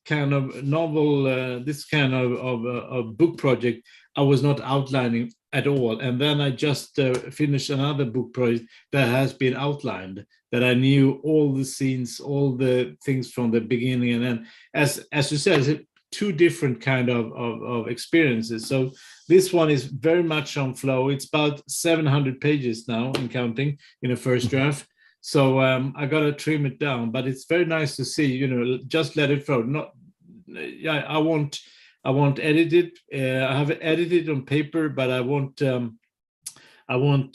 kind of novel, this kind of book project, I was not outlining at all. And then I just finished another book project that has been outlined, that I knew all the scenes, all the things from the beginning. And then, as you said, it's 2 different kind of experiences. So this one is very much on flow. It's about 700 pages now and counting in a first draft. So I got to trim it down, but it's very nice to see, you know, just let it flow. I won't edit it. I have edited on paper, but I won't,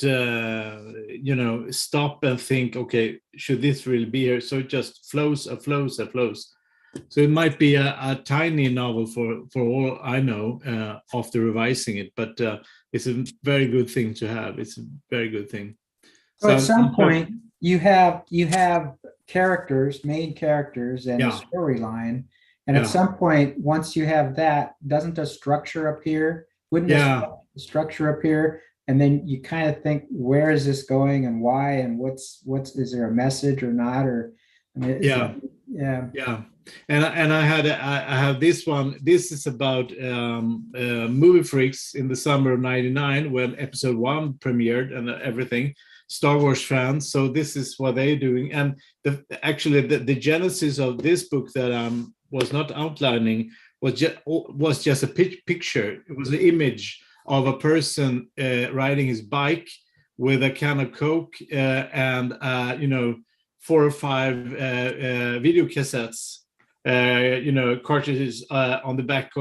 you know, stop and think, okay, should this really be here? So it just flows. So it might be a tiny novel for all I know after revising it, but it's a very good thing to have. It's a very good thing. So at some point, you have characters, main characters, and a storyline. And at some point, once you have that, doesn't a structure appear? Wouldn't a structure appear? And then you kind of think, where is this going and why? And what's is there a message or not? Or I mean, yeah. And I have this one. This is about movie freaks in the summer of '99 when episode 1 premiered and everything. Star Wars fans. So this is what they're doing. And actually the genesis of this book that was not outlining was just a picture. It was an image of a person riding his bike with a can of Coke and you know, 4 or 5 video cassettes, cartridges on the back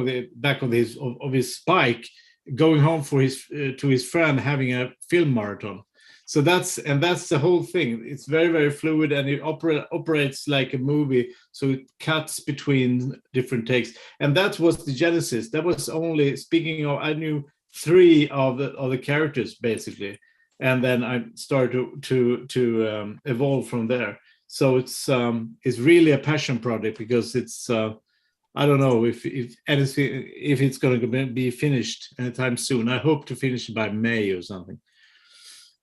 of his bike, going home for to his friend, having a film marathon. So that's the whole thing. It's very, very fluid, and it operates like a movie. So it cuts between different takes, and that was the genesis. That was only, speaking of, I knew 3 of the characters basically, and then I started to evolve from there. So it's really a passion project, because it's I don't know if it's going to be finished anytime soon. I hope to finish it by May or something.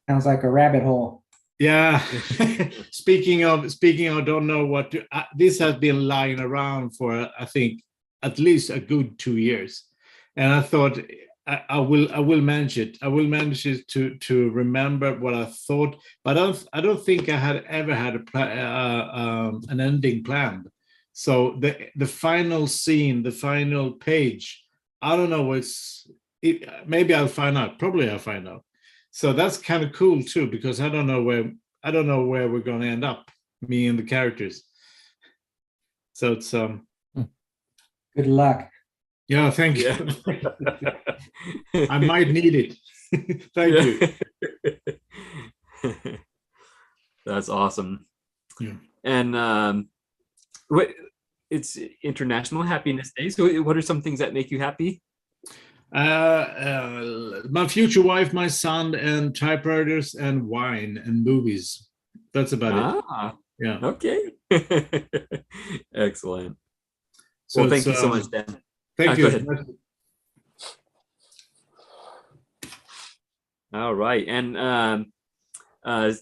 Sounds like a rabbit hole. Yeah. Speaking of, don't know what to, this has been lying around for, I think, at least a good 2 years, and I thought I will manage it. I will manage it to remember what I thought, but I don't think I had ever had an ending planned. So the final scene, the final page, I don't know maybe I'll find out. Probably I'll find out. So that's kind of cool too, because I don't know where we're going to end up, me and the characters. So it's good luck. Yeah, thank you. I might need it. Thank you. That's awesome. Yeah. And it's International Happiness Day. So what are some things that make you happy? My future wife, my son, and typewriters, and wine, and movies. That's about it. Yeah. Okay. Excellent. So well, thank you so much, Dan. Thank you. All right. And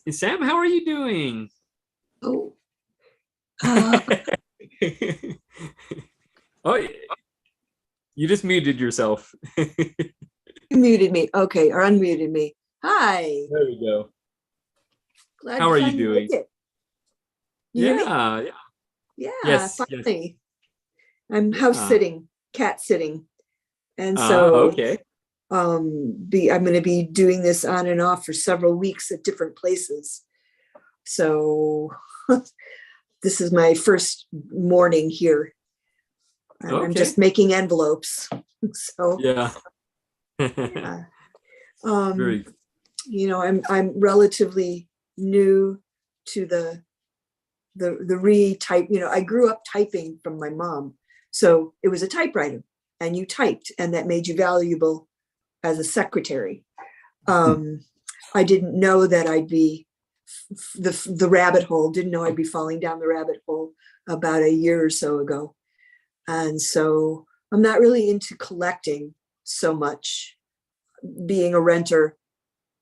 Sam, how are you doing? Oh. Oh, you just muted yourself. You muted me. Okay, or unmuted me. Hi. There we go. Glad how are you finally doing? did it. You hear me? Yeah. Yeah, Yes, finally. I'm house sitting, cat sitting. And so okay. I'm going to be doing this on and off for several weeks at different places. So this is my first morning here. And I'm just making envelopes. So yeah. yeah. Very I'm relatively new to the retype. I grew up typing from my mom. So it was a typewriter and you typed, and that made you valuable as a secretary. I didn't know that I'd be the rabbit hole, didn't know I'd be falling down the rabbit hole about a year or so ago. And so I'm not really into collecting so much, being a renter,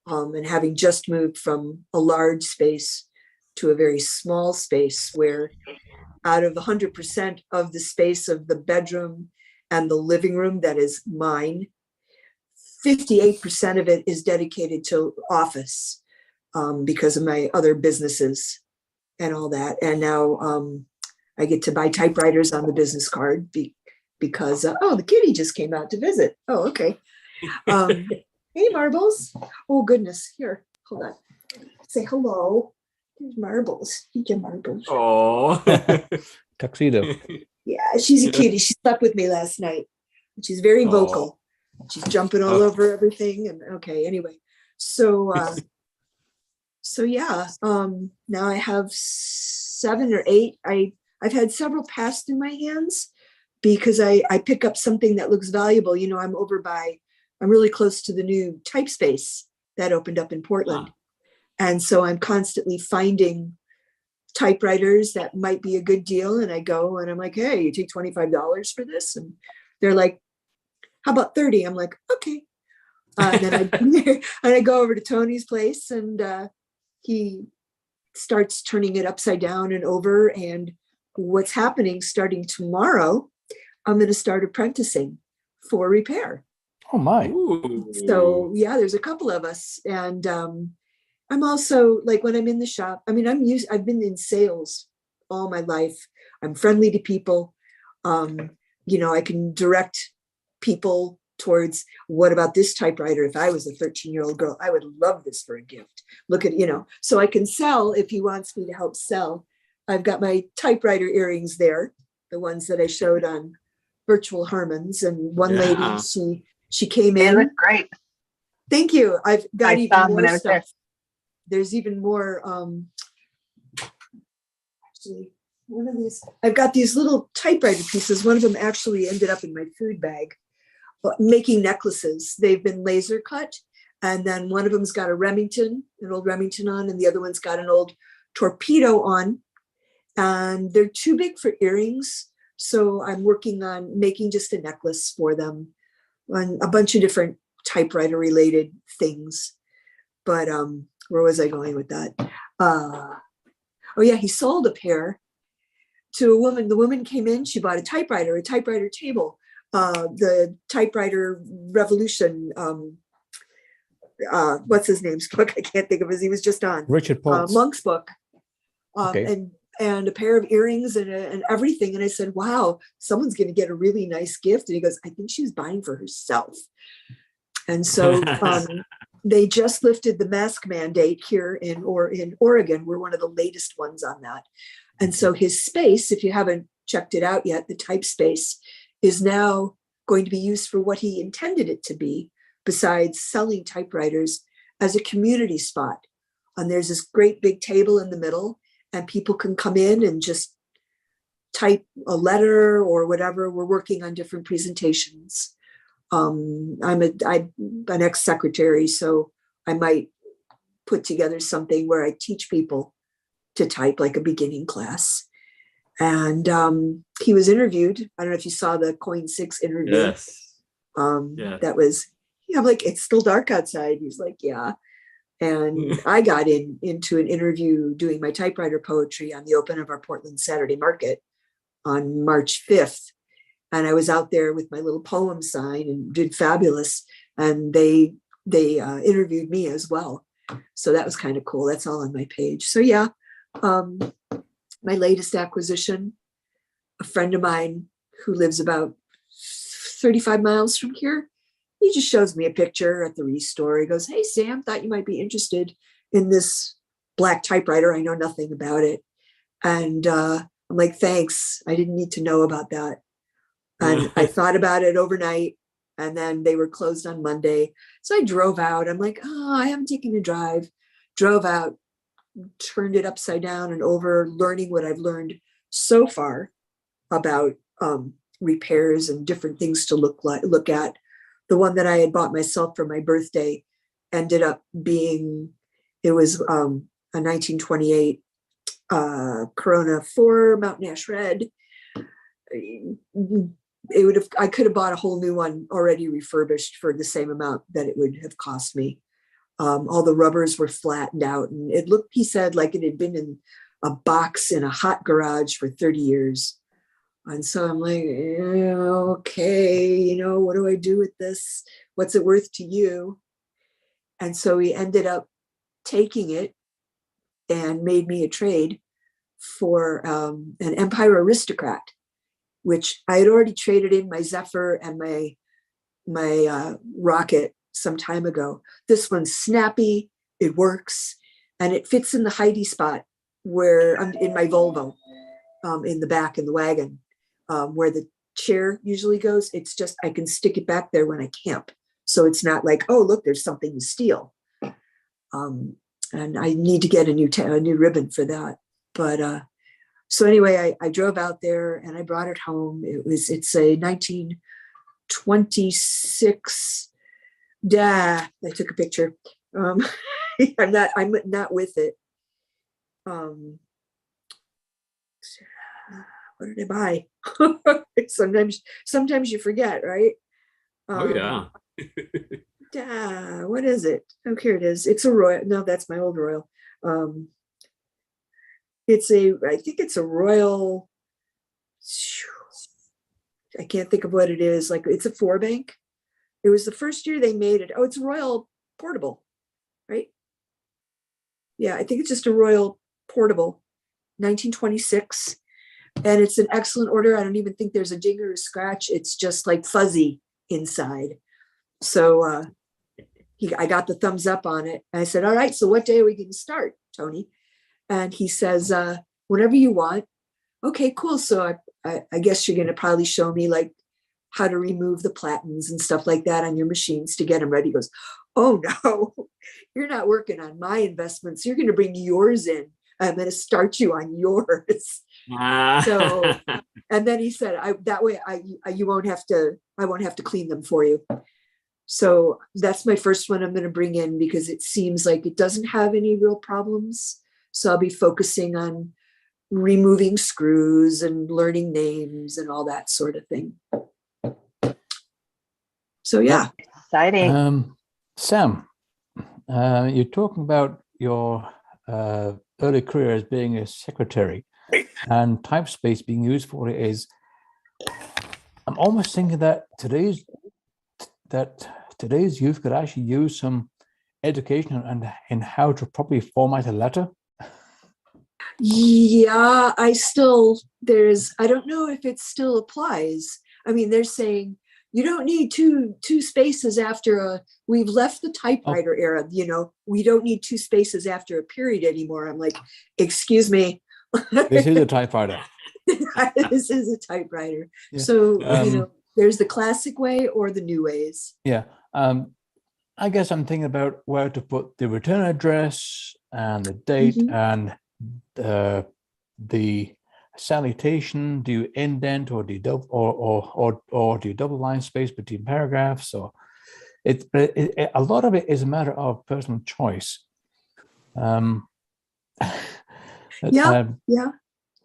and having just moved from a large space to a very small space where out of 100% of the space of the bedroom and the living room that is mine, 58% of it is dedicated to office because of my other businesses and all that. And now I get to buy typewriters on the business card because, the kitty just came out to visit. Oh, okay. Hey, Marbles. Oh, goodness. Here, hold on. Say hello. Here's Marbles. You get Marbles. Oh, tuxedo. Yeah, she's a cutie. She slept with me last night. She's very vocal. She's jumping all over everything. And okay, anyway. So yeah. Now I have 7 or 8. I've had several pass through my hands because I pick up something that looks valuable. I'm really close to the new type space that opened up in Portland. And so I'm constantly finding typewriters that might be a good deal. And I go and I'm like, hey, you take $25 for this? And they're like, how about 30? I'm like, okay. And then I go over to Tony's place and he starts turning it upside down and over. And what's happening starting tomorrow, I'm going to start apprenticing for repair. Oh my. So yeah, there's a couple of us. And I'm also like, when I'm in the shop, I've been in sales all my life. I'm friendly to people. I can direct people towards what about this typewriter? If I was a 13-year-old girl, I would love this for a gift. Look at, so I can sell if he wants me to help sell. I've got my typewriter earrings there, the ones that I showed on Virtual Harmons. And one lady, she came in. They look great. Thank you. I've got I even saw them when more I was stuff. there. There's even more. Actually, one of these, I've got these little typewriter pieces. One of them actually ended up in my food bag. But making necklaces. They've been laser cut. And then one of them's got a Remington, an old Remington on, and the other one's got an old torpedo on. And they're too big for earrings. So I'm working on making just a necklace for them on a bunch of different typewriter related things. But where was I going with that? Oh yeah, he sold a pair to a woman. The woman came in, she bought a typewriter table, the Typewriter Revolution, what's his name's book? I can't think of his, he was just on. Richard Paul's. Monk's book. Okay. And a pair of earrings and everything. And I said, wow, someone's going to get a really nice gift. And he goes, I think she's buying for herself. And so they just lifted the mask mandate here in Oregon. We're one of the latest ones on that. And so his space, if you haven't checked it out yet, the type space is now going to be used for what he intended it to be, besides selling typewriters, as a community spot. And there's this great big table in the middle, and people can come in and just type a letter or whatever. We're working on different presentations. I'm an ex-secretary, so I might put together something where I teach people to type, like a beginning class. And he was interviewed. I don't know if you saw the Coin 6 interview. Yes. That was, I'm like, it's still dark outside. He's like, yeah. And I got into an interview doing my typewriter poetry on the open of our Portland Saturday Market on March 5th. And I was out there with my little poem sign and did fabulous. And they interviewed me as well. So that was kind of cool. That's all on my page. So yeah, my latest acquisition, a friend of mine who lives about 35 miles from here, he just shows me a picture at the restore. He goes, hey, Sam, thought you might be interested in this black typewriter. I know nothing about it. And I'm like, thanks. I didn't need to know about that. And I thought about it overnight, and then they were closed on Monday. So I drove out. I'm like, oh, I haven't taken a drive. Drove out, turned it upside down and over, learning what I've learned so far about repairs and different things to look at. The one that I had bought myself for my birthday ended up being, it was a 1928 Corona 4 Mountain Ash Red. I could have bought a whole new one already refurbished for the same amount that it would have cost me. All the rubbers were flattened out, and it looked, he said, like it had been in a box in a hot garage for 30 years. And so I'm like, okay, what do I do with this? What's it worth to you? And so he ended up taking it and made me a trade for an Empire Aristocrat, which I had already traded in my Zephyr and my Rocket some time ago. This one's snappy, it works, and it fits in the Heidi spot where I'm in my Volvo, in the back in the wagon, where the chair usually goes. It's just, I can stick it back there when I camp. So it's not like, oh, look, there's something to steal. And I need to get a new ribbon for that. But so anyway, I drove out there and I brought it home. It's a 1926. I took a picture. I'm not with it. What did I buy? Sometimes you forget, right? Oh yeah. What is it? Oh, here it is. It's a Royal. No, that's my old Royal. I think it's a Royal. I can't think of what it is. Like, it's a 4-bank. It was the first year they made it. Oh, it's a Royal Portable, right? Yeah, I think it's just a Royal Portable, 1926. And it's an excellent order. I don't even think there's a ding or a scratch. It's just like fuzzy inside. So I got the thumbs up on it. I said, all right, so what day are we going to start, Tony? And he says, whenever you want. Okay, cool. So I guess you're going to probably show me like how to remove the platens and stuff like that on your machines to get them ready. He goes, oh no, you're not working on my investments. You're going to bring yours in. I'm going to start you on yours. So, and then he said, that way I won't have to clean them for you. So that's my first one I'm going to bring in because it seems like it doesn't have any real problems. So I'll be focusing on removing screws and learning names and all that sort of thing. So yeah. Exciting. Sam, you're talking about your early career as being a secretary and typespace being used for it is, I'm almost thinking that today's youth could actually use some education in how to properly format a letter. Yeah, I don't know if it still applies. I mean, they're saying you don't need two spaces after we've left the typewriter era, we don't need two spaces after a period anymore. I'm like, excuse me. This is a typewriter. This is a typewriter. Yeah. So, there's the classic way or the new ways. Yeah. I guess I'm thinking about where to put the return address and the date and the salutation. Do you indent or do you double or do you double line space between paragraphs? Or a lot of it is a matter of personal choice. Yeah.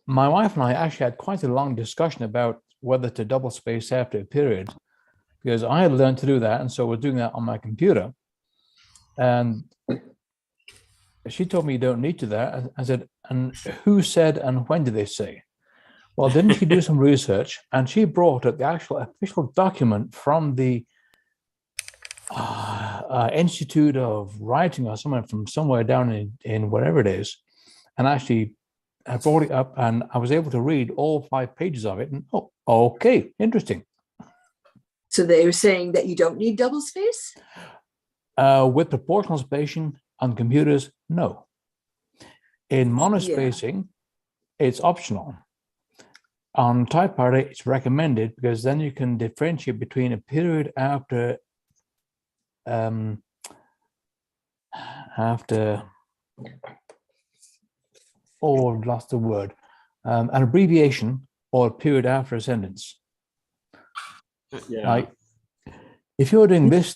My wife and I actually had quite a long discussion about whether to double space after a period, because I had learned to do that, and so we're doing that on my computer. And she told me you don't need to that. I said, and who said and when did they say? Well, didn't she do some research? And she brought up the actual official document from the Institute of Writing or somewhere from somewhere down in wherever it is. And actually, I brought it up and I was able to read all 5 pages of it. And oh, okay, interesting. So they were saying that you don't need double space? With proportional spacing on computers, no. In monospacing, it's optional. On typewriter, it's recommended because then you can differentiate between a period after lost the word, an abbreviation or a period after a sentence. Yeah. Like, if you're doing this,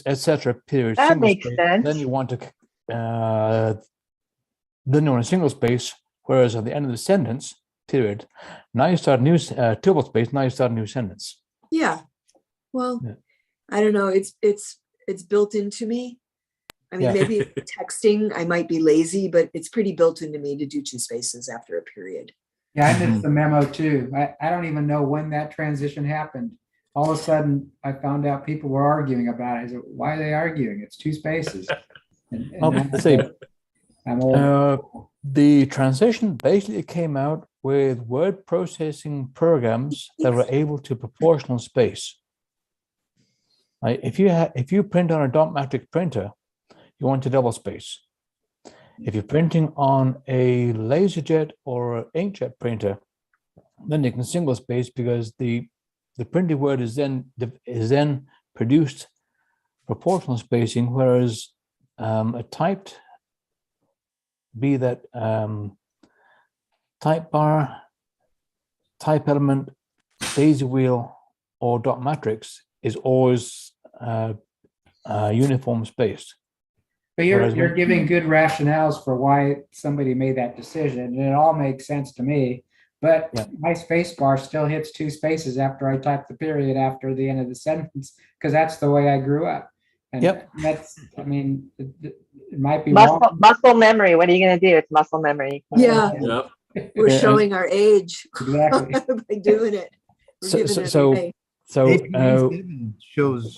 etc. period, That single makes space, sense. then you want a single space, whereas at the end of the sentence, period, now you start a new double space, now you start a new sentence. Yeah. Well, Yeah. I don't know. It's built into me. I mean, Yeah. maybe texting, I might be lazy, but it's pretty built into me to do 2 spaces after a period. Yeah, I missed the memo too. I don't even know when that transition happened. All of a sudden, I found out people were arguing about it. I said, why are they arguing? It's 2 spaces. And Let's see. I'm old. The transition basically came out with word processing programs that were able to proportional space. Right? If you print on a dot matrix printer, you want to double space. If you're printing on a LaserJet or inkjet printer, then you can single space because the printed word is then produced proportional spacing, whereas a typed, be that type bar, type element, daisy wheel, or dot matrix is always uniform spaced. But you're giving good rationales for why somebody made that decision, and it all makes sense to me. But my space bar still hits 2 spaces after I type the period after the end of the sentence, because that's the way I grew up. And that's, I mean, it might be wrong. Muscle memory. What are you going to do? It's muscle memory. Yeah. We're Yeah, showing our age Exactly. by doing it. We're giving it away.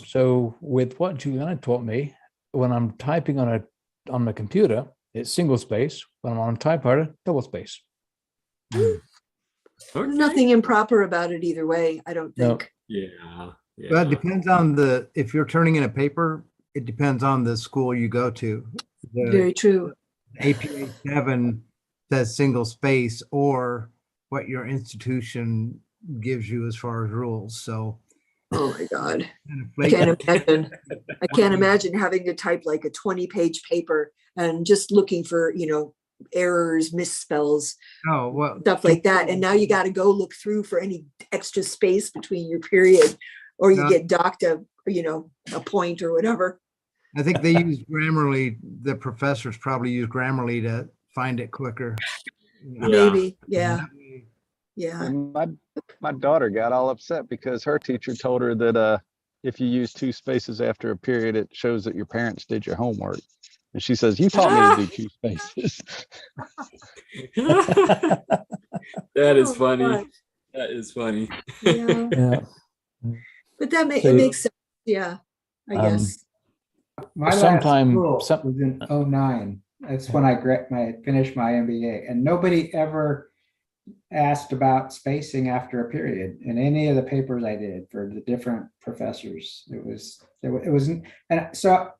So with what Juliana taught me, when I'm typing on my computer, it's single space. When I'm on typewriter, double space. Nothing improper about it either way, I don't think. Yeah. Well, it depends on if you're turning in a paper, it depends on the school you go to. Very true. APA 7 says single space or what your institution gives you as far as rules. So, oh my God, I can't imagine. I can't imagine having to type like a 20-page paper and just looking for, errors, misspells, stuff like that. And now you got to go look through for any extra space between your period, or you get docked a point or whatever. I think they use Grammarly. The professors probably use Grammarly to find it quicker. Maybe, yeah. And my daughter got all upset because her teacher told her that if you use 2 spaces after a period, it shows that your parents did your homework. And she says, "You taught me to do 2 spaces." That is funny. God. That is funny. Yeah. But it makes sense. Yeah, I guess. My sometime last school was in 2009. That's when I finished my MBA, and nobody ever asked about spacing after a period in any of the papers I did for the different professors. It wasn't, and so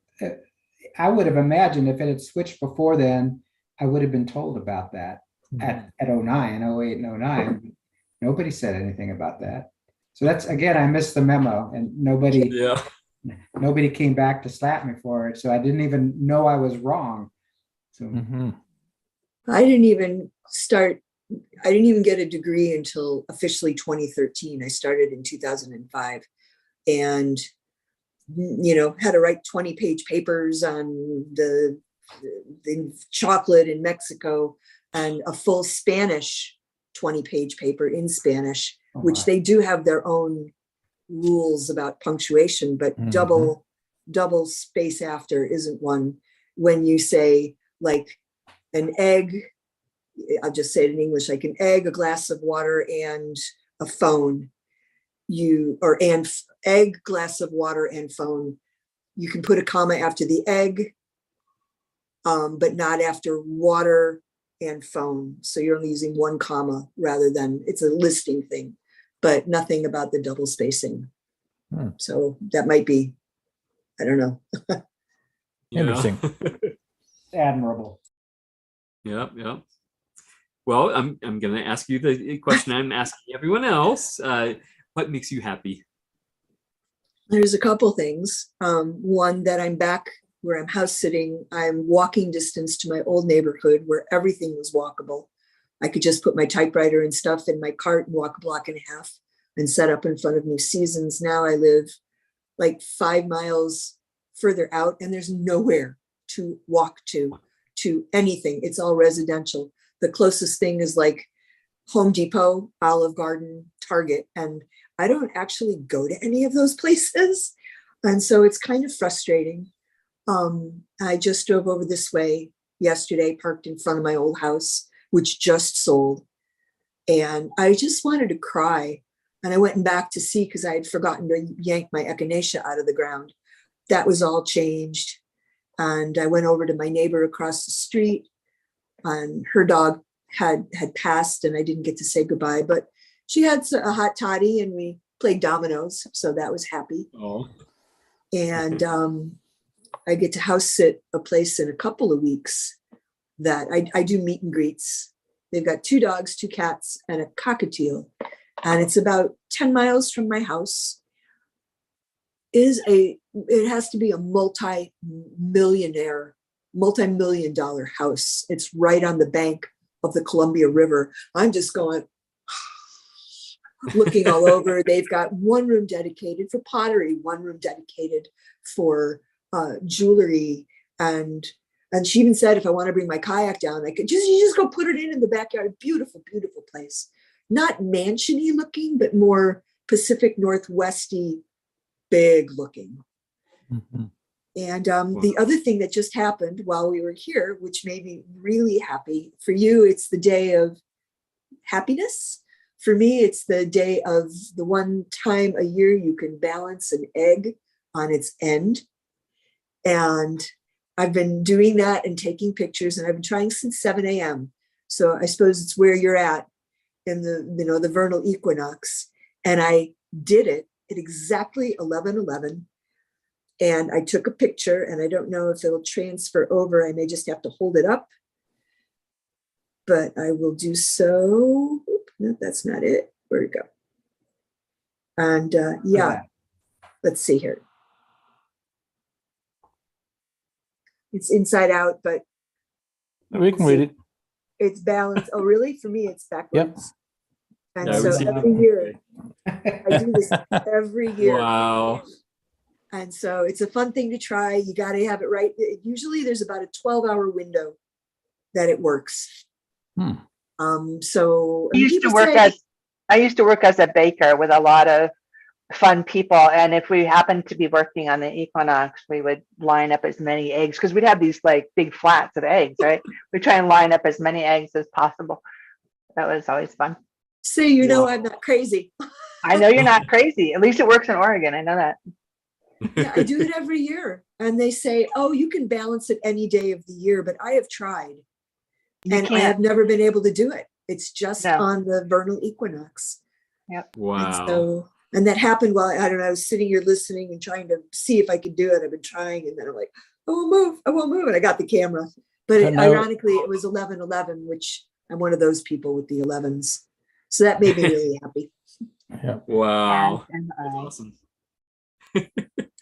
I would have imagined if it had switched before then, I would have been told about that at 09, 08, and 09. Nobody said anything about that. So that's, again, I missed the memo, and nobody came back to slap me for it. So I didn't even know I was wrong. So I didn't even get a degree until officially 2013. I started in 2005 and, had to write 20-page papers on the chocolate in Mexico and a full Spanish 20-page paper in Spanish, which they do have their own rules about punctuation, but double space after isn't one. When you say like an egg, I'll just say it in English, like an egg, a glass of water, and a phone, egg, glass of water, and phone, you can put a comma after the egg, but not after water and phone. So you're only using 1 comma rather than, it's a listing thing, but nothing about the double spacing. So that might be, I don't know. Interesting. Admirable. Yep. Well, I'm going to ask you the question I'm asking everyone else. What makes you happy? There's a couple things. One, that I'm back where I'm house sitting. I'm walking distance to my old neighborhood where everything was walkable. I could just put my typewriter and stuff in my cart and walk a block and a half and set up in front of New Seasons. Now I live like 5 miles further out, and there's nowhere to walk to anything. It's all residential. The closest thing is like Home Depot, Olive Garden, Target, and I don't actually go to any of those places. And so it's kind of frustrating. I just drove over this way yesterday, parked in front of my old house, which just sold. And I just wanted to cry. And I went back to see, because I had forgotten to yank my echinacea out of the ground. That was all changed. And I went over to my neighbor across the street, and her dog had passed, and I didn't get to say goodbye, but she had a hot toddy and we played dominoes. So that was happy. Oh. And I get to house sit a place in a couple of weeks that I do meet and greets. They've got 2 dogs, 2 cats, and a cockatiel. And it's about 10 miles from my house. It has to be a multi-million-dollar house. It's right on the bank of the Columbia River. I'm just going, looking all over. They've got 1 room dedicated for pottery, 1 room dedicated for jewelry. And she even said, if I want to bring my kayak down, I could just go put it in the backyard. Beautiful, beautiful place. Not mansion-y looking, but more Pacific Northwesty, big looking. And the other thing that just happened while we were here, which made me really happy, for you, it's the day of happiness. For me, it's the day of the one time a year you can balance an egg on its end. And I've been doing that and taking pictures, and I've been trying since 7 a.m. So I suppose it's where you're at in the vernal equinox. And I did it at exactly 11:11. And I took a picture, and I don't know if it'll transfer over. I may just have to hold it up, but I will do so. Oop, no, that's not it. Where'd it go? And yeah, let's see here. It's inside out, but We can read it. it's balanced. Oh, really? For me, it's backwards. Yep. And Yeah, we so see every it. year, I do this every year. Wow. And so it's a fun thing to try. You got to have it right. Usually there's about a 12-hour window that it works. So I used to work as a baker with a lot of fun people. And if we happened to be working on the equinox, we would line up as many eggs because we'd have these like big flats of eggs, right? We try and line up as many eggs as possible. That was always fun. So you know I'm not crazy. I know you're not crazy. At least it works in Oregon. I know that. Yeah, I do it every year. And they say, oh, you can balance it any day of the year, but I have tried. And I have never been able to do it. It's just on the vernal equinox. Yep. Wow. And that happened while I don't know, I was sitting here listening and trying to see if I could do it. I've been trying, and then I'm like, I won't move. And I got the camera. But ironically, it was 11:11, which I'm one of those people with the 11s. So that made me really happy. Yeah. Wow. That's awesome.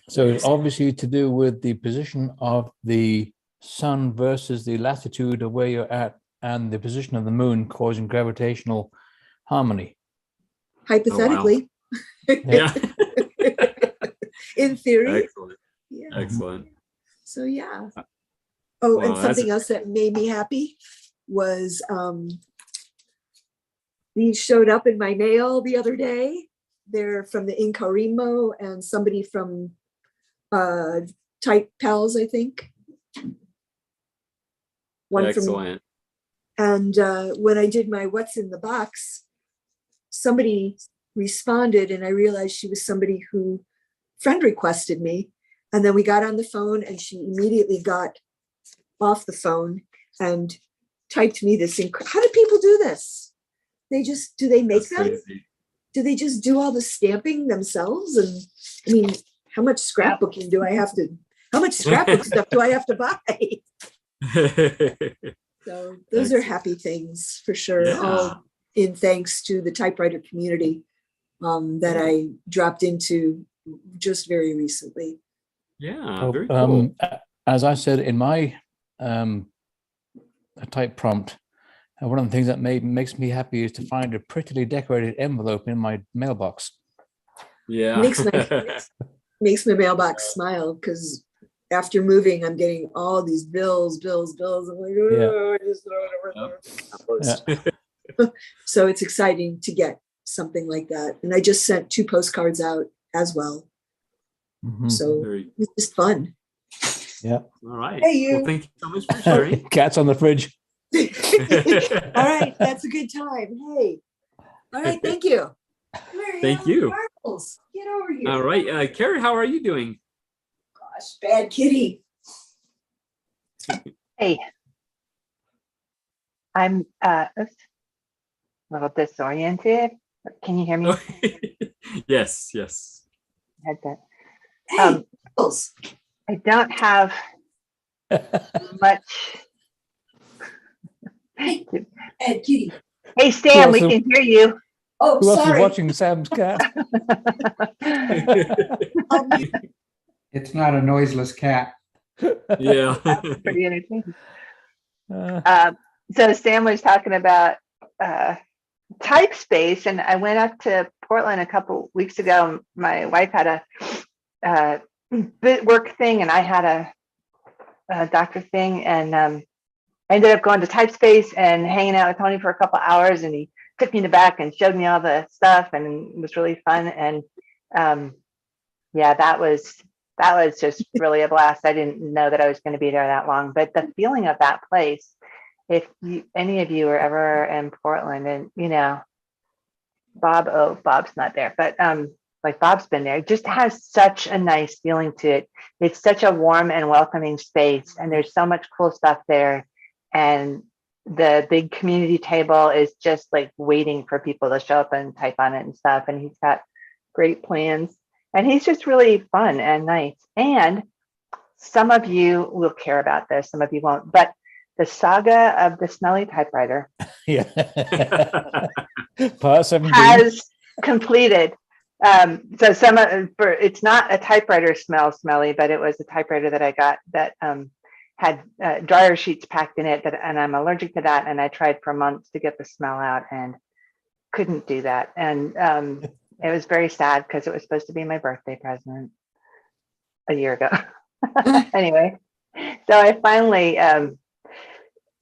So it's obviously to do with the position of the sun versus the latitude of where you're at and the position of the moon causing gravitational harmony. Hypothetically. Yeah. In theory. Excellent. Yeah. Excellent. So yeah. Oh, Wow, and something else that made me happy was these showed up in my mail the other day. They're from the Incarimo and somebody from Type Pals, I think. One Excellent. and when I did my what's in the box, somebody responded, and I realized she was somebody who friend requested me. And then we got on the phone, and she immediately got off the phone and typed me this. How do people do this? Do they make them? Crazy. Do they just do all the stamping themselves? And I mean, how much scrapbooking do I have to, how much scrapbook stuff do I have to buy? So those are happy things for sure. Yeah. All in thanks to the typewriter community that I dropped into just very recently. Yeah, very cool. As I said in my type prompt, one of the things that makes me happy is to find a prettily decorated envelope in my mailbox. Yeah. Makes my mailbox smile, because after moving, I'm getting all these bills. I'm like, oh, I just throw it over there. So it's exciting to get something like that. And I just sent 2 postcards out as well. So it's just fun. Yeah. All right. Hey, you. Well, thank you so much for sharing. Cats on the fridge. All right, that's a good time. Hey. All right, thank you. Thank you. Marbles, get over here. All right. Carrie, how are you doing? Gosh, bad kitty. Hey, I'm a little disoriented. Can you hear me? Yes. Headset. I don't have much. Hey, kitty. Hey, Stan, we can hear you. Oh, Who else is sorry. watching Sam's cat? It's not a noiseless cat. Yeah. Pretty entertaining. So Stan was talking about type space, and I went up to Portland a couple weeks ago. My wife had a bit work thing, and I had a doctor thing, and I ended up going to type space and hanging out with Tony for a couple hours, and he took me in the back and showed me all the stuff, and it was really fun. And yeah, that was just really a blast. I didn't know that I was going to be there that long, but the feeling of that place, if any of you are ever in Portland, and you know, Bob's not there, but like Bob's been there, it just has such a nice feeling to it. It's such a warm and welcoming space, and there's so much cool stuff there. And the big community table is just like waiting for people to show up and type on it and stuff. And he's got great plans. And he's just really fun and nice. And some of you will care about this, some of you won't, but the saga of the smelly typewriter Yeah. Part 17. has completed. So it's not a typewriter smelly, but it was a typewriter that I got that had dryer sheets packed in it, and I'm allergic to that. And I tried for months to get the smell out and couldn't do that. And it was very sad because it was supposed to be my birthday present a year ago. Anyway, so I finally,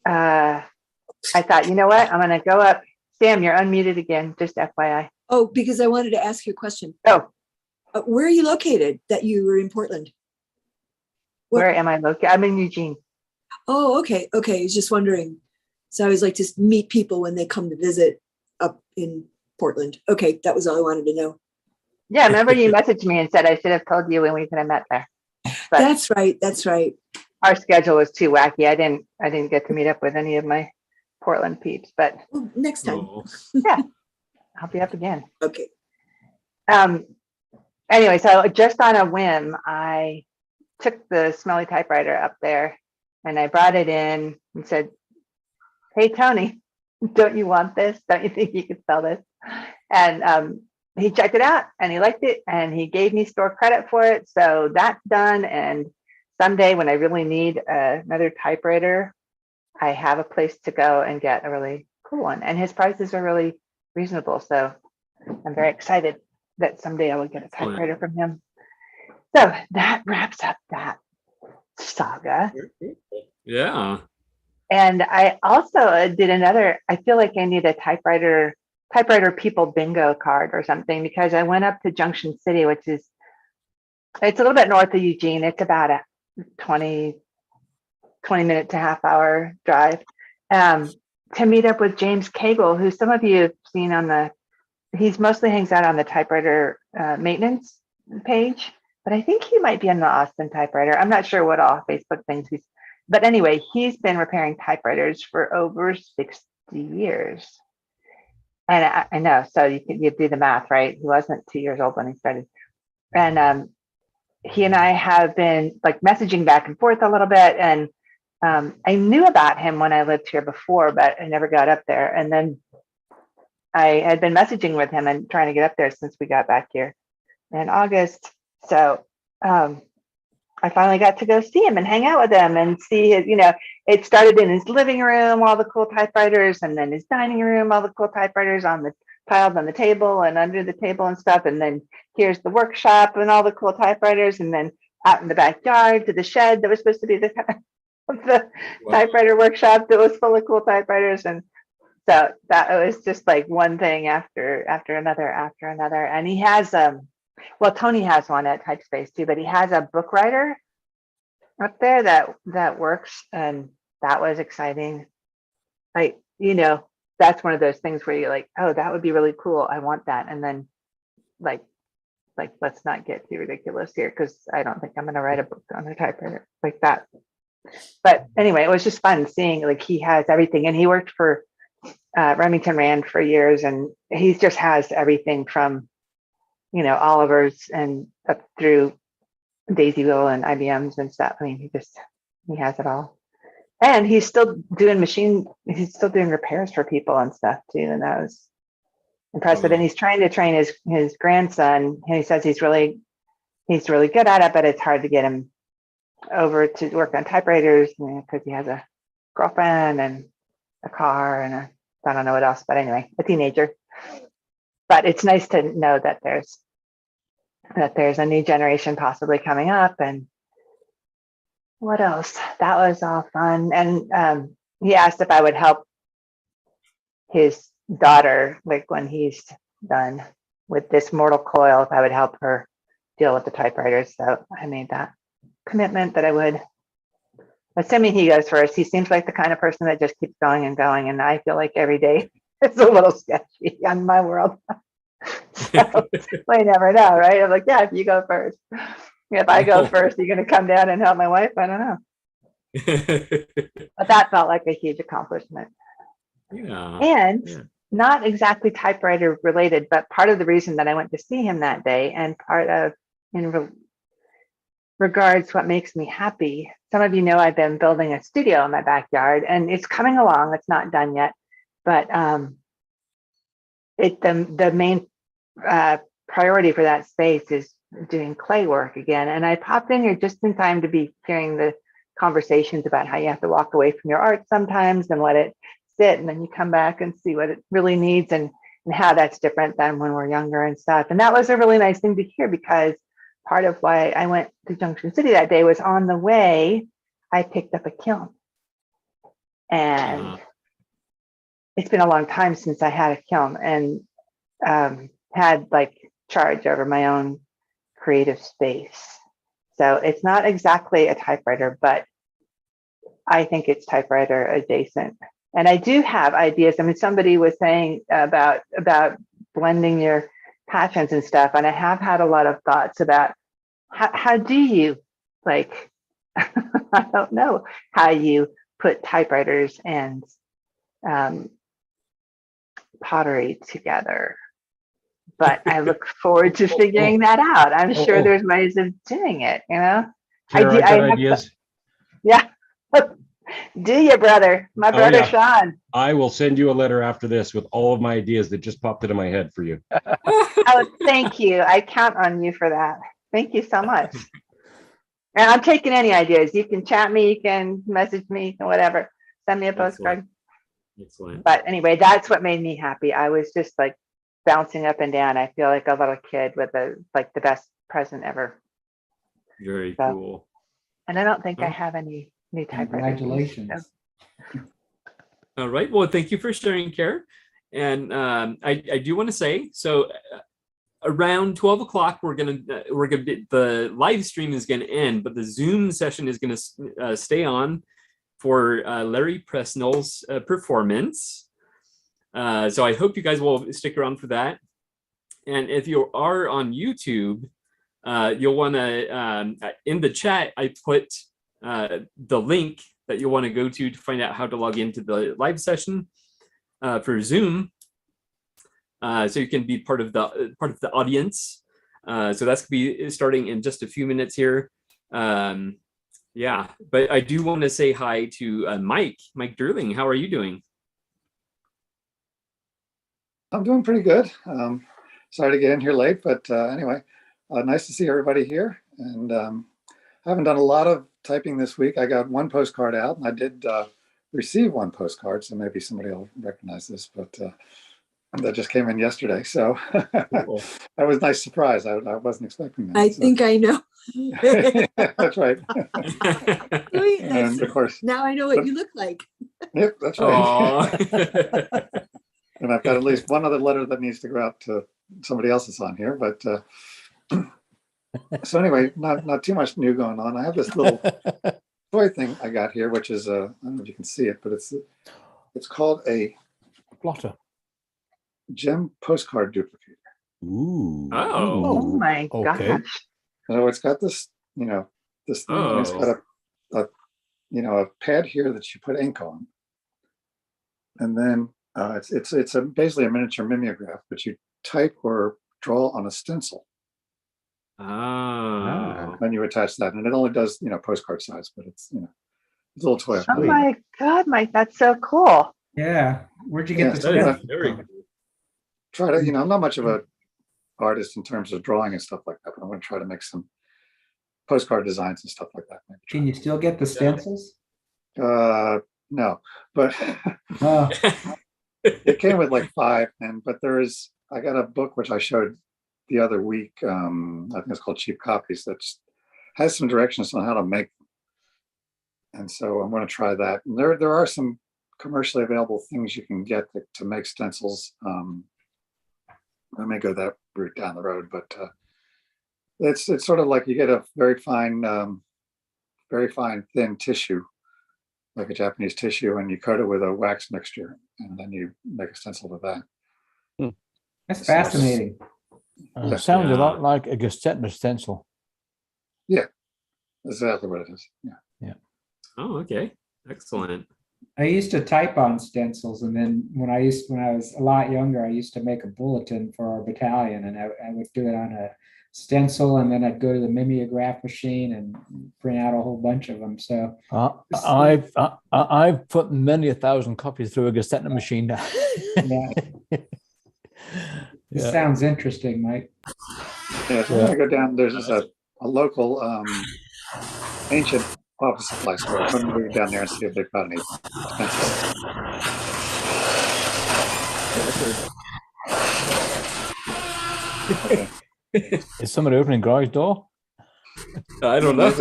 I thought, you know what? I'm going to go up. Sam, you're unmuted again, just FYI. Oh, because I wanted to ask you a question. Oh. Where are you located that you were in Portland? Where am I located? I'm in Eugene. Oh, okay. Okay. I was just wondering. So I always like to meet people when they come to visit up in Portland. Okay. That was all I wanted to know. Yeah. Remember you messaged me and said I should have told you when we could have met there. But that's right. That's right. Our schedule was too wacky. I didn't get to meet up with any of my Portland peeps, but well, next time. Yeah, I'll be up again. Okay. Anyway, so just on a whim, I took the smelly typewriter up there and I brought it in and said, "Hey, Tony, don't you want this? Don't you think you could sell this?" And he checked it out and he liked it and he gave me store credit for it. So that's done. And someday when I really need another typewriter, I have a place to go and get a really cool one. And his prices are really reasonable. So I'm very excited that someday I will get a typewriter from him. So that wraps up that saga. Yeah. And I also did another, I feel like I need a typewriter people bingo card or something, because I went up to Junction City, which is, it's a little bit north of Eugene. It's about a 20 minute to half hour drive to meet up with James Cagle, who some of you have seen on he's mostly hangs out on the typewriter maintenance page, but I think he might be on the Austin Typewriter. I'm not sure what all Facebook things but anyway, he's been repairing typewriters for over 60 years. And I know, so you do the math, right? He wasn't 2 years old when he started. And he and I have been like messaging back and forth a little bit. And I knew about him when I lived here before, but I never got up there. And then I had been messaging with him and trying to get up there since we got back here in August. So I finally got to go see him and hang out with him and see his, it started in his living room, all the cool typewriters, and then his dining room, all the cool typewriters piled on the table and under the table and stuff. And then here's the workshop and all the cool typewriters. And then out in the backyard to the shed that was supposed to be the typewriter workshop that was full of cool typewriters. And so that was just like one thing after another. And he has, Tony has one at Typespace too, but he has a book writer up there that works. And that was exciting. Like, that's one of those things where you're like, oh, that would be really cool. I want that. And then like, let's not get too ridiculous here, because I don't think I'm going to write a book on a typewriter like that. But anyway, it was just fun seeing like he has everything, and he worked for Remington Rand for years, and he just has everything from, Oliver's and up through Daisyville and IBM's and stuff. I mean, he has it all. And he's still doing repairs for people and stuff too. And that was impressive. And he's trying to train his grandson. And he says he's really good at it, but it's hard to get him over to work on typewriters because he has a girlfriend and a car and I don't know what else, but anyway, a teenager. But it's nice to know that there's a new generation possibly coming up. And what else? That was all fun. And he asked if I would help his daughter, like when he's done with this mortal coil, if I would help her deal with the typewriters. So I made that commitment that I would, assuming he goes first. He seems like the kind of person that just keeps going and going. And I feel like every day it's a little sketchy on my world. So we never know, right? I'm like, yeah, if you go first. If I go first, you're going to come down and help my wife? I don't know. But that felt like a huge accomplishment. Yeah. And not exactly typewriter related, but part of the reason that I went to see him that day, and part of regards what makes me happy. Some of you know I've been building a studio in my backyard, and it's coming along. It's not done yet, but the main priority for that space is doing clay work again. And I popped in here just in time to be hearing the conversations about how you have to walk away from your art sometimes and let it sit, and then you come back and see what it really needs, and how that's different than when we're younger and stuff. And that was a really nice thing to hear, because part of why I went to Junction City that day was on the way, I picked up a kiln. And it's been a long time since I had a kiln, and had like charge over my own creative space. So it's not exactly a typewriter, but I think it's typewriter adjacent. And I do have ideas. I mean, somebody was saying about blending your patterns and stuff, and I have had a lot of thoughts about how do you, like, I don't know how you put typewriters and pottery together, but I look forward to figuring that out. I'm sure there's ways of doing it, you know. Tara, I got ideas. Yeah. Do you, brother? My brother Sean. I will send you a letter after this with all of my ideas that just popped into my head for you. Oh, thank you. I count on you for that. Thank you so much. And I'm taking any ideas. You can chat me, you can message me, you can whatever. Send me a postcard. Excellent. But anyway, that's what made me happy. I was just like bouncing up and down. I feel like a little kid with the best present ever. Very cool. And I don't think I have any new typewriters. Congratulations. All right. Well, thank you for sharing, Kara. And I do want to say, so around 12 o'clock, we're gonna be, the live stream is gonna end, but the Zoom session is gonna stay on for Larry Presnell's performance. So I hope you guys will stick around for that. And if you are on YouTube, you'll want to, in the chat, I put the link that you'll want to go to find out how to log into the live session for Zoom. So you can be part of the audience. So that's gonna be starting in just a few minutes here. Yeah, but I do want to say hi to Mike Durling. How are you doing? I'm doing pretty good. Sorry to get in here late, but anyway, nice to see everybody here. And I haven't done a lot of typing this week. I got one postcard out, and I did receive one postcard, so maybe somebody will recognize this, but that just came in yesterday. So Cool. that was a nice surprise. I wasn't expecting that. I think I know. That's right. Sweet. And of course, now I know what you look like. Yep, that's right. And I've got at least one other letter that needs to go out to somebody else that's on here. But so anyway, not too much new going on. I have this little toy thing I got here, which is I don't know if you can see it, but it's called a plotter. Gem postcard duplicator. Ooh. Oh my gosh. So it's got this, this thing, and it's got a pad here that you put ink on. And then it's basically a miniature mimeograph, but you type or draw on a stencil. Oh. Then you attach that, and it only does, postcard size, but it's, it's a little toy. Oh my God, Mike, that's so cool. Yeah. Where'd you get this? Very cool. Try to, I'm not much of a artist in terms of drawing and stuff like that, but I'm going to try to make some postcard designs and stuff like that. Can you still get the stencils? No, but it came with like 5, but I got a book which I showed the other week. I think it's called Cheap Copies, that has some directions on how to make them. And so I'm going to try that. And there are some commercially available things you can get to make stencils. I may go that route down the road, but it's sort of like you get a very fine thin tissue, like a Japanese tissue, and you coat it with a wax mixture, and then you make a stencil with that. That's fascinating. Sounds a lot like a Gestetner stencil. Yeah, exactly what it is. Yeah. Oh, okay. Excellent. I used to type on stencils, and then when I was a lot younger, I used to make a bulletin for our battalion, and I would do it on a stencil, and then I'd go to the mimeograph machine and print out a whole bunch of them. So I've put many 1,000 copies through a Gazette machine. yeah, this sounds interesting, Mike. Yeah, so when I go down, there's a local ancient office supply store. I'm gonna go down there and see if they've got any dispensers. Okay. Is somebody opening garage door? I don't know.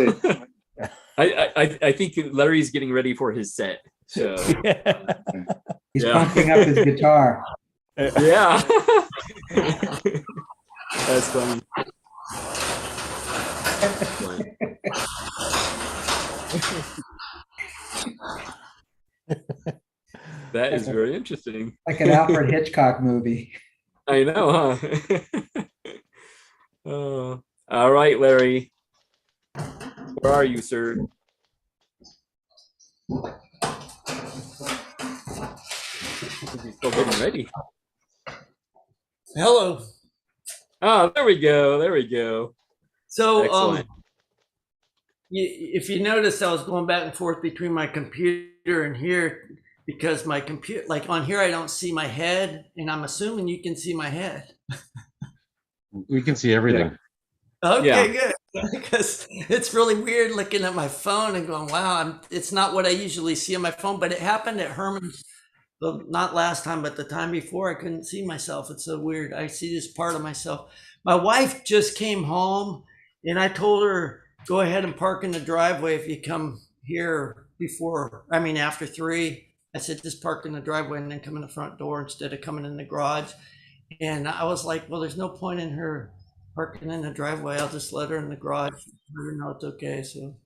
I think Larry's getting ready for his set. So He's pumping up his guitar. Yeah. That's funny. That is very interesting. Like an Alfred Hitchcock movie. I know, huh? All right, Larry. Where are you, sir? He's still getting ready. Hello. Oh, there we go. There we go. So, Excellent. if you notice, I was going back and forth between my computer and here because my computer, like on here, I don't see my head, and I'm assuming you can see my head. We can see everything. Okay, good. Because it's really weird looking at my phone and going, wow, it's not what I usually see on my phone, but it happened at Herman's. Well, not last time, but the time before, I couldn't see myself. It's so weird. I see this part of myself. My wife just came home, and I told her, go ahead and park in the driveway if you come here after 3. I said, just park in the driveway and then come in the front door instead of coming in the garage. And I was like, well, there's no point in her parking in the driveway. I'll just let her in the garage. Let her know it's okay. So,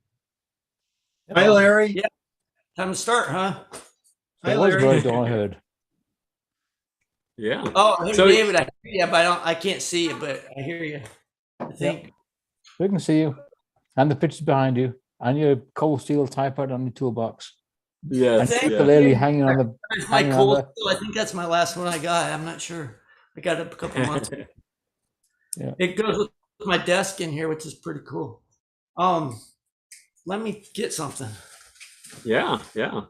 Hi, Larry. Yeah, time to start, huh? Hi, Larry. I heard. Yeah. Oh, hey, So- David, I hear you, but I can't see you, but I hear you. I think. We can see you, and the pictures behind you, and your cold steel typewriter on your toolbox. Yes. And ukulele hanging on the. There's my hanging on cold the- steel. I think that's my last one I got. I'm not sure. I got it a couple months ago. Yeah. It goes with my desk in here, which is pretty cool. Let me get something. Yeah, yeah.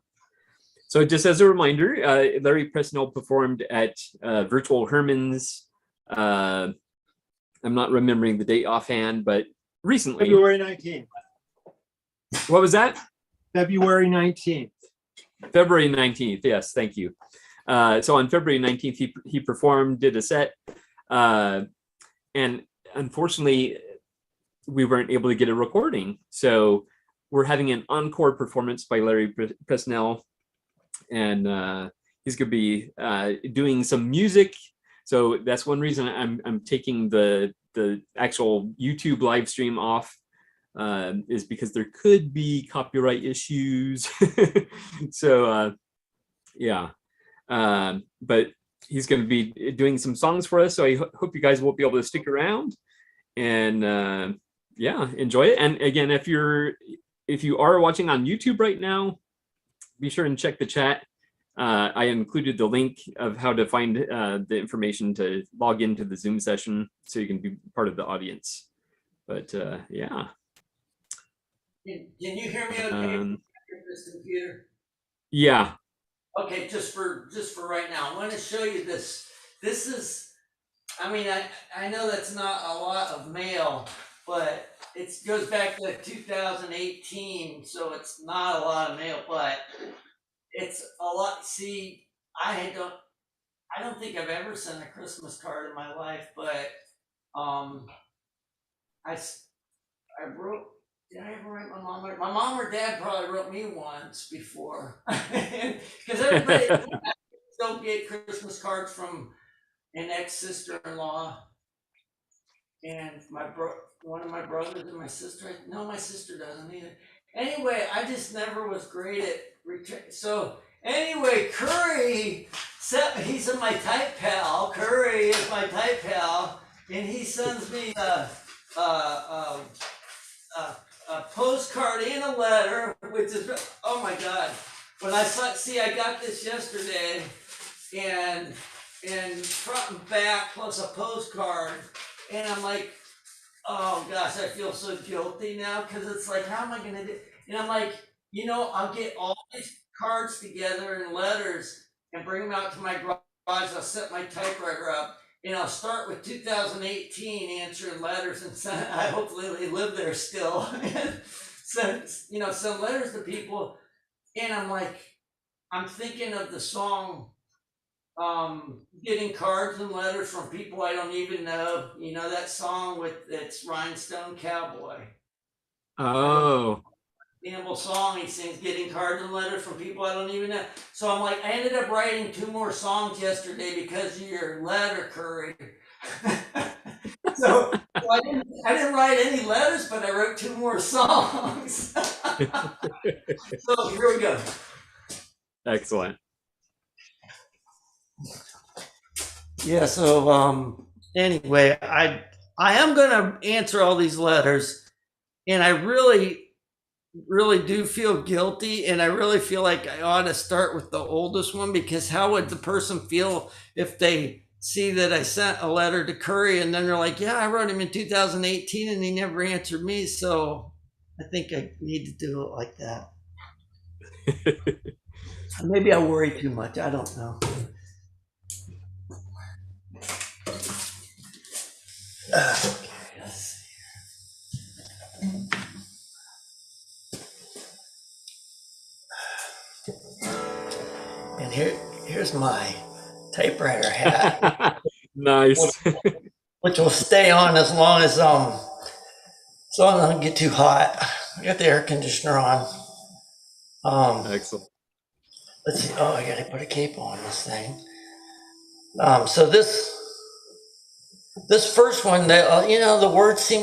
So just as a reminder, Larry Presnell performed at Virtual Herman's. I'm not remembering the date offhand, but recently. February 19th. What was that? February 19th. February 19th. Yes, thank you. So on February 19th, he performed, did a set, and unfortunately, we weren't able to get a recording. So we're having an encore performance by Larry Presnell, and he's going to be doing some music. So that's one reason I'm taking the actual YouTube live stream off, is because there could be copyright issues. So yeah, but he's going to be doing some songs for us. So I hope you guys will be able to stick around and yeah, enjoy it. And again, if you are watching on YouTube right now, be sure and check the chat. I included the link of how to find the information to log into the Zoom session so you can be part of the audience. But yeah. Can you hear me okay with this computer? Yeah. Okay, just for right now, I want to show you this. This is, I mean, I know that's not a lot of mail, but it goes back to 2018, so it's not a lot of mail, but it's a lot. See, I don't think I've ever sent a Christmas card in my life, but I wrote. Did I ever write my mom? My mom or dad probably wrote me once before, because everybody don't get Christmas cards from an ex-sister-in-law and one of my brothers and my sister. No, my sister doesn't either. Anyway, I just never was great at return. So anyway, Curry, he's my type pal. Curry is my type pal, and he sends me a postcard and a letter, which is, oh my God, when I see, I got this yesterday, and front and back plus a postcard, and I'm like, oh gosh, I feel so guilty now because it's like, how am I gonna do? And I'm like, I'll get all these cards together and letters and bring them out to my garage. I'll set my typewriter up, and I'll start with 2018 answering letters, and hopefully they live there still. Send letters to people, and I'm like, I'm thinking of the song, getting cards and letters from people I don't even know. That song it's Rhinestone Cowboy. Oh. Campbell song he sings, getting cards and letters from people I don't even know. So I'm like, I ended up writing 2 more songs yesterday because of your letter, Curry. So I didn't write any letters, but I wrote 2 more songs. So here we go. Excellent. Yeah, so anyway, I am gonna answer all these letters, and I really do feel guilty, and I really feel like I ought to start with the oldest one, because how would the person feel if they see that I sent a letter to Curry and then they're like, yeah, I wrote him in 2018 and he never answered me. So I think I need to do it like that. Maybe I worry too much. I don't know. Okay, let's see. And here's my typewriter hat. Nice. Which will stay on as long as I don't get too hot. I got the air conditioner on. Excellent. Let's see. Oh, I gotta put a cape on this thing. So this first one, the words seem